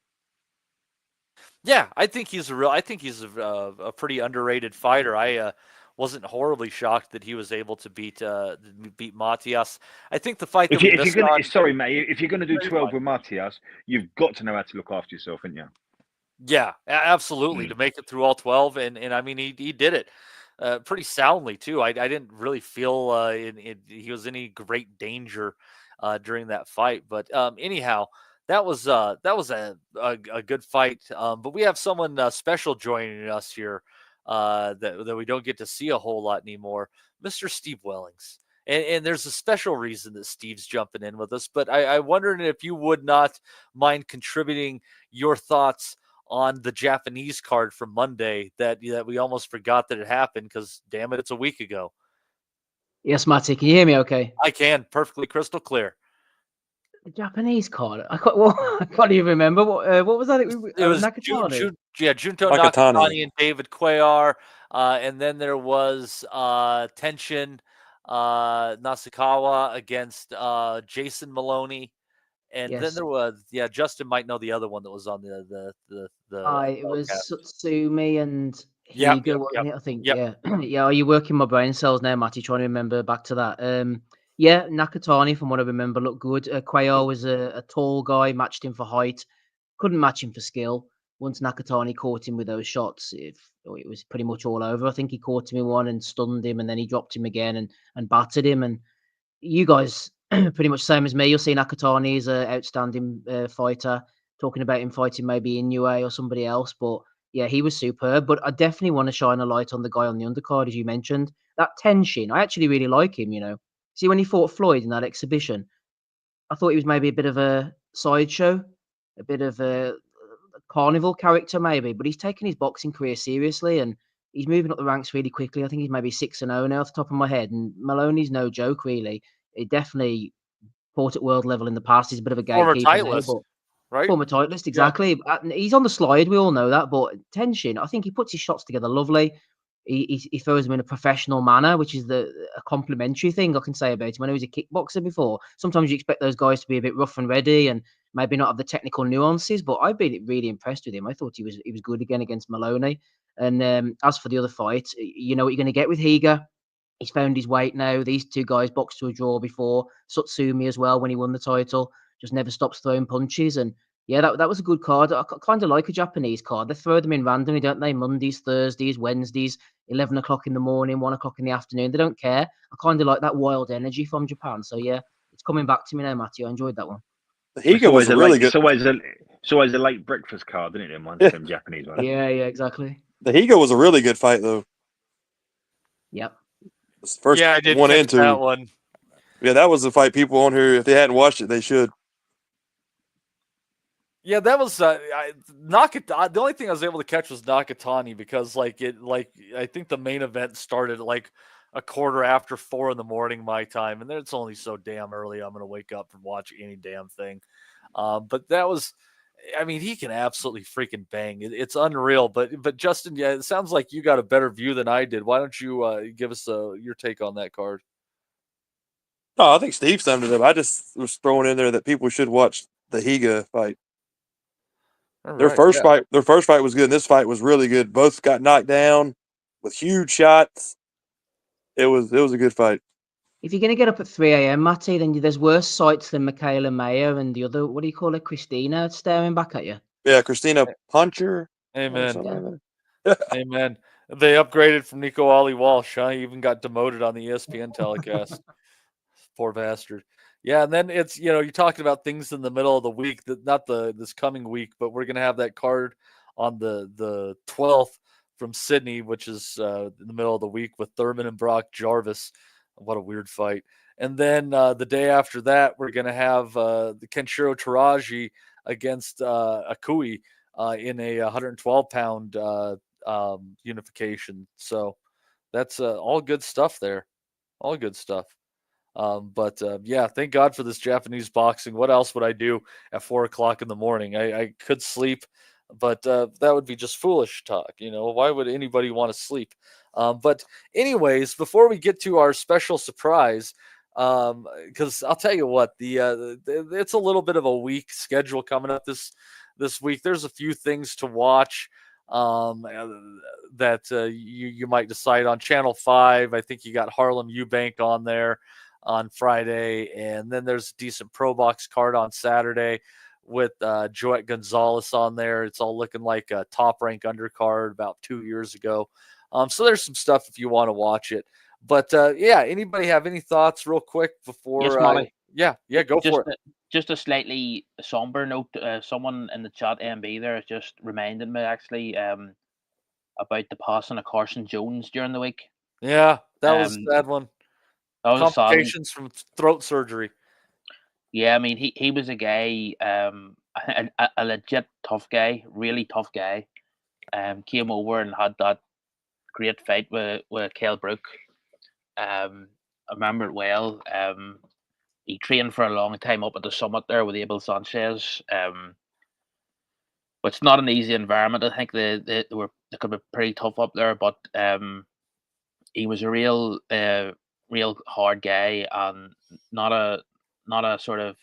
Yeah, I think he's a pretty underrated fighter. I wasn't horribly shocked that he was able to beat Matias. I think the fight that sorry, mate, if you're going to do 12 with Matias, you've got to know how to look after yourself, haven't you? Yeah, absolutely. To make it through all 12, and I mean he did it pretty soundly too. I didn't really feel he was any great danger during that fight, but anyhow. That was a good fight, but we have someone special joining us here that we don't get to see a whole lot anymore, Mr. Steve Wellings. And there's a special reason that Steve's jumping in with us, but I wondered if you would not mind contributing your thoughts on the Japanese card from Monday that we almost forgot that it happened because, damn it, it's a week ago. Yes, Matty, can you hear me okay? I can, perfectly crystal clear. The Japanese card. I can't even remember what was that. It was Nakatani. Junto Nakatani and David Cuellar, and then there was Tenshin Nasukawa against Jason Maloney, and then there was Justin might know the other one that was on the. It was Sutsumi and Higa. I think. Yep. Yeah. Are you working my brain cells now, Matty? Trying to remember back to that. Yeah, Nakatani, from what I remember, looked good. Cuellar was a tall guy, matched him for height. Couldn't match him for skill. Once Nakatani caught him with those shots, it was pretty much all over. I think he caught him in one and stunned him, and then he dropped him again and battered him. And you guys, pretty much same as me, you'll see Nakatani is an outstanding fighter. Talking about him fighting maybe Inoue or somebody else. But yeah, he was superb. But I definitely want to shine a light on the guy on the undercard, as you mentioned. That Tenshin, I actually really like him, See, when he fought Floyd in that exhibition, I thought he was maybe a bit of a sideshow, a bit of a carnival character maybe, but he's taken his boxing career seriously and he's moving up the ranks really quickly. I think he's maybe 6-0 now off the top of my head, and Maloney's no joke, really. He definitely fought at world level in the past. He's a bit of a gatekeeper. right? Former titleist, exactly. He's on the slide. We all know that. But Tenshin, I think he puts his shots together lovely. He throws them in a professional manner, which is a complimentary thing I can say about him. I know he's a kickboxer before. Sometimes you expect those guys to be a bit rough and ready and maybe not have the technical nuances. But I've been really impressed with him. I thought he was good again against Maloney. And as for the other fight, you know what you're going to get with Higa. He's found his weight now. These two guys boxed to a draw before. Satsumi as well when he won the title. Just never stops throwing punches. And yeah, that was a good card. I kind of like a Japanese card. They throw them in randomly, don't they? Mondays, Thursdays, Wednesdays, 11 o'clock in the morning, 1 o'clock in the afternoon. They don't care. I kind of like that wild energy from Japan. So yeah, it's coming back to me now, Matthew. I enjoyed that one. The Higa was a really good. It's always a late breakfast card, isn't it? Amongst them Japanese ones. Yeah, exactly. The Higa was a really good fight, though. Yep. First I did one catch and two. that one. Yeah, that was the fight people on here, if they hadn't watched it, they should. Yeah, that was Nakatani. The only thing I was able to catch was Nakatani because I think the main event started at a quarter after 4 a.m. my time, and it's only so damn early. I'm gonna wake up and watch any damn thing. But that was, I mean, he can absolutely freaking bang. It's unreal. But Justin, yeah, it sounds like you got a better view than I did. Why don't you give us your take on that card? No, I think Steve summed it up. I just was throwing in there that people should watch the Higa fight. Their first fight was good, and this fight was really good. Both got knocked down with huge shots. It was a good fight. If you're going to get up at 3 a.m., Matty, then there's worse sights than Michaela Mayer and the other, what do you call her, Christina, staring back at you. Yeah, Christina Puncher. Amen. Amen. They upgraded from Nico Ali Walsh. Huh? He even got demoted on the ESPN telecast. Poor bastard. Yeah, and then it's, you're talking about things in the middle of the week, not this coming week, but we're going to have that card on the 12th from Sydney, which is in the middle of the week with Thurman and Brock Jarvis. What a weird fight. And then the day after that, we're going to have the Kenshiro Taraji against Akui in a 112-pound unification. So that's all good stuff there. All good stuff. But thank God for this Japanese boxing. What else would I do at 4 o'clock in the morning? I could sleep, but that would be just foolish talk. Why would anybody want to sleep? But anyways, before we get to our special surprise, because I'll tell you what, it's a little bit of a weak schedule coming up this week. There's a few things to watch that you might decide on. Channel 5, I think you got Harlem Eubank on there on Friday, and then there's a decent Pro Box card on Saturday with Joette Gonzalez on there. It's all looking like a top rank undercard about 2 years ago. So there's some stuff if you want to watch it. But anybody have any thoughts real quick before? Yes, Molly. Go for it. Just a slightly somber note. Someone in the chat, MB, there, has just reminded me actually about the passing of Carson Jones during the week. Yeah, that was a sad one. Complications from throat surgery. Yeah, I mean, he was a guy, a legit tough guy, really tough guy. Came over and had that great fight with Kell Brook. I remember it well. He trained for a long time up at the summit there with Abel Sanchez. But it's not an easy environment. I think they could be pretty tough up there, but he was a real hard guy, and not a sort of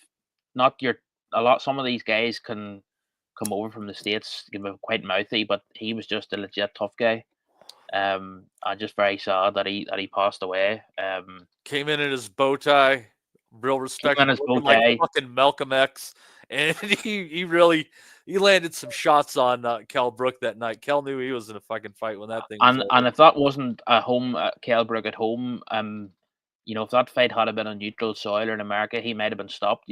some of these guys can come over from the States, can be quite mouthy, but he was just a legit tough guy. I'm just very sad that he passed away. Came in his bow tie, real respect, like fucking Malcolm X, and he landed some shots on Kell Brook that night. Kell knew he was in a fucking fight when that thing was over. And if that wasn't a home, Kell Brook at home, if that fight had been on neutral soil or in America, he might have been stopped,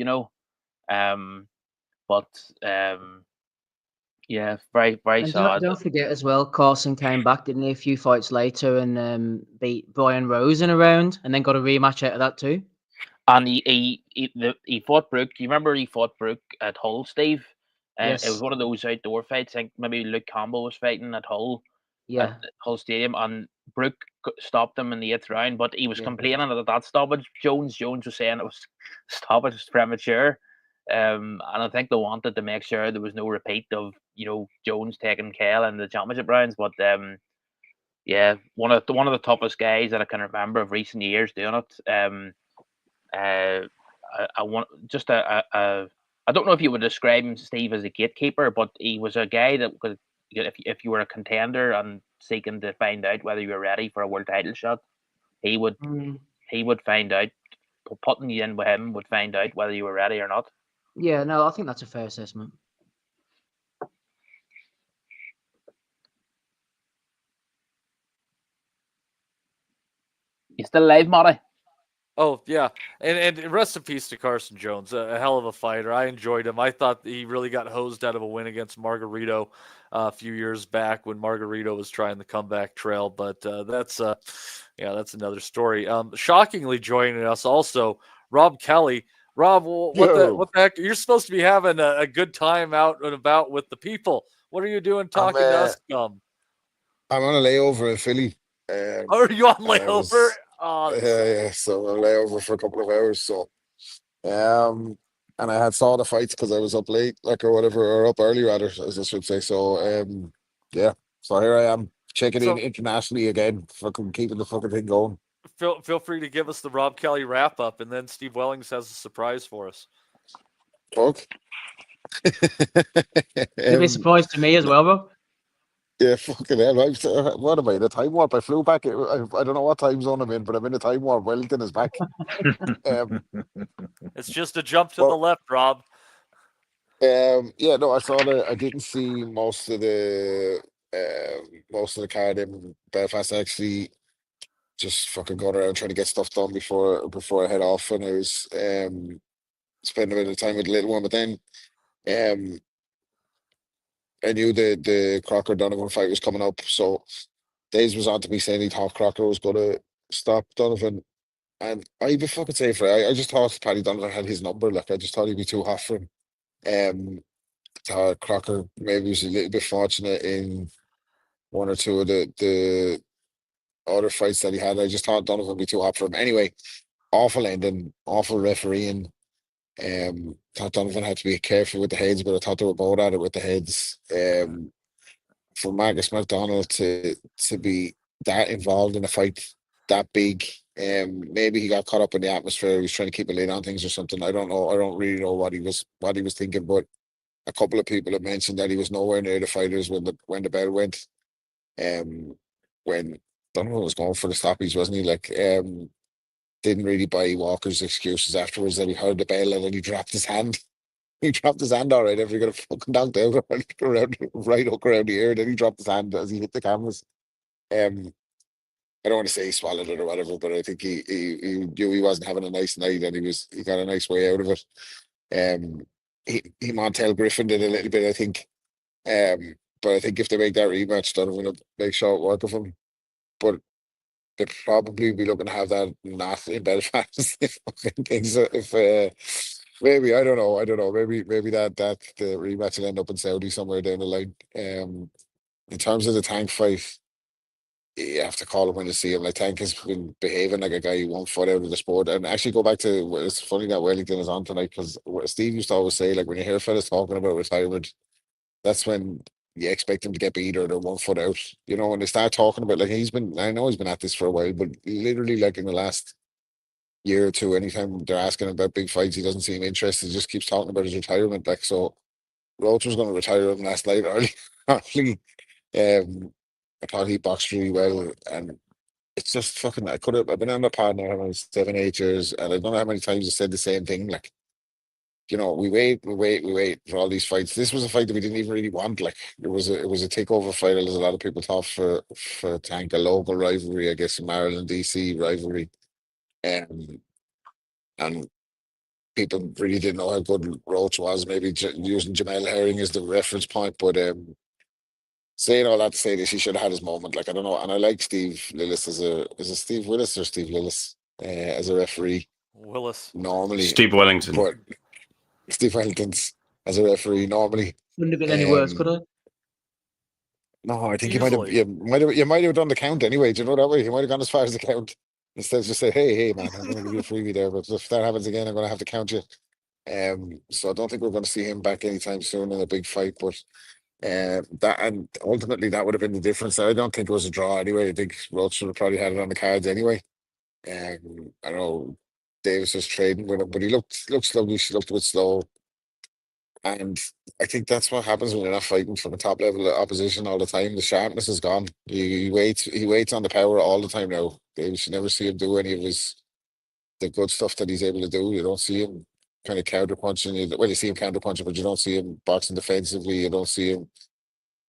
yeah, very, very sad. Don't forget as well, Carson came back, didn't he, a few fights later and beat Brian Rose in a round, and then got a rematch out of that too. And he fought Brook. You remember he fought Brook at Hull, Steve? Yes. It was one of those outdoor fights. I think maybe Luke Campbell was fighting at Hull. Yeah. At Hull Stadium, and Brook stopped him in the 8th round, but he was complaining at that stoppage. Jones was saying it was stoppage was premature. And I think they wanted to make sure there was no repeat of Jones taking Kale in the championship rounds. But yeah, one of the toughest guys that I can remember of recent years doing it. I want just I don't know if you would describe him, Steve, as a gatekeeper, but he was a guy that could, if you were a contender and seeking to find out whether you were ready for a world title shot, he would find out. Putting you in with him would find out whether you were ready or not. Yeah, no, I think that's a fair assessment. You still alive, Matty? Oh, yeah. And rest in peace to Carson Jones, a hell of a fighter. I enjoyed him. I thought he really got hosed out of a win against Margarito a few years back when Margarito was trying the comeback trail. But that's another story. Shockingly joining us also, Rob Kelly. Rob, what the heck? You're supposed to be having a good time out and about with the people. What are you doing talking to us? I'm on a layover in Philly. Are you on layover? Yeah. So I'm on layover for a couple of hours. So, and I saw the fights because I was up late, or whatever, or up early rather, as I should say. So, yeah. So here I am checking in internationally again, fucking keeping the fucking thing going. Feel free to give us the Rob Kelly wrap up, and then Steve Wellings has a surprise for us. Fuck. It'd be a surprise to me as well, bro. Yeah, fucking hell. What am I in a time warp? I flew back. I don't know what time zone I'm in, but I'm in a time warp. Wellington is back. It's just a jump to the left, Rob. Yeah, no, I saw that. I didn't see most of the card in Belfast. I actually just fucking going around trying to get stuff done before I head off, and I was spending a bit of time with the little one. But then I knew the Crocker Donovan fight was coming up, so Days was on to me saying he thought Crocker was going to stop Donovan, and I'd be fucking safe for it. I just thought Paddy Donovan had his number. Like, I just thought he'd be too hot for him. Thought Crocker maybe was a little bit fortunate in one or two of the other fights that he had. I just thought Donovan would be too hot for him. Anyway, awful ending, awful refereeing. Thought Donovan had to be careful with the heads, but I thought they were both at it with the heads. For Marcus McDonald to be that involved in a fight that big, maybe he got caught up in the atmosphere. He was trying to keep a lid on things or something. I don't know. I don't really know what he was thinking, but a couple of people have mentioned that he was nowhere near the fighters when the bell went. When Donovan was going for the stoppies, wasn't he? Like, didn't really buy Walker's excuses afterwards that he heard the bell and then he dropped his hand. He dropped his hand all right after he got a fucking knocked out right hook around the ear. Then he dropped his hand as he hit the cameras. I don't want to say he swallowed it or whatever, but I think he knew he wasn't having a nice night and he got a nice way out of it. He Montel Griffin did a little bit, I think. But I think if they make that rematch, Donovan will make short work of him. But they'd probably be looking to have that not in Belfast. Maybe I don't know. Maybe that the rematch will end up in Saudi somewhere down the line. In terms of the Tank fight, you have to call him when you see him. Like, Tank has been behaving like a guy who won't foot out of the sport. And actually, go back to, it's funny that Wellington is on tonight, because Steve used to always say, like, when you hear fellas talking about retirement, that's when you expect him to get beat or they're 1 foot out. You know, when they start talking about, like, I know he's been at this for a while, but literally, like, in the last year or two, anytime they're asking about big fights, he doesn't seem interested. He just keeps talking about his retirement. Like, so Roach was going to retire him last night early. I thought he boxed really well, and it's just fucking, I've been on the pod now for 7, 8 years, and I don't know how many times I said the same thing. Like, you know, we wait for all these fights. This was a fight that we didn't even really want. Like, it was a takeover fight, as a lot of people thought, for Tank, a local rivalry, I guess, a Maryland DC rivalry. And people really didn't know how good Roach was, maybe using Jamel Herring as the reference point. But saying all that to say this, he should have had his moment. Like, I don't know. And I like Steve Lillis is it Steve Willis or Steve Lillis as a referee? Willis. Normally. Steve Wellington. But Steve Wellington's as a referee normally. Wouldn't have been any worse, could it? No, I think you might have done the count anyway. Do you know that way? He might have gone as far as the count. Instead of just say, hey, man, I'm going to give you a freebie there, but if that happens again, I'm going to have to count you. So I don't think we're going to see him back anytime soon in a big fight. But that and ultimately that would have been the difference. I don't think it was a draw anyway. I think Roach would have probably had it on the cards anyway. I know Davis was trading with him, but he looked sluggish. He looked a bit slow. And I think that's what happens when you're not fighting from the top level of opposition all the time. The sharpness is gone. He waits on the power all the time now. You should never see him do any of the good stuff that he's able to do. You don't see him kind of counter punching. Well, you see him counter punching, but you don't see him boxing defensively. You don't see him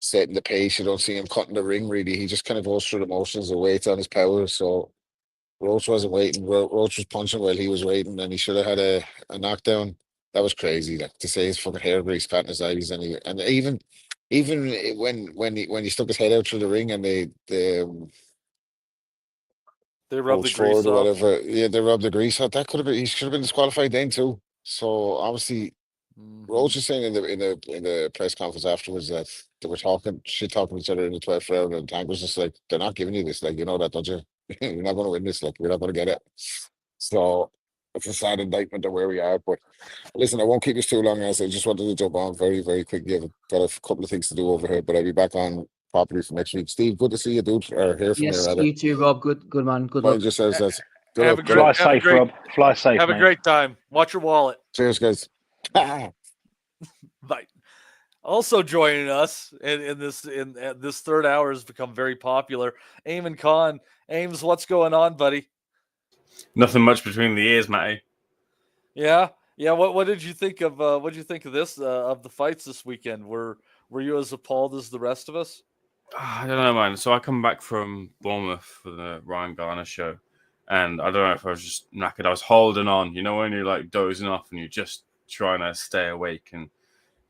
setting the pace. You don't see him cutting the ring really. He just kind of goes through the motions and waits on his power. So Roach wasn't waiting. Roach was punching while he was waiting, and he should have had a knockdown. That was crazy. Like to say his fucking hair grease patting his eyes, and even when he stuck his head out through the ring and they rubbed the grease or off. whatever. Yeah, they rubbed the grease off. That could have been. He should have been disqualified then too. So obviously, Roach was saying in the press conference afterwards that they were talking to each other in the 12th round, and Tank was just like, "They're not giving you this. Like, you know that, don't you? You're not going to win this. Like, you're not going to get it." So it's a sad indictment of where we are. But listen, I won't keep this too long, as I just wanted to jump on very, very quickly. I've got a couple of things to do over here, but I'll be back on properly for next week. Steve, good to see you, dude, or hear from you. Yes, Rather. you too, Rob. Good man. Good luck. Just says that. Have a great, Fly safe, Rob. Fly safe. Have mate. a great time. Watch your wallet. Cheers, guys. Bye. Also joining us in this third hour has become very popular. Eamon Khan. Ames, what's going on, buddy? Nothing much between the ears, Matty. Yeah. What did you think of this of the fights this weekend? Were you as appalled as the rest of us? I don't know, man. So I come back from Bournemouth for the Ryan Garner show, and I don't know if I was just knackered. I was holding on. You know when you're like dozing off and you're just trying to stay awake, and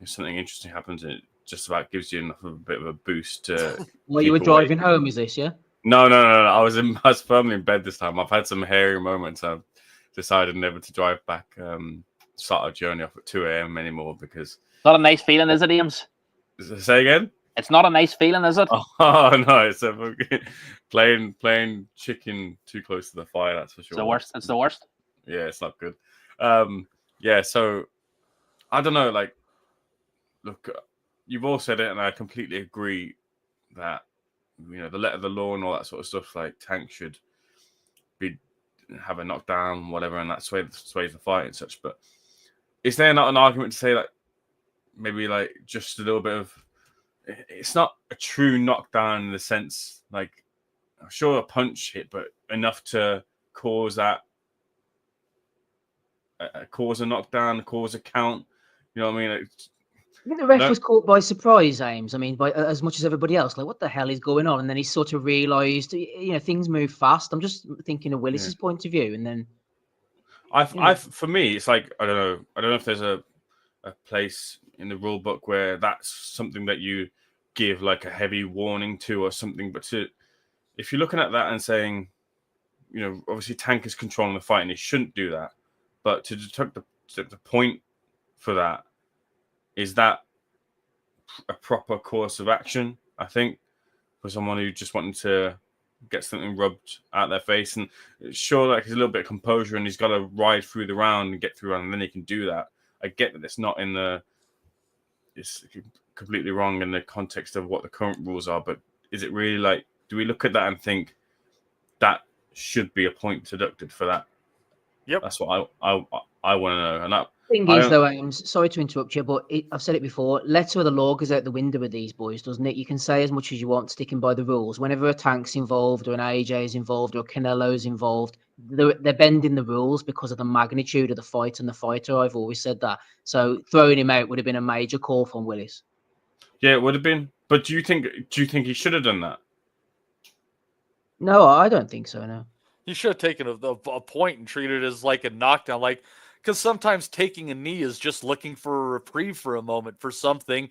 if something interesting happens, it just about gives you enough of a bit of a boost to. Well, you were driving home, is this? Yeah. No. I was firmly in bed this time. I've had some hairy moments. I've decided never to drive back. Start our journey off at 2 a.m. anymore because not a nice feeling, is it, Ames? Say again? It's not a nice feeling, is it? Oh no, it's a playing chicken too close to the fire. That's for sure. It's the worst. It's the worst. Yeah, it's not good. Yeah, so I don't know. Like, look, you've all said it, and I completely agree that the letter of the law and all that sort of stuff. Like, Tank should have a knockdown, whatever, and that sways the fight and such. But is there not an argument to say that maybe like just a little bit of it's not a true knockdown in the sense like I'm sure a punch hit, but enough to cause that cause a knockdown, cause a count. You know what I mean? I think the ref was caught by surprise, Ames. I mean, by as much as everybody else, like what the hell is going on? And then he sort of realised, things move fast. I'm just thinking of Willis's point of view, and then for me, it's like I don't know if there's a place in the rule book where that's something that you give like a heavy warning to or something. But if you're looking at that and saying, obviously Tank is controlling the fight and he shouldn't do that, but to detect the point for that, is that a proper course of action, I think, for someone who just wanted to get something rubbed out their face? And sure, like, he's a little bit of composure and he's got to ride through the round and get through the round, and then he can do that. I get that it's completely wrong in the context of what the current rules are, but is it really like, do we look at that and think that should be a point deducted for that? Yep. That's what I want to know. And that thing is, though, Ames, sorry to interrupt you, but I've said it before, letter of the law goes out the window with these boys, doesn't it? You can say as much as you want, sticking by the rules. Whenever a Tank's involved or an AJ is involved or a Canelo's involved, they're bending the rules because of the magnitude of the fight and the fighter. I've always said that. So throwing him out would have been a major call from Willis. Yeah, it would have been. But do you think he should have done that? No, I don't think so, no. He should have taken a point and treated it as like a knockdown. Like, because sometimes taking a knee is just looking for a reprieve for a moment for something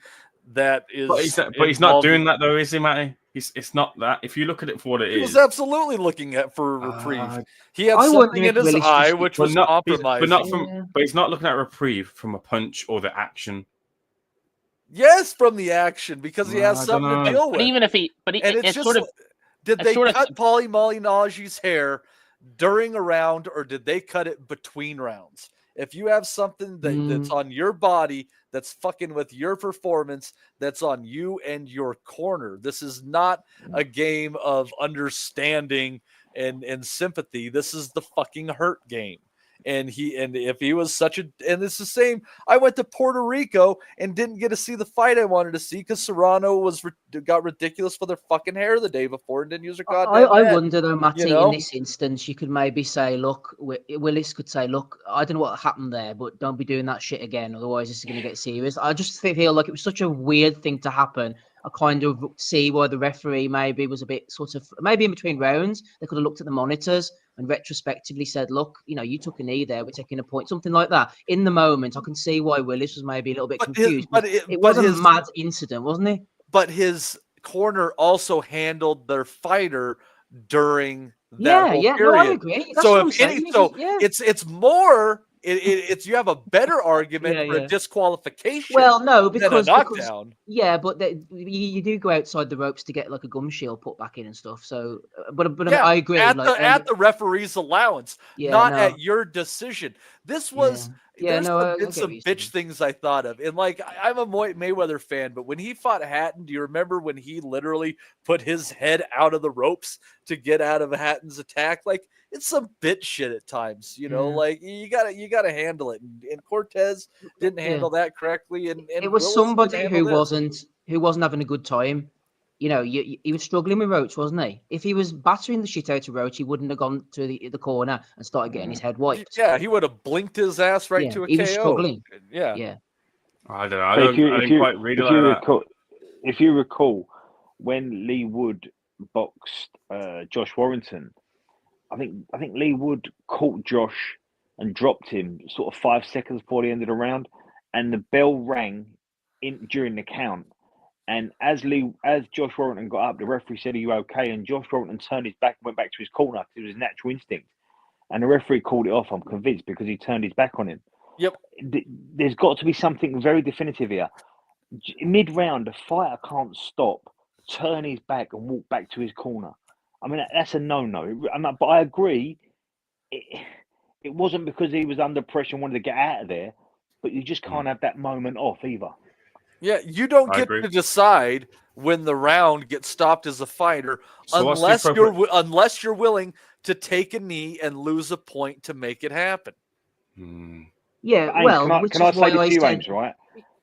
that is. But he's not doing that though, is he, Matty? It's not that. If you look at it for what it is, he was absolutely looking for a reprieve. He had something in his eye which was compromised. But he's not looking at a reprieve from a punch or the action. Yes, from the action, because he has something to deal with. But even if it's just sort of. Did they cut Paulie Malinagi's hair during a round, or did they cut it between rounds? If you have something that's on your body that's fucking with your performance, that's on you and your corner. This is not a game of understanding and sympathy. This is the fucking hurt game. And if he was and it's the same. I went to Puerto Rico and didn't get to see the fight I wanted to see because Serrano got ridiculous for their fucking hair the day before and didn't use her goddamn I head, wonder though, Matty, in this instance, you could maybe say, look, Willis could say, look, I don't know what happened there, but don't be doing that shit again. Otherwise, this is going to get serious. I just feel like it was such a weird thing to happen. I kind of see why the referee maybe was a bit sort of, maybe in between rounds, they could have looked at the monitors and retrospectively said, look, you took a knee there, we're taking a point, something like that. In the moment, I can see why Willis was maybe a little bit confused. It was a mad incident, wasn't it? But his corner also handled their fighter during that whole period. No, I agree. That's so it's more. It's you have a better argument for a disqualification. Well, no, because than a knockdown. But you do go outside the ropes to get like a gum shield put back in and stuff. So, but I agree. At the referee's allowance, at your decision. This was. There's been some bitch things I thought of. And I'm a Mayweather fan, but when he fought Hatton, do you remember when he literally put his head out of the ropes to get out of Hatton's attack? It's some bitch shit at times, you gotta handle it. And Cortez didn't handle that correctly. And it was Willis somebody who wasn't having a good time. He was struggling with Roach, wasn't he? If he was battering the shit out of Roach, he wouldn't have gone to the corner and started getting his head wiped. Yeah, he would have blinked his ass to a KO. He was struggling. Yeah. I don't know. I didn't quite read it like that. If you recall, when Lee Wood boxed Josh Warrington, I think Lee Wood caught Josh and dropped him sort of 5 seconds before the end of the round, and the bell rang during the count. And as Josh Warrington got up, the referee said, "Are you okay?" And Josh Warrington turned his back and went back to his corner because it was his natural instinct. And the referee called it off, I'm convinced, because he turned his back on him. Yep. There's got to be something very definitive here. Mid-round, the fighter can't stop, turn his back and walk back to his corner. I mean, that's a no-no. But I agree, it wasn't because he was under pressure and wanted to get out of there, but you just can't have that moment off either. Yeah, you don't get to decide when the round gets stopped as a fighter unless you're willing to take a knee and lose a point to make it happen. Yeah, can I say this to you, Ames? Right?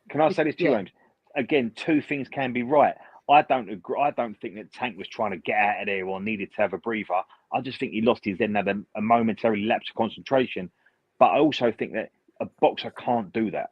Can I say this to you, Ames? Again, two things can be right. I don't agree. I don't think that Tank was trying to get out of there or needed to have a breather. I just think he lost his head and had a momentary lapse of concentration. But I also think that a boxer can't do that.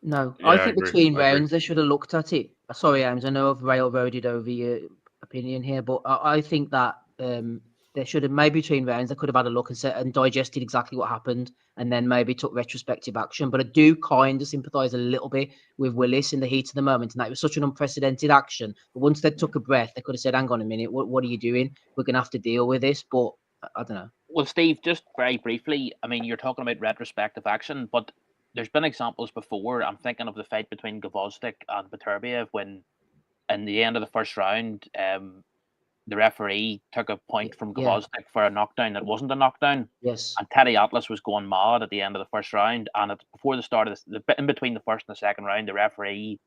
No, I think between rounds they should have looked at it. Sorry, Ames, I know I've railroaded over your opinion here, but I think that they should have maybe between rounds they could have had a look and digested exactly what happened, and then maybe took retrospective action. But I do kind of sympathise a little bit with Willis in the heat of the moment, and that was such an unprecedented action. But once they took a breath, they could have said, "Hang on a minute, what are you doing? We're going to have to deal with this." But I don't know. Well, Steve, just very briefly, I mean, you're talking about retrospective action, but there's been examples before. I'm thinking of the fight between Gvozdyk and Beterbiev when, in the end of the first round, the referee took a point from Gvozdyk for a knockdown that wasn't a knockdown. Yes. And Teddy Atlas was going mad at the end of the first round. And before the start of in between the first and the second round, the referee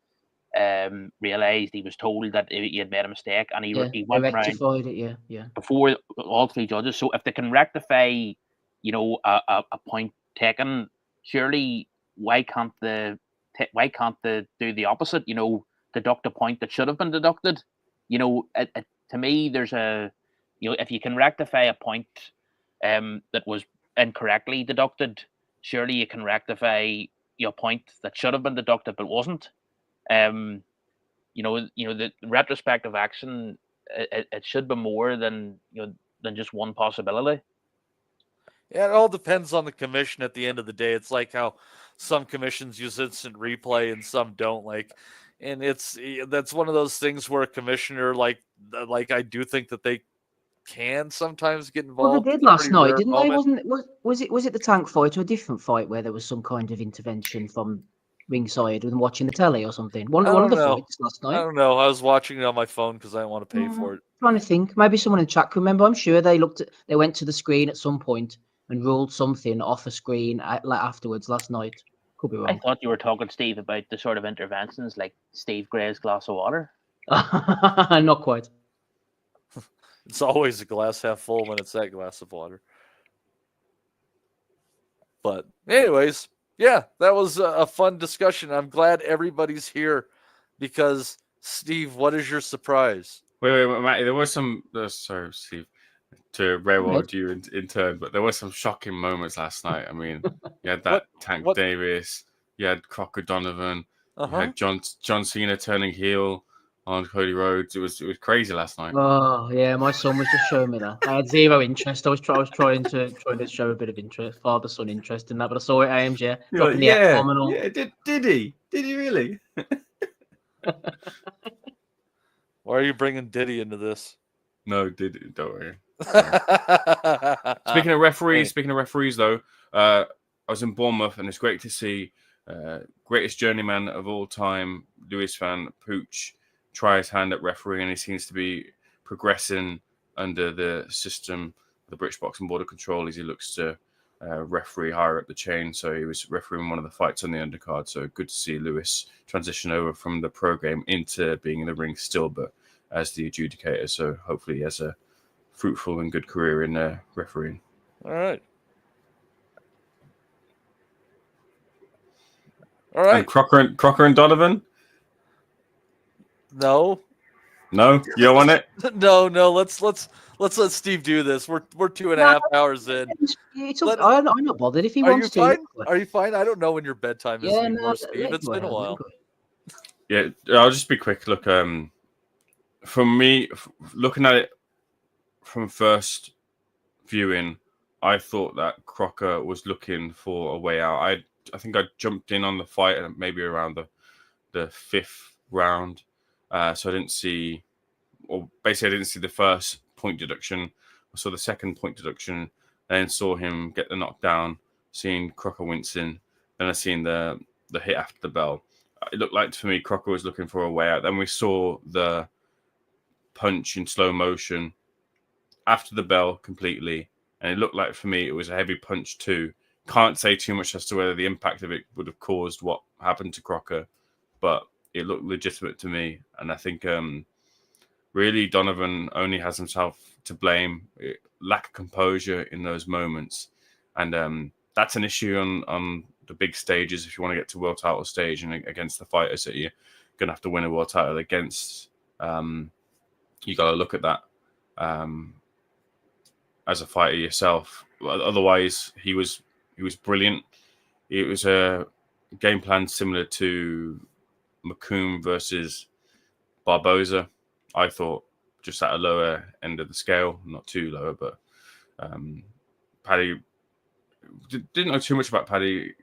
realised he was told that he had made a mistake, and he went rectified it. Yeah. Before all three judges. So if they can rectify, a point taken, surely why can't they do the opposite? Deduct a point that should have been deducted. To me, there's if you can rectify a point that was incorrectly deducted, surely you can rectify your point that should have been deducted but wasn't. The retrospective action, it should be more than just one possibility. Yeah, it all depends on the commission at the end of the day. It's like how some commissions use instant replay and some don't. And that's one of those things where a commissioner, I do think that they can sometimes get involved. Well, they did last night, didn't they? Was it the Tank fight or a different fight where there was some kind of intervention from ringside and watching the telly or something? One of the fights last night. I don't know. I was watching it on my phone because I didn't want to pay for it. I'm trying to think. Maybe someone in the chat can remember. I'm sure they went to the screen at some point and ruled something off a screen afterwards last night. Could be I wrong. thought you were talking, Steve, about the sort of interventions like Steve Gray's glass of water. Not quite. It's always a glass half full when it's that glass of water. But anyways, yeah, that was a fun discussion. I'm glad everybody's here because, Steve, what is your surprise? Wait, Matty, there was some... sorry, Steve, to railroad you in turn, but there were some shocking moments last night. I mean, you had that Tank Davis, you had Crocker Donovan, you had John Cena turning heel on Cody Rhodes. It was crazy last night. Oh yeah, my son was just showing me that. I had zero interest. I was trying to show a bit of interest, father-son interest in that, but I saw it. Ames, dropping the F-bomb and all. Yeah, did he? Did he really? Why are you bringing Diddy into this? No, don't worry. Speaking of referees, though, I was in Bournemouth, and it's great to see greatest journeyman of all time, Lewis Van Pooch, try his hand at refereeing, and he seems to be progressing under the system, the British Boxing Board of Control, as he looks to referee higher up the chain. So he was refereeing one of the fights on the undercard. So good to see Lewis transition over from the pro game into being in the ring still, but as the adjudicator. So hopefully he has a fruitful and good career in refereeing. All right. And Crocker and Donovan? No. No? You don't want it? No. Let's let Steve do this. We're 2.5 hours in. I'm not bothered if he wants to. Are you fine? I don't know when your bedtime is anymore, Steve. It's been a while. Yeah, I'll just be quick. Look, for me, looking at it from first viewing, I thought that Crocker was looking for a way out. I think I jumped in on the fight at maybe around the fifth round. So I didn't see the first point deduction. I saw the second point deduction, then saw him get the knockdown, seeing Crocker wincing. Then I seen the hit after the bell. It looked like to me Crocker was looking for a way out. Then we saw the punch in slow motion after the bell completely. And it looked like for me it was a heavy punch too. Can't say too much as to whether the impact of it would have caused what happened to Crocker, but it looked legitimate to me. And I think really Donovan only has himself to blame. Lack of composure in those moments. And that's an issue on the big stages if you want to get to world title stage and against the fighters that you're going to have to win a world title against. You got to look at that as a fighter yourself. Otherwise, he was brilliant. It was a game plan similar to McComb versus Barboza, I thought, just at a lower end of the scale, not too lower, but Paddy, didn't know too much about Paddy.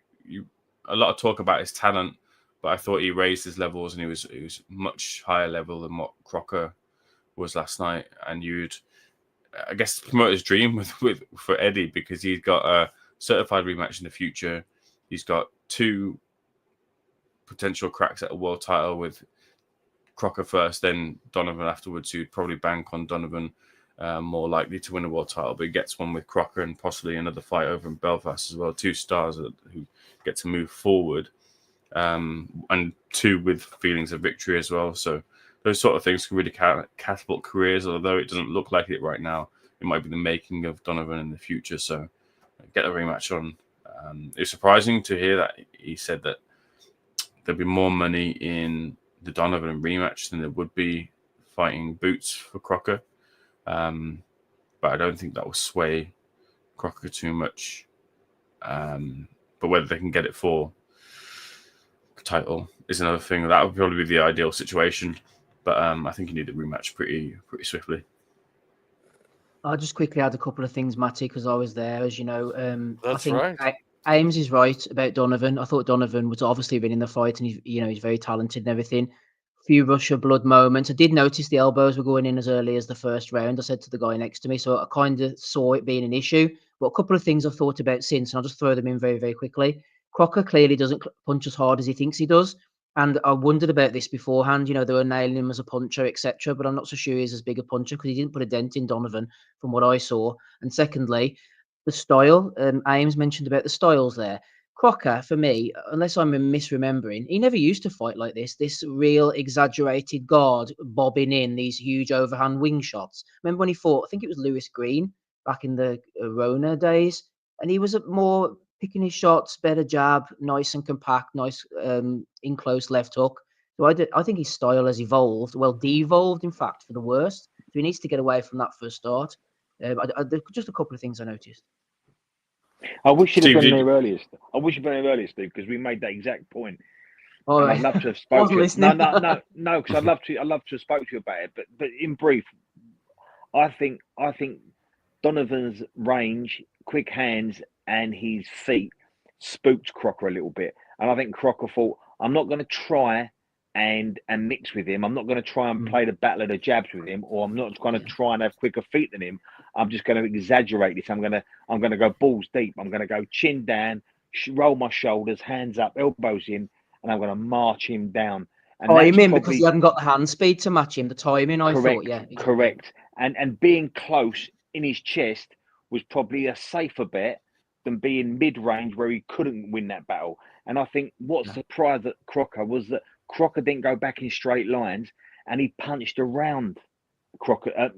A lot of talk about his talent, but I thought he raised his levels and he was much higher level than what Crocker was last night. And I guess, promote his dream for Eddie, because he's got a certified rematch in the future. He's got 2 potential cracks at a world title with Crocker first, then Donovan afterwards, who'd probably bank on Donovan more likely to win a world title, but he gets one with Crocker and possibly another fight over in Belfast as well. 2 stars who get to move forward, and 2 with feelings of victory as well. So those sort of things can really catapult careers, although it doesn't look like it right now. It might be the making of Donovan in the future. So get a rematch on. It's surprising to hear that he said that there'd be more money in the Donovan rematch than there would be fighting Boots for Crocker. But I don't think that will sway Crocker too much. But whether they can get it for the title is another thing. That would probably be the ideal situation. But I think you need a rematch pretty swiftly. I'll just quickly add a couple of things, Matty, because I was there, as you know. That's I think right. Ames is right about Donovan. I thought Donovan was obviously winning the fight, and he's very talented and everything. Few rush of blood moments. I did notice the elbows were going in as early as the first round. I said to the guy next to me, so I kind of saw it being an issue. But a couple of things I've thought about since, and I'll just throw them in very, very quickly. Crocker clearly doesn't punch as hard as he thinks he does. And I wondered about this beforehand. They were nailing him as a puncher, etc. But I'm not so sure he's as big a puncher because he didn't put a dent in Donovan from what I saw. And secondly, the style. Ames mentioned about the styles there. Crocker, for me, unless I'm misremembering, he never used to fight like this. This real exaggerated guard bobbing in these huge overhand wing shots. Remember when he fought? I think it was Lewis Green back in the Rona days, and he was more picking his shots, better jab, nice and compact, nice in close left hook. So I think his style has evolved, devolved, in fact, for the worst. So he needs to get away from that first start. Just a couple of things I noticed. I wish you'd have Steve, been there earlier. I wish you'd been there earlier, Steve, because we made that exact point. Oh, And I'd love to have spoken to you. listening. No, because I'd love to have spoken to you about it. But in brief, I think Donovan's range, quick hands, and his feet spooked Crocker a little bit. And I think Crocker thought, I'm not going to try and mix with him. I'm not going to try and play the battle of the jabs with him, or I'm not going to try and have quicker feet than him. I'm just going to exaggerate this. I'm going to go balls deep. I'm going to go chin down, roll my shoulders, hands up, elbows in, and I'm going to march him down. And you mean because he hadn't got the hand speed to match him, the timing? I thought, yeah, exactly. Correct. And being close in his chest was probably a safer bet than being mid-range where he couldn't win that battle. And I think what surprised at Crocker was that Crocker didn't go back in straight lines, and he punched around Crocker.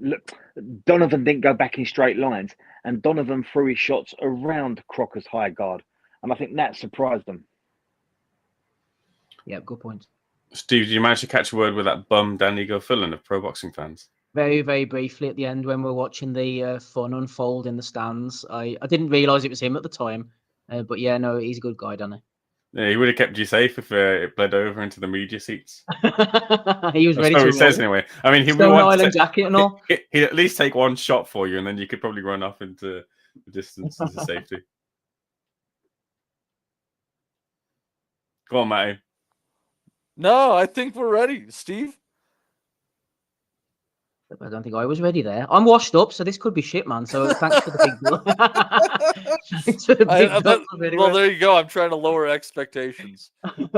Donovan didn't go back in straight lines, and Donovan threw his shots around Crocker's high guard, and I think that surprised them. Yeah, good point. Steve, did you manage to catch a word with that bum Danny Gilfillan of pro boxing fans? Very, very briefly at the end when we were watching the fun unfold in the stands. I didn't realise it was him at the time, but yeah, no, he's a good guy, Danny. Yeah, he would have kept you safe if it bled over into the media seats. He was ready to. He says anyway. I mean, Stone Island jacket and all. He'd at least take one shot for you, and then you could probably run off into the distance as a safety. Go on, Matty. No, I think we're ready, Steve. I don't think I was ready there. I'm washed up, so this could be shit, man. So thanks for the big Well, there you go. I'm trying to lower expectations.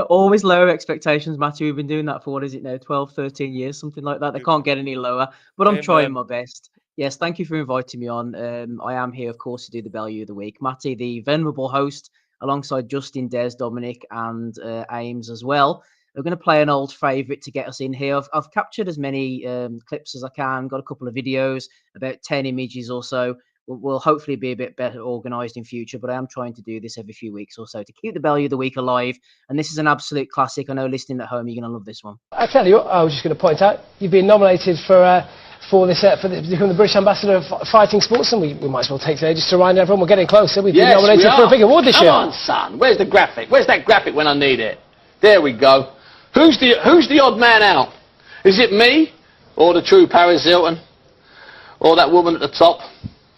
Always lower expectations, Matthew. We've been doing that for, what is it now, 12, 13 years, something like that. They can't get any lower, but I'm trying my best. Yes, thank you for inviting me on. I am here, of course, to do the value of the week. Matty, the venerable host, alongside Justin, Des, Dominic, and Ames as well. We're going to play an old favourite to get us in here. I've captured as many clips as I can, got a couple of videos, about 10 images or so. We'll hopefully be a bit better organised in future, but I am trying to do this every few weeks or so to keep the value of the week alive. And this is an absolute classic. I know listening at home, you're going to love this one. I tell you what, I was just going to point out, you've been nominated for become the British Ambassador of Fighting Sports, and we might as well take today just to remind everyone we're getting closer. We've been nominated for a big award this year. Come on, son. Where's the graphic? Where's that graphic when I need it? There we go. Who's the odd man out? Is it me, or the true Paris Hilton, or that woman at the top?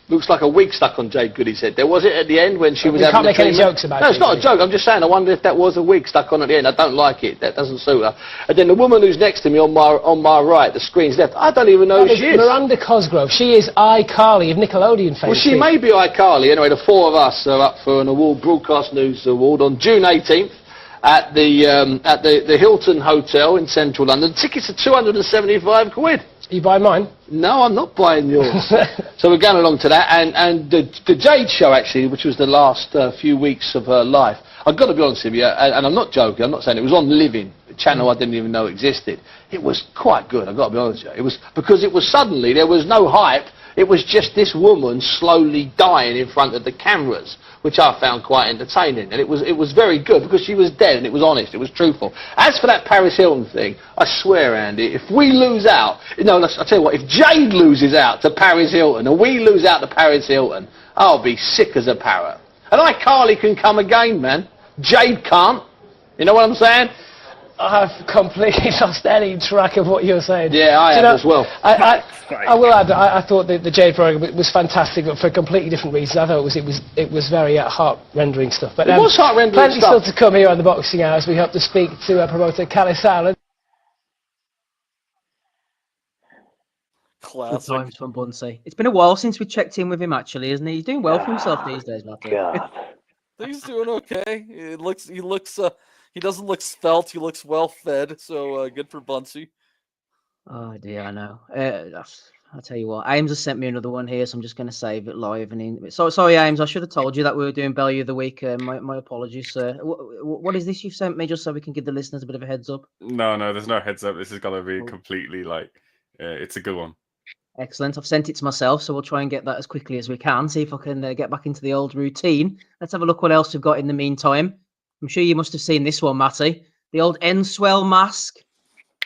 Looks like a wig stuck on Jade Goody's head. There was it at the end when she was having can't make any jokes about it. No, it's not a joke. I'm just saying. I wonder if that was a wig stuck on at the end. I don't like it. That doesn't suit her. And then the woman who's next to me on my right, the screen's left. I don't even know who she is. Miranda Cosgrove. She is iCarly of Nickelodeon fame. Well, she may be iCarly. Anyway, the four of us are up for an award, Broadcast News Award, on June 18th. At the Hilton Hotel in central London. Tickets are 275 quid. Are you buying mine? No, I'm not buying yours. So we're going along to that. And the Jade show, actually, which was the last few weeks of her life, I've got to be honest with you, and I'm not joking, I'm not saying it was on Living, a channel I didn't even know existed. It was quite good, I've got to be honest with you. It was because it was suddenly, there was no hype, it was just this woman slowly dying in front of the cameras, which I found quite entertaining. And it was very good because she was dead and it was honest, it was truthful. As for that Paris Hilton thing, I swear, Andy, if we lose out, I'll tell you what, if Jade loses out to Paris Hilton and we lose out to Paris Hilton, I'll be sick as a parrot. And iCarly can come again, man. Jade can't. You know what I'm saying? I've completely lost any track of what you're saying. Yeah, I have as well. I will add, I thought the Jade program was fantastic, but for a completely different reason. I thought it was very heart-rendering stuff. But it was heart-rendering plenty stuff. still to come here on the Boxing Hours. We hope to speak to promoter Callis Allen. Good times from Bunsey. It's been a while since we checked in with him, actually, isn't he? He's doing well for himself these days, Matthew. I think he's doing okay. He doesn't look svelte. He looks well fed. So good for Bunsey. Oh dear, I know. I'll tell you what, Ames has sent me another one here, so I'm just going to save it live. So sorry, Ames, I should have told you that we were doing Bellew of the Week. My apologies, sir. What is this you've sent me, just so we can give the listeners a bit of a heads up? No, there's no heads up. This is going to be completely it's a good one. Excellent. I've sent it to myself, so we'll try and get that as quickly as we can. See if I can get back into the old routine. Let's have a look what else we've got in the meantime. I'm sure you must have seen this one, Matty. The old N-Swell mask.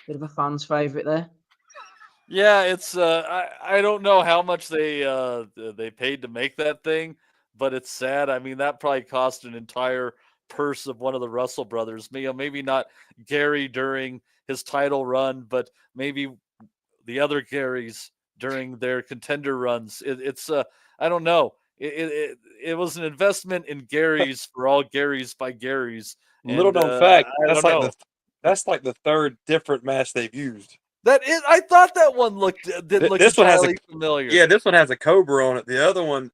Bit of a fan's favourite there. Yeah, it's I don't know how much they paid to make that thing, but it's sad. I mean, that probably cost an entire purse of one of the Russell brothers. Maybe not Gary during his title run, but maybe the other Garys during their contender runs. It's I don't know. It was an investment in Garys for all Garys by Garys. Little known fact, that's like the third different mask they've used. That is, I thought that one looked this one has familiar. Yeah, this one has a cobra on it. The other one,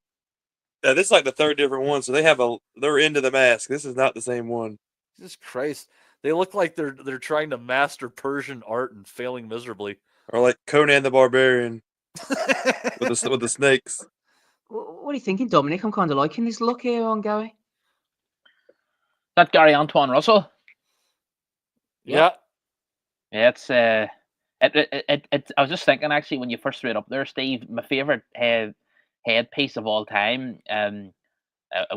this is like the third different one. So they're into the mask. This is not the same one. Jesus Christ, they look like they're trying to master Persian art and failing miserably. Or like Conan the Barbarian with the snakes. What are you thinking, Dominic? I'm kind of liking this look here on Gary. That Gary Antoine Russell. Yeah. It's I was just thinking actually when you first threw it up there, Steve, my favorite headpiece of all time. It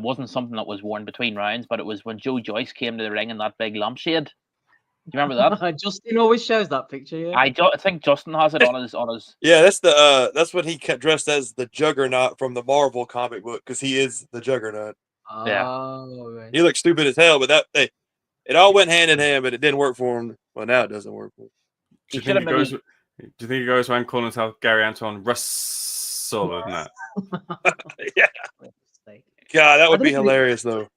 wasn't something that was worn between rounds, but it was when Joe Joyce came to the ring in that big lampshade. Do you remember that? Justin always shows that picture. Yeah. I think Justin has it on his. Yeah, that's what he kept dressed as, the Juggernaut from the Marvel comic book, because he is the Juggernaut. Oh, right. He looked stupid as hell, but it all went hand in hand, but it didn't work for him. Well, now it doesn't work for him. Do you think he goes around calling himself Gary Antoine Russell and that? Yeah. God, that would be hilarious, though.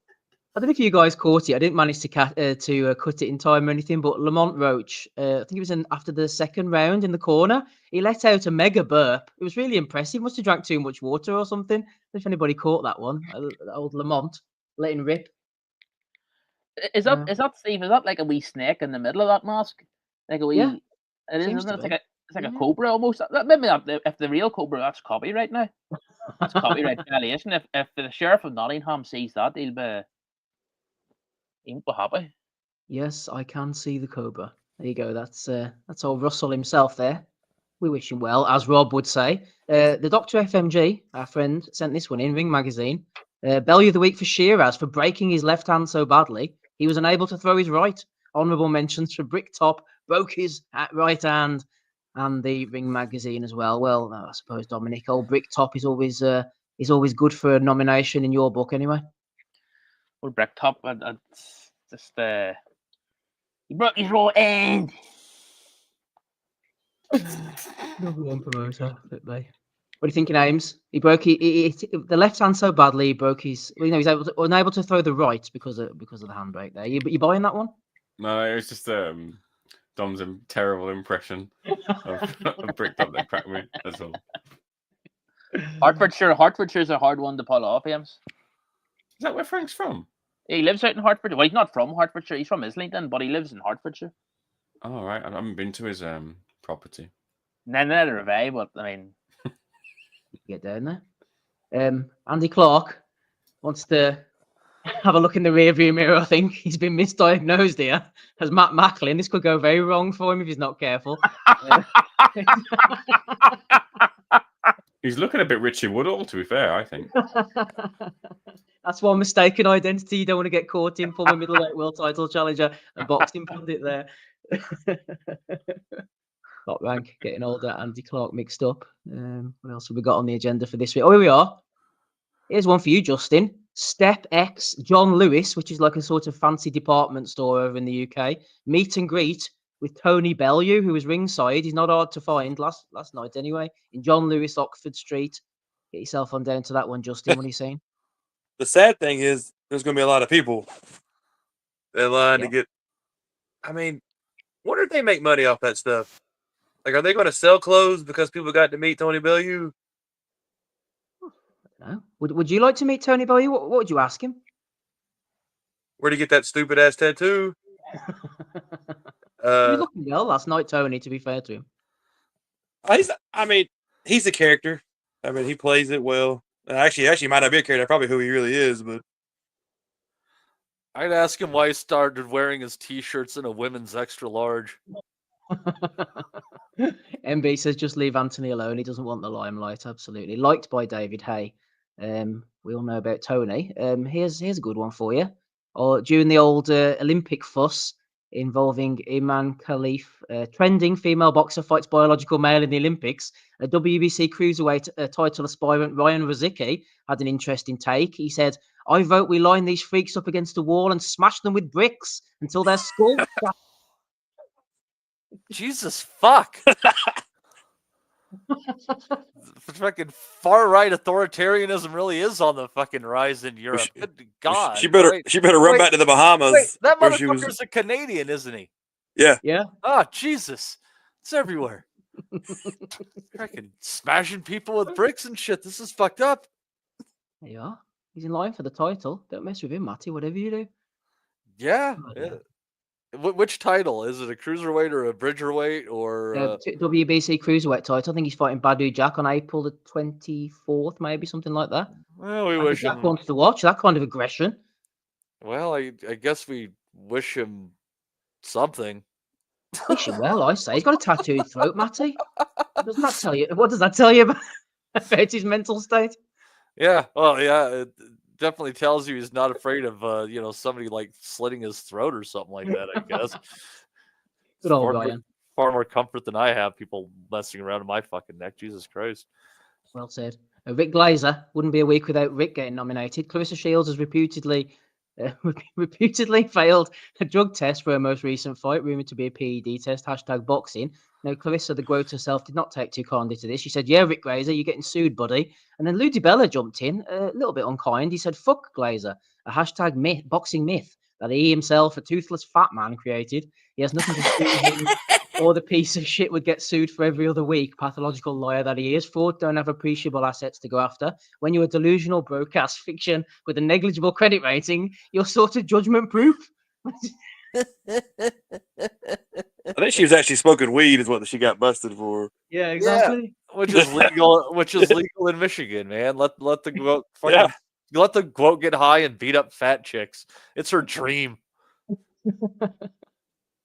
I don't know if you guys caught it. I didn't manage to cut it in time or anything, but Lamont Roach, I think it was after the second round in the corner, he let out a mega burp. It was really impressive. Must have drank too much water or something. I don't know if anybody caught that one. Old Lamont letting rip. Is that Steve? Is that like a wee snake in the middle of that mask? Like a wee. Yeah. It is, isn't it? It's like a cobra almost. Maybe if the real cobra, that's copyright now. That's copyright violation. If the sheriff of Nottingham sees that, he'll be happy. Yes, I can see the cobra. There you go. That's old Russell himself there. We wish him well, as Rob would say. The Dr. FMG, our friend, sent this one in, Ring Magazine. Bellew of the Week for Shiraz for breaking his left hand so badly he was unable to throw his right. Honourable mentions for Brick Top, broke his right hand, and the Ring Magazine as well. Well, I suppose, Dominic, old Brick Top is always good for a nomination in your book anyway. Well, Brick Top, just he broke his right hand. Number one promoter, What are you thinking, Ames? He broke the left hand so badly he broke his. Well, he's unable to throw the right because of the handbrake there. You buying that one? No, it was just Dom's terrible impression of Brick Top that cracked me. That's all. Hertfordshire's a hard one to pull off, Ames. Is that where Frank's from? He lives out in Hertfordshire. Well, he's not from Hertfordshire. He's from Islington, but he lives in Hertfordshire. Oh, right. I haven't been to his property. Neither have I, but I mean, get down there. Andy Clark wants to have a look in the rearview mirror. I think he's been misdiagnosed here as Matt Macklin. This could go very wrong for him if he's not careful. He's looking a bit Richie Woodall, to be fair, I think. That's one mistaken identity you don't want to get caught in, former middleweight world title challenger and boxing pundit there. Top rank, getting older, Andy Clark mixed up. What else have we got on the agenda for this week? Oh, here we are. Here's one for you, Justin. Step X John Lewis, which is like a sort of fancy department store over in the UK. Meet and greet with Tony Bellew, who was ringside. He's not hard to find last night anyway, in John Lewis, Oxford Street. Get yourself on down to that one, Justin. What are you saying? The sad thing is there's going to be a lot of people in line to get. I mean, wonder if they make money off that stuff. Like, are they going to sell clothes because people got to meet Tony Bellew? No. Would you like to meet Tony Bellew? What would you ask him? Where'd he get that stupid ass tattoo? He was looking well last night, Tony, to be fair to him. I mean, he's a character. I mean, he plays it well. Actually, he might not be a character. Probably who he really is, but I'd ask him why he started wearing his T-shirts in a women's extra large. MB says just leave Anthony alone. He doesn't want the limelight. Absolutely. Liked by David Hay. We all know about Tony. Here's a good one for you. During the old Olympic fuss involving Iman Khalif, trending female boxer fights biological male in the Olympics, a WBC cruiserweight title aspirant Ryan Rozicki had an interesting take. He said, "I vote we line these freaks up against the wall and smash them with bricks until they're scorched." Jesus fuck. Fucking far right authoritarianism really is on the fucking rise in Europe. Good God. she better run back to the Bahamas. Wait, that where she motherfucker's a Canadian, isn't he? Yeah. Yeah. Oh, Jesus. It's everywhere. Freaking smashing people with bricks and shit. This is fucked up. There you are. He's in line for the title. Don't mess with him, Matty, whatever you do. Yeah. Which title? Is it a cruiserweight or a bridgerweight or WBC cruiserweight title? I think he's fighting Badu Jack on April the 24th, maybe something like that. Well, we wish Jack him wants to watch that kind of aggression. Well, I guess we wish him something. Wish him well, I say. He's got a tattooed throat, Matty. Doesn't that tell you? What does that tell you about his mental state? Yeah. Well, yeah. It definitely tells you he's not afraid of somebody like slitting his throat or something like that. I guess. Good old Ryan. Far more comfort than I have. People messing around in my fucking neck. Jesus Christ. Well said. Rick Glazer wouldn't be a week without Rick getting nominated. Clarissa Shields has reputedly failed a drug test for her most recent fight, rumored to be a PED test. #boxing. Now, Clarissa, the Groat herself, did not take too kindly to this. She said, "Yeah, Rick Glazer, you're getting sued, buddy." And then Lou DiBella jumped in, a little bit unkind. He said, "Fuck Glazer, a myth, boxing myth that he himself, a toothless fat man, created. He has nothing to do with him, or the piece of shit would get sued for every other week. Pathological liar that he is. Fraud don't have appreciable assets to go after. When you're a delusional broadcast fiction with a negligible credit rating, you're sort of judgment proof." I think she was actually smoking weed, is what she got busted for. Yeah, exactly. Yeah, which is legal in Michigan, man. Let the goat let the goat get high and beat up fat chicks. It's her dream.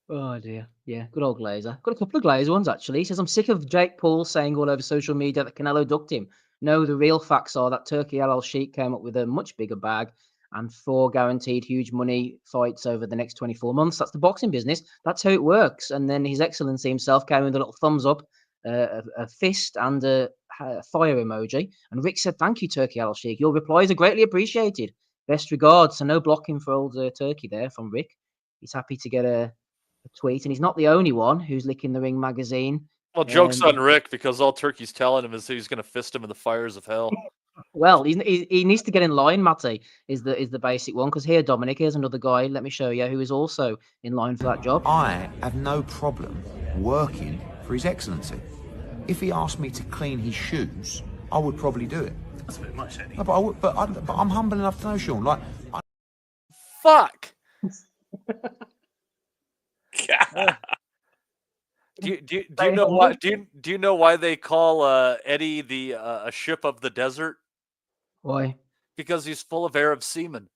Oh dear. Yeah, good old Glazer. Got a couple of Glazer ones actually. He says, "I'm sick of Jake Paul saying all over social media that Canelo ducked him. No, the real facts are that Turkey LL Sheik came up with a much bigger bag and 4 guaranteed huge money fights over the next 24 months. That's the boxing business. That's how it works." And then His Excellency himself came with a little thumbs up, a fist and a fire emoji. And Rick said, "Thank you, Turkey LL Sheik. Your replies are greatly appreciated. Best regards." So no blocking for old Turkey there from Rick. He's happy to get a tweet, and he's not the only one who's licking the Ring magazine. Well, joke's on Rick, because all Turkey's telling him is that he's going to fist him in the fires of hell. Well, he needs to get in line, Matty, is the basic one. Because here, Dominic, here's another guy, let me show you, who is also in line for that job. I have no problem working for His Excellency. If he asked me to clean his shoes, I would probably do it. That's a bit much, Eddie. No, but I'm humble enough to know, Sean. Like, fuck. Do you know why? Do you know why they call Eddie the a ship of the desert? Why? Because he's full of Arab semen.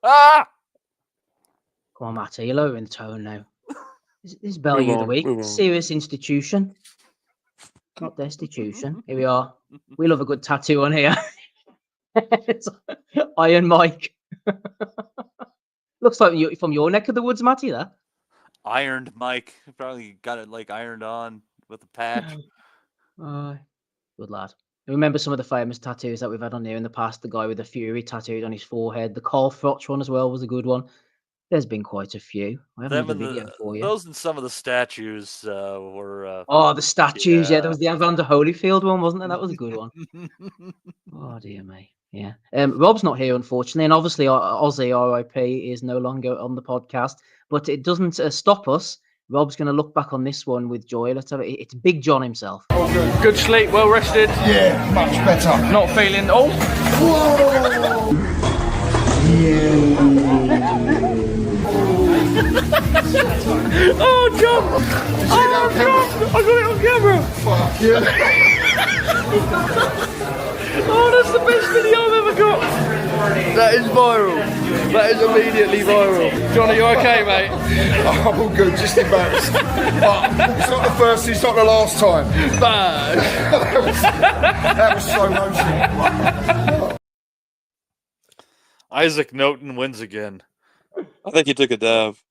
Ah! Come on, Matty, you're lowering the tone now. This is Belly of the Week. Serious institution, not destitution. Here we are. We love a good tattoo on here. Iron Mike. Looks like from your neck of the woods, Matty, there. Ironed Mike. Probably got it like ironed on with a patch. Good lad. I remember some of the famous tattoos that we've had on here in the past. The guy with the Fury tattooed on his forehead. The Carl Froch one as well was a good one. There's been quite a few. I have another video for you. Those and some of the statues were... the statues, yeah. There was the Evander Holyfield one, wasn't there? That was a good one. Oh, dear me. Yeah. Rob's not here, unfortunately, and obviously Ozzy RIP is no longer on the podcast, but it doesn't stop us. Rob's going to look back on this one with joy. Let's have it. It's Big John himself. Good sleep, well rested. Yeah, much better. Not feeling... Oh! Whoa. Yeah. Oh, John! Oh, John! I got it on camera! Fuck yeah. Oh, that's the best video I've ever got! That is viral. That is immediately viral. John, are you okay, mate? I'm all good, just embarrassed. But it's not the first, it's not the last time. Bad. that was slow motion. Isaac Norton wins again. I think he took a dive.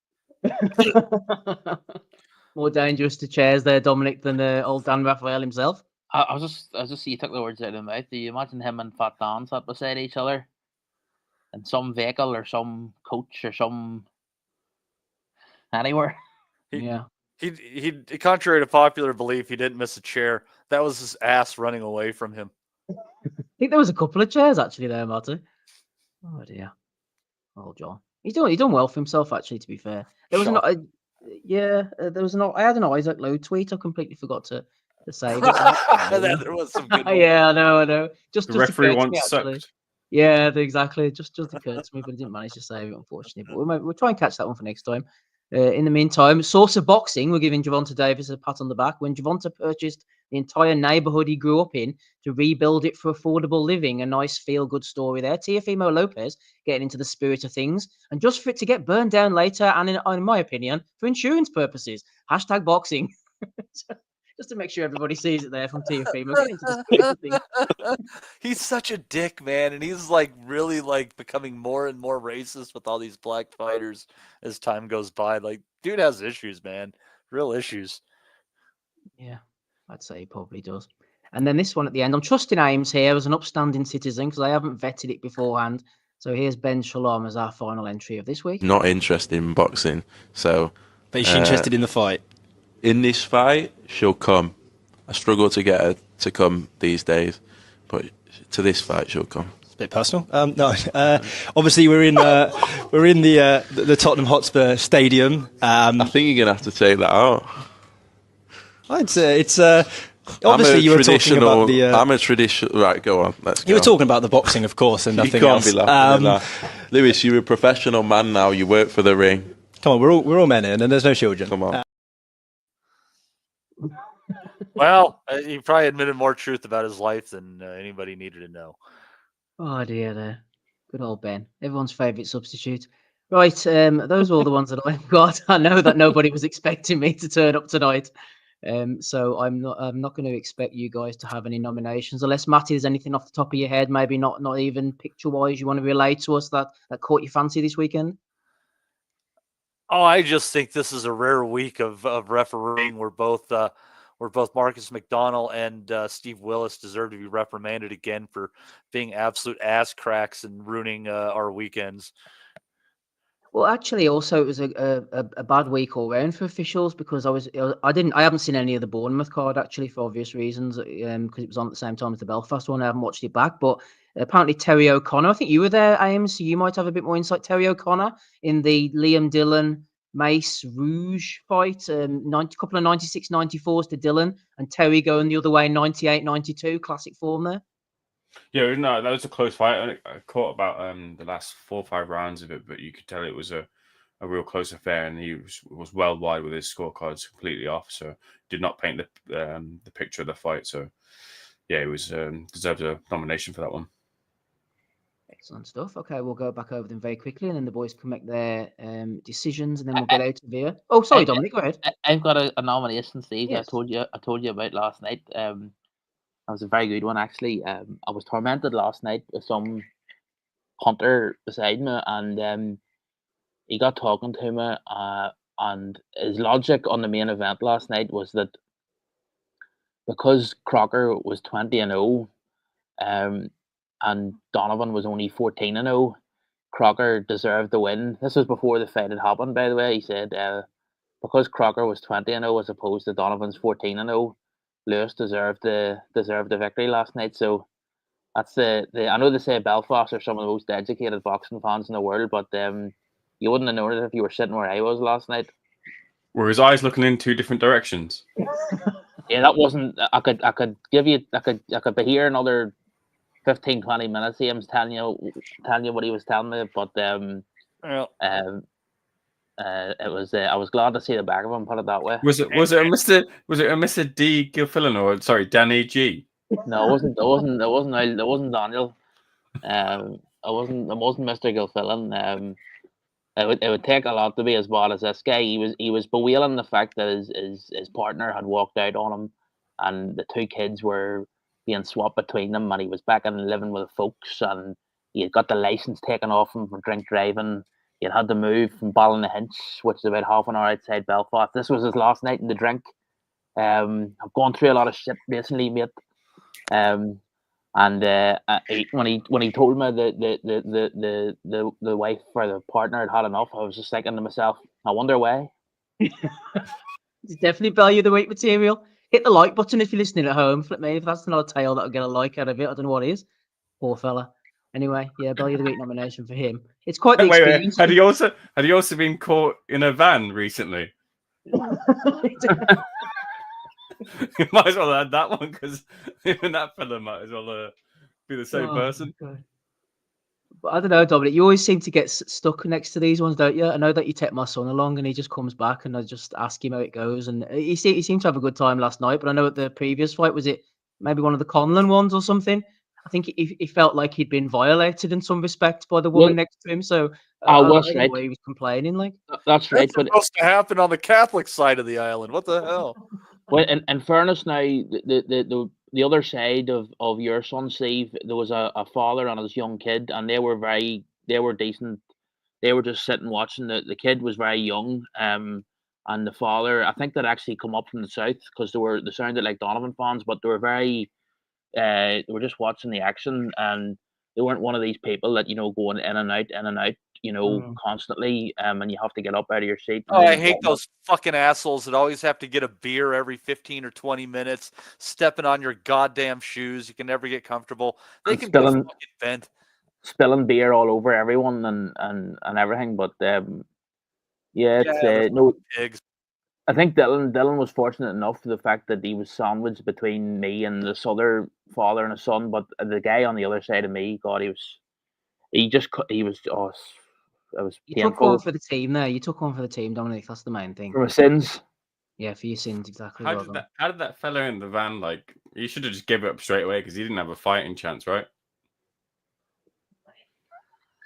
More dangerous to chairs there, Dominic, than old Dan Raphael himself. I was just you took the words out of my mouth. Do you imagine him and Fat Dan sat beside each other in some vehicle or some coach or some anywhere? Yeah. He contrary to popular belief, he didn't miss a chair. That was his ass running away from him. I think there was a couple of chairs actually there, Marty. Oh dear. Oh, John. He's done well for himself, actually, to be fair. There was there was not. I had an Isaac Lowe tweet. I completely forgot to save it. There was some good yeah, I know. Just referee occurred to me, once actually. sucked. Yeah, exactly. Just occurred to me, but I didn't manage to save it, unfortunately. But we'll try and catch that one for next time. In the meantime, Source of Boxing, we're giving Gervonta Davis a pat on the back. When Gervonta purchased the entire neighborhood he grew up in to rebuild it for affordable living, a nice feel-good story there. Teofimo Lopez getting into the spirit of things, and just for it to get burned down later, and in my opinion, for insurance purposes. # boxing. Just to make sure everybody sees it there from Teofimo. Get into the spirit of things. He's such a dick, man, and he's like really like becoming more and more racist with all these black fighters as time goes by. Like, dude has issues, man, real issues. Yeah, I'd say he probably does. And then this one at the end, I'm trusting Ames here as an upstanding citizen because I haven't vetted it beforehand. So here's Ben Shalom as our final entry of this week. Not interested in boxing, so. But is she interested in the fight? In this fight, she'll come. I struggle to get her to come these days, but to this fight, she'll come. It's a bit personal. No, obviously we're in the Tottenham Hotspur Stadium. I think you're gonna have to take that out. I'd say it's obviously you were talking about the. I'm a traditional. Right, go on. Let's go. You were talking about the boxing, of course, and nothing else. You can't be laughing at that. Lewis, you're a professional man now. You work for the ring. Come on, we're all men in, and there's no children. Come on. Well, he probably admitted more truth about his life than anybody needed to know. Oh dear, there. Good old Ben. Everyone's favourite substitute. Right, those are all the ones that I've got. I know that nobody was expecting me to turn up tonight. So I'm not going to expect you guys to have any nominations, unless Matty, there's anything off the top of your head, maybe not even picture-wise, you want to relay to us that caught your fancy this weekend? Oh, I just think this is a rare week of refereeing where both Marcus McDonald and Steve Willis deserve to be reprimanded again for being absolute ass cracks and ruining our weekends. Well, actually, also it was a bad week all round for officials because I haven't seen any of the Bournemouth card actually for obvious reasons because it was on at the same time as the Belfast one. I haven't watched it back, but apparently Terry O'Connor. I think you were there, Ames, so you might have a bit more insight. Terry O'Connor in the Liam Dillon Mace Rouge fight, couple of 96-94s to Dillon, and Terry going the other way, 98-92, classic form there. Yeah, no, that was a close fight. I caught about the last 4 or 5 rounds of it, but you could tell it was a real close affair, and he was well wide with his scorecards completely off, so did not paint the picture of the fight. So yeah, it was deserved a nomination for that one. Excellent stuff. Okay, we'll go back over them very quickly, and then the boys can make their decisions, and then we'll get out of here. Oh, sorry, Dominic, go ahead. I've got a nomination, Steve. Yes. I told you about last night. That was a very good one, actually. I was tormented last night with some hunter beside me, and he got talking to me, and his logic on the main event last night was that because Crocker was 20-0, and Donovan was only 14-0, Crocker deserved the win. This was before the fight had happened, by the way. He said because Crocker was 20-0 as opposed to Donovan's 14-0, Lewis deserved the victory last night. So that's the I know they say Belfast are some of the most educated boxing fans in the world, but you wouldn't have known it if you were sitting where I was last night. Were his eyes looking in 2 different directions? Yeah, that wasn't. I could be here another 15-20 minutes. He was telling you what he was telling me, but it was. I was glad to see the back of him. Put it that way. Was it a Mr. D Gilfillan or sorry Danny G? No, it wasn't Daniel. It wasn't Mr. Gilfillan. It would take a lot to be as bad as this guy. He was bewailing the fact that his partner had walked out on him, and the two kids were being swapped between them, and he was back and living with folks, and he had got the license taken off him for drink driving. He had to move from Ballinhinch, which is about half an hour outside Belfast. This was his last night in the drink. I've gone through a lot of shit recently, mate. And when he told me the wife or the partner had enough, I was just thinking to myself, I wonder why. It's definitely value the week material. Hit the like button if you're listening at home. Flip me if that's not a tale that'll get a like out of it. I don't know what it is. Poor fella. Anyway, yeah, value the week nomination for him. It's quite the experience. Had he also been caught in a van recently? You might as well add that one because even that fella might as well be the same person. God. But I don't know, Dominic. You always seem to get stuck next to these ones, don't you? I know that you take my son along, and he just comes back, and I just ask him how it goes. And he seemed to have a good time last night. But I know at the previous fight, was it maybe one of the Conlon ones or something? I think he felt like he'd been violated in some respect by the woman next to him. So that's right. He was complaining, like that's right. That's supposed to happen on the Catholic side of the island. What the hell? Well, in fairness, now the other side of your son, Steve, there was a father and his young kid, and they were decent. They were just sitting watching. The kid was very young, and the father, I think, they'd actually come up from the south because they sounded like Donovan fans, but they were just watching the action, and they weren't one of these people that going in and out, constantly, and you have to get up out of your seat. Oh, I hate those fucking assholes that always have to get a beer every 15 or 20 minutes, stepping on your goddamn shoes. You can never get comfortable. They can be a fucking vent. Spilling beer all over everyone and everything, but no. Pigs. I think Dylan was fortunate enough for the fact that he was sandwiched between me and this other father and a son, but the guy on the other side of me, God, it was You took one for the team there. You took one for the team, Dominic. That's the main thing. For my sins. Yeah, for your sins, exactly. How did that fella in the van, like, he should have just given it up straight away because he didn't have a fighting chance, right?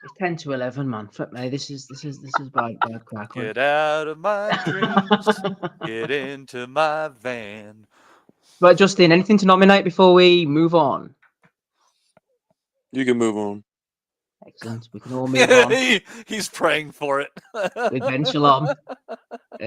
It's 10-11, man. Flip me. This is bad crack. Get out of my dreams. Get into my van. Right, Justin, anything to nominate before we move on? You can move on. Excellent. We can all move on. He's praying for it. With Ben Shalom.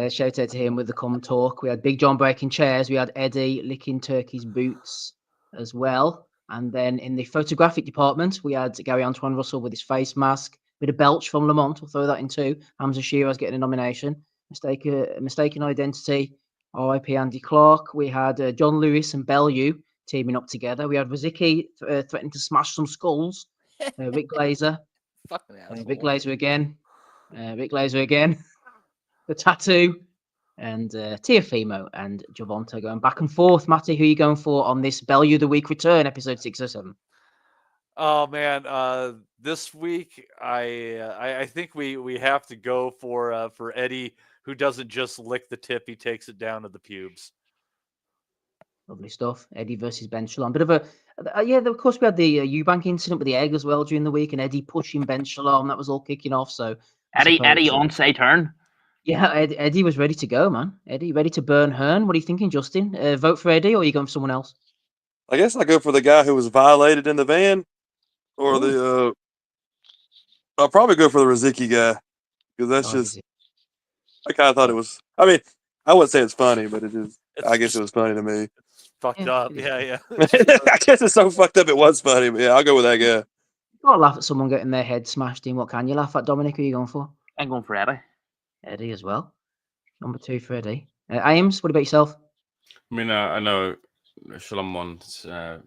Shout out to him with the come talk. We had Big John breaking chairs. We had Eddie licking Turkey's boots as well. And then in the photographic department, we had Gary Antoine Russell with his face mask. Bit of Belch from Lamont. We'll throw that in too. Hamza Shiraz getting a nomination. Mistaken identity. RIP Andy Clark. We had John Lewis and Bellew teaming up together. We had Riziki threatening to smash some skulls. Rick Glazer. Rick Glazer again. Rick Glazer again. The Tattoo. And Tiafimo and Gervonta going back and forth. Matty, who are you going for on this Bellew the Week return, episode 607? Oh man, this week I think we have to go for Eddie, who doesn't just lick the tip; he takes it down to the pubes. Lovely stuff. Eddie versus Ben Shalom. Bit of a of course we had the Eubank incident with the egg as well during the week, and Eddie pushing Ben Shalom. That was all kicking off. So Eddie onside turn. Yeah, Eddie was ready to go, man. Eddie ready to burn Hearn. What are you thinking, Justin? Vote for Eddie, or are you going for someone else? I guess I go for the guy who was violated in the van, or I'll probably go for the Riziki guy because that's just. I kind of thought it was. I mean, I wouldn't say it's funny, but it is. I guess it was funny to me. Fucked up, yeah. I guess it's so fucked up. It was funny, but yeah, I'll go with that guy. You can't laugh at someone getting their head smashed in. What can you laugh at, Dominic? Who are you going for? I'm going for Eddie. Eddie as well. Number 2 for Eddie. Ames, what about yourself? I mean, I know Shalom one's a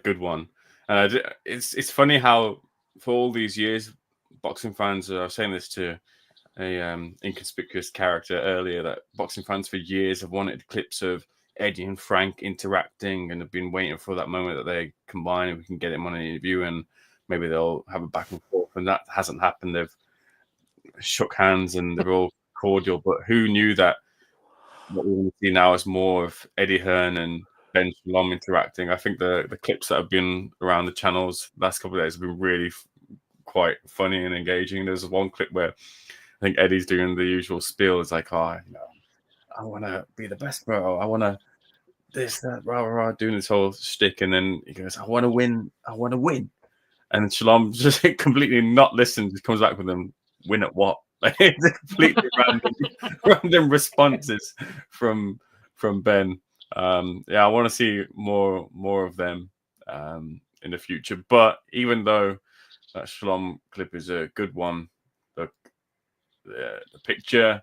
good one. It's funny how for all these years, boxing fans are saying this to a inconspicuous character earlier, that boxing fans for years have wanted clips of Eddie and Frank interacting and have been waiting for that moment that they combine and we can get him on an interview and maybe they'll have a back and forth, and that hasn't happened. shook hands and they're all cordial. But who knew that what we want to see now is more of Eddie Hearn and Ben Shalom interacting? I think the clips that have been around the channels the last couple of days have been really quite funny and engaging. There's one clip where I think Eddie's doing the usual spiel. It's like, I want to be the best, bro. I want to this, that, rah, rah, doing this whole shtick. And then he goes, I want to win. And Shalom just completely not listened. Just comes back with them, win at what? Like, it's completely random responses from Ben. I want to see more of them in the future. But even though that Shalom clip is a good one, the picture,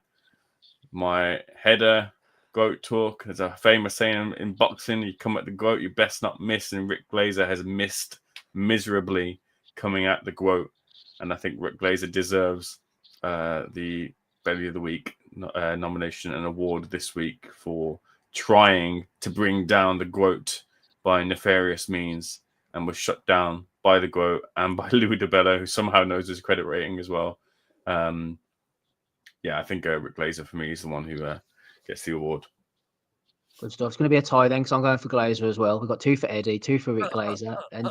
my header, goat talk. There's a famous saying in boxing: you come at the goat, you best not miss. And Rick Glazer has missed miserably coming at the goat, and I think Rick Glazer deserves the Belly of the Week nomination and award this week for trying to bring down the goat by nefarious means, and was shut down by the goat and by Louis DeBello, who somehow knows his credit rating as well. I think Rick Glazer for me is the one who gets the award. Good stuff. It's going to be a tie then, because I'm going for Glazer as well. We've got 2 for Eddie, 2 for Rick Glazer. And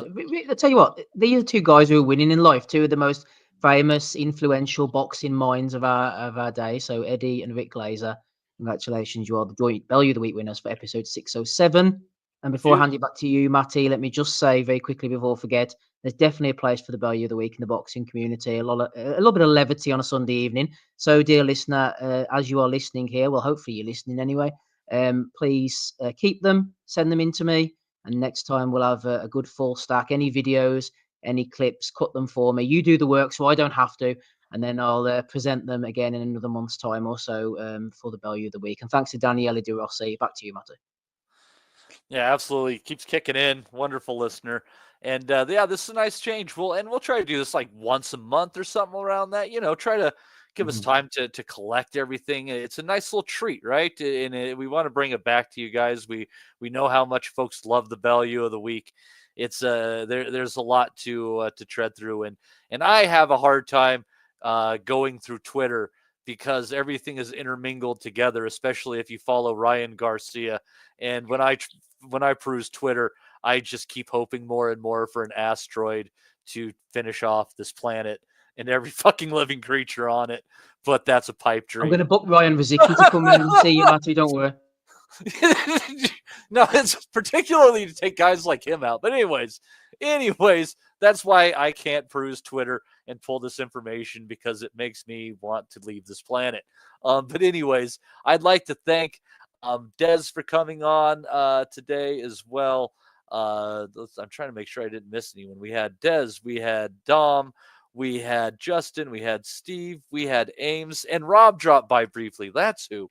I'll tell you what, these are 2 guys who are winning in life, 2 of the most famous, influential boxing minds of our day. So Eddie and Rick Glazer, congratulations. You are the joint Belly of the Week winners for episode 607. And before I hand it back to you, Matty, let me just say very quickly before I forget, there's definitely a place for the Belly of the Week in the boxing community. A little bit of levity on a Sunday evening. So, dear listener, as you are listening here, well, hopefully you're listening anyway, please keep them, send them in to me, and next time we'll have a good full stack. Any videos, any clips, cut them for me. You do the work so I don't have to, and then I'll present them again in another month's time or so for the Belly of the Week. And thanks to Daniele De Rossi. Back to you, Matty. Yeah, absolutely. Keeps kicking in. Wonderful listener. And this is a nice change. We'll try to do this like once a month or something around that. Try to give us time to collect everything. It's a nice little treat, right? And we want to bring it back to you guys. We know how much folks love the Bellew of the Week. It's there's a lot to tread through, and I have a hard time going through Twitter because everything is intermingled together, especially if you follow Ryan Garcia. And when I peruse Twitter, I just keep hoping more and more for an asteroid to finish off this planet and every fucking living creature on it. But that's a pipe dream. I'm going to book Ryan Vizicki to come in and see you, Matty. Don't worry. No, it's particularly to take guys like him out. But anyways, that's why I can't peruse Twitter and pull this information, because it makes me want to leave this planet. But anyways, I'd like to thank Des for coming on today as well. I'm trying to make sure I didn't miss anyone. We had Des, we had Dom, we had Justin, we had Steve, we had Ames, and Rob dropped by briefly. That's who.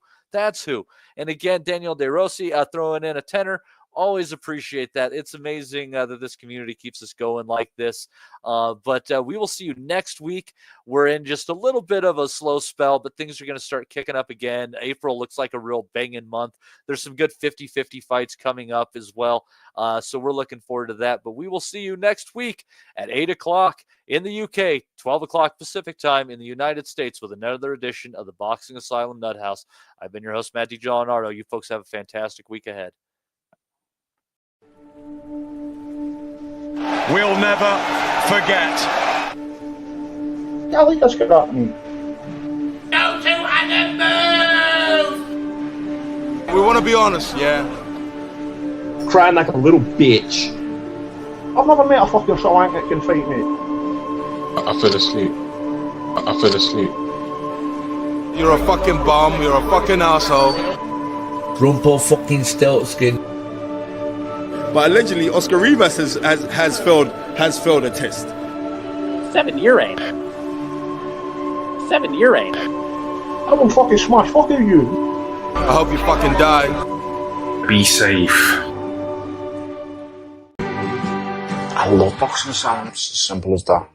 And again, Daniel De Rossi throwing in a tenner. Always appreciate that. It's amazing that this community keeps us going like this. But we will see you next week. We're in just a little bit of a slow spell, but things are going to start kicking up again. April looks like a real banging month. There's some good 50-50 fights coming up as well. So we're looking forward to that. But we will see you next week at 8 o'clock in the UK, 12 o'clock Pacific time in the United States with another edition of the Boxing Asylum Nuthouse. I've been your host, Matty Gianardo. You folks have a fantastic week ahead. We'll never forget. Golly, that's good on me. Go to and move! We want to be honest, yeah? Crying like a little bitch. I've never met a fucking swank that can fight me. I fell asleep. You're a fucking bum, you're a fucking asshole. Grumpo fucking Steltskin. But allegedly, Oscar Rivas has failed a test. 7-year ain't. I will fucking smash fucking you. I hope you fucking die. Be safe. I love boxing sounds, as simple as that.